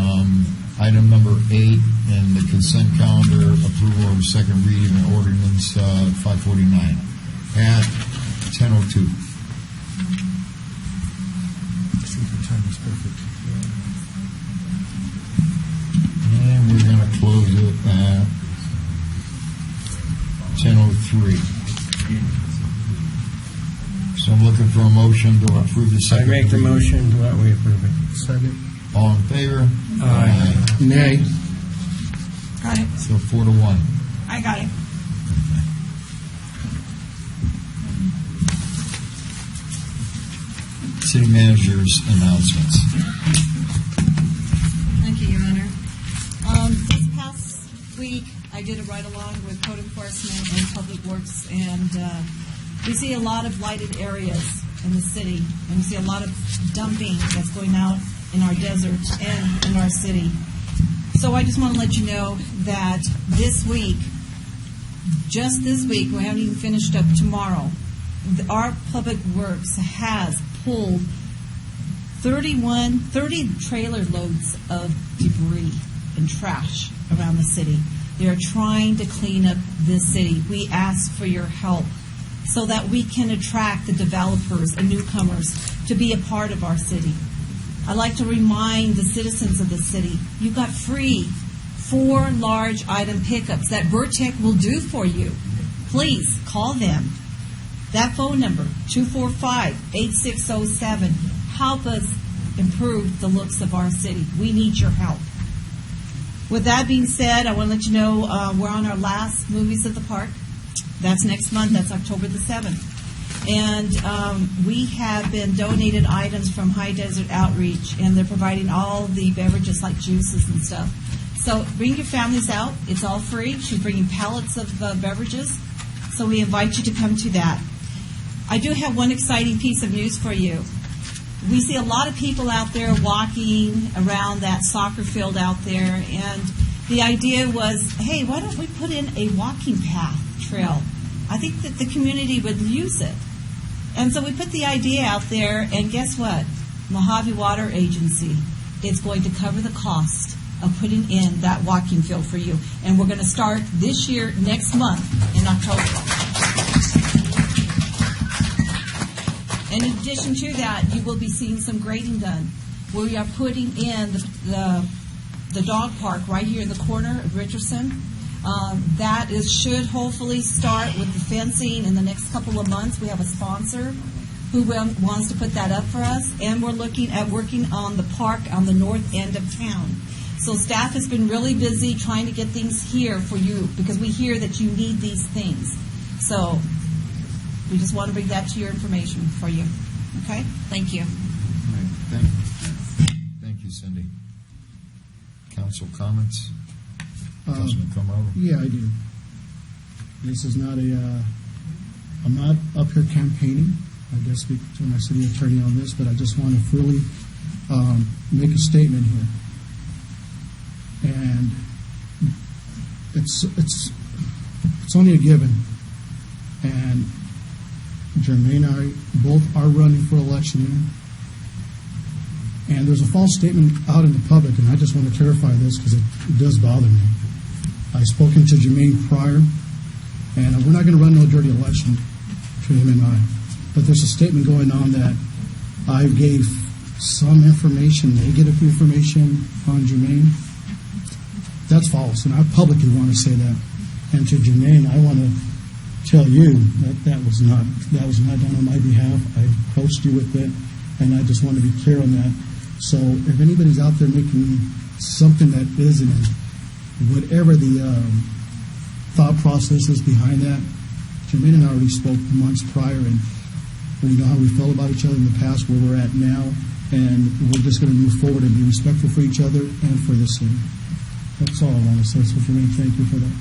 [SPEAKER 1] item number 8 and the consent calendar approval of second reading and ordinance 549 at 10:02. And we're going to close it at 10:03. So I'm looking for a motion to approve the
[SPEAKER 18] I
[SPEAKER 1] second.
[SPEAKER 18] make the
[SPEAKER 1] reading.
[SPEAKER 18] motion that we approve it.
[SPEAKER 19] Second.
[SPEAKER 1] All in favor?
[SPEAKER 18] Aye.
[SPEAKER 19] Nay.
[SPEAKER 2] Got it.
[SPEAKER 1] So 4-1.
[SPEAKER 2] I got it.
[SPEAKER 1] City manager's announcements.
[SPEAKER 20] Thank you, Your Honor. This past week, I did a ride-along with Code Enforcement and Public Works, and we see a lot of lighted areas in the city, and we see a lot of dumping that's going out in our desert and in our city. So I just want to let you know that this week, just this week, we haven't even finished up tomorrow, our Public Works has pulled 30 trailer loads of debris and trash around the city. They are trying to clean up this city. We ask for your help so that we can attract the developers and newcomers to be a part of our city. I'd like to remind the citizens of the city, you got free 4 large item pickups that Vertec will do for you. Please call them. That phone number, 245-8607. Help us improve the looks of our city. We need your help. With that being said, I want to let you know we're on our last Movies at the Park. That's next month. That's October the 7th. And we have been donated items from High Desert Outreach, and they're providing all the beverages like juices and stuff. So bring your families out. It's all free. She's bringing pallets of beverages. So we invite you to come to that. I do have one exciting piece of news for you. We see a lot of people out there walking around that soccer field out there, and the idea was, hey, why don't we put in a walking path trail? I think that the community would use it. And so we put the idea out there, and guess what? Mojave Water Agency is going to cover the cost of putting in that walking field for you. And we're going to start this year, next month, in October. And in addition to that, you will be seeing some grading done. We are putting in the dog park right here in the corner of Richardson. Should hopefully start with the fencing in the next couple of months. We have a sponsor who wants to put that up for us, and we're looking at working on the park on the north end of town. So staff has been really busy trying to get things here for you because we hear that you need these things. So we just want to bring that to your information for you. Okay? Thank you.
[SPEAKER 1] Thank you, Cindy. Council comments? Councilman Comover?
[SPEAKER 19] Yeah, I do. This is not I'm not up here campaigning. I guess speak to my city attorney on this, but I just want to really make a statement here. And it's only a given. And Jermaine and I both are running for election here. And there's a false statement out in the public, and I just want to clarify this because it does bother me. I've spoken to Jermaine prior, and we're not going to run no dirty election between him and I. But there's a statement going on that I gave some information, negative information on Jermaine. That's false, and I publicly want to say that. And to Jermaine, I want to tell you that that was not done on my behalf. I approached you with it, and I just want to be clear on that. So if anybody's out there making something that isn't, whatever the thought process is behind that, Jermaine and I already spoke months prior, and we know how we felt about each other in the past, where we're at now, and we're just going to move forward and be respectful for each other and for the city. That's all I want to say. So Jermaine, thank you for that.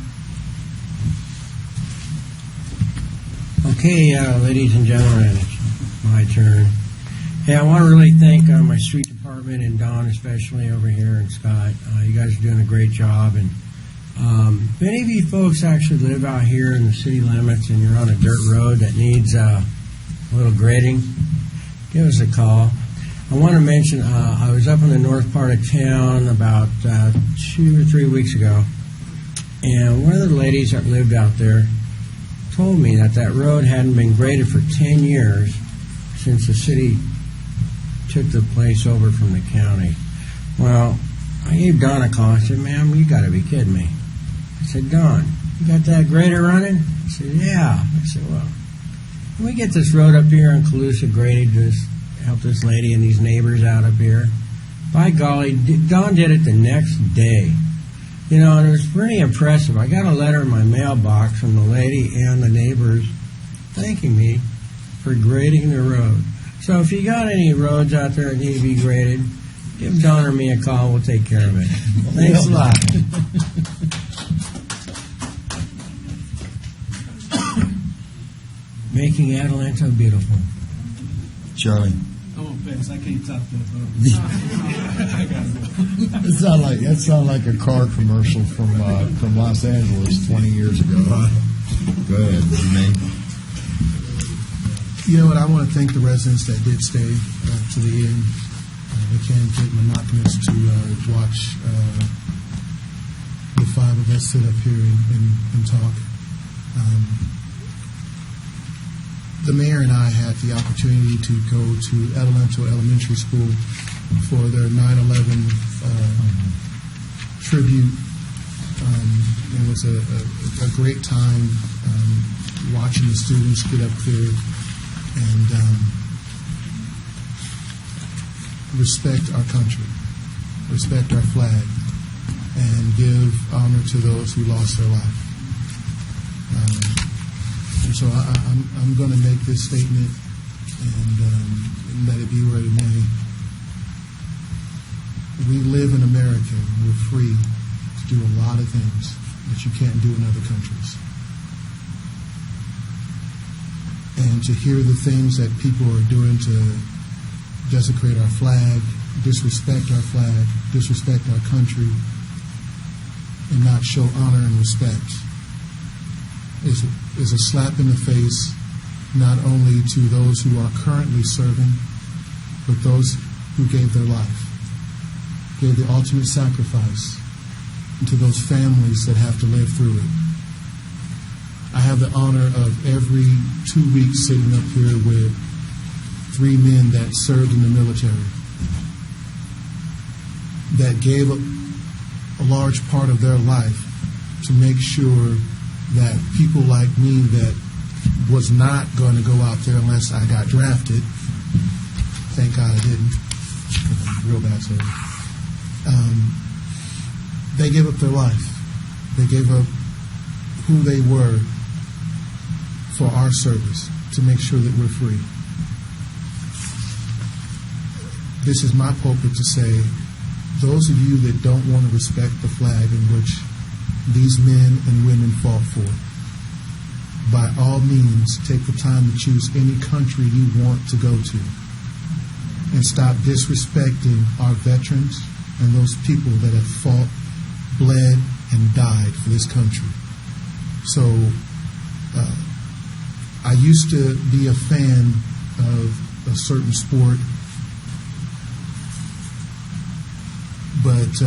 [SPEAKER 18] Okay, ladies and gentlemen, it's my turn. Hey, I want to really thank my street department department, and Don especially over here, and Scott. You guys are doing a great job. And if any of you folks actually live out here in the city limits and you're on a dirt road that needs a little grading, give us a call. I want to mention I was up in the north part of town about 2 or 3 weeks ago, and one of the ladies that lived out there told me that that road hadn't been graded for 10 years since the city took the place over from the county. Well, I gave Don a call. I said, ma'am, you got to be kidding me. I said, Don, you got that grader running? He said, yeah. I said, well, can we get this road up here in Calusa graded to help this lady and these neighbors out up here? By golly, Don did it the next day. You know, and it was pretty impressive. I got a letter in my mailbox from the lady and the neighbors thanking me for grading the road. So if you got any roads out there that need to be graded, give Don or me a call. We'll take care of it. Thanks a lot. Making Adelanto beautiful.
[SPEAKER 1] Charlie.
[SPEAKER 3] Oh, thanks. I can't top that.
[SPEAKER 1] That sounds like a car commercial from Los Angeles 20 years ago. Go ahead, Nate.
[SPEAKER 3] You know what? I want to thank the residents that did stay to the end. It can get monotonous to watch the five of us sit up here and talk. The mayor and I had the opportunity to go to Adelanto Elementary School for their 9/11 tribute. It was a great time watching the students get up there and respect our country, respect our flag, and give honor to those who lost their life. And so I'm going to make this statement and let it be where it may. We live in America. We're free to do a lot of things that you can't do in other countries. And to hear the things that people are doing to desecrate our flag, disrespect our flag, disrespect our country, and not show honor and respect is a slap in the face, not only to those who are currently serving, but those who gave their life, gave the ultimate sacrifice, and to those families that have to live through it. I have the honor of every 2 weeks sitting up here with 3 men that served in the military, that gave a large part of their life to make sure that people like me that was not going to go out there unless I got drafted. Thank God I didn't. Real bad story. They gave up their life. They gave up who they were for our service to make sure that we're free. This is my pulpit to say, those of you that don't want to respect the flag in which these men and women fought for, by all means, take the time to choose any country you want to go to and stop disrespecting our veterans and those people that have fought, bled, and died for this country. So, I used to be a fan of a certain sport, but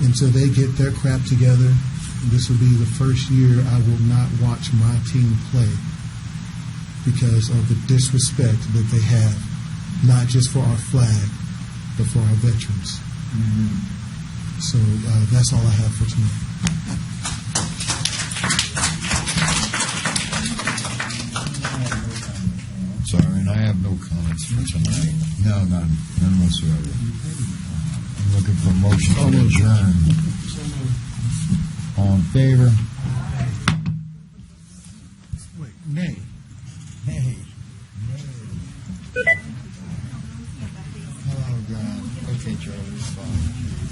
[SPEAKER 3] until they get their crap together, this will be the first year I will not watch my team play because of the disrespect that they have, not just for our flag, but for our veterans. Mm-hmm. So that's all I have for tonight.
[SPEAKER 1] Sorry, and I have no comments for tonight. No, none whatsoever. I'm looking for a motion to adjourn. All in favor?
[SPEAKER 3] Wait, nay.
[SPEAKER 1] Nay. Oh, God. Okay, Charlie, it's fine.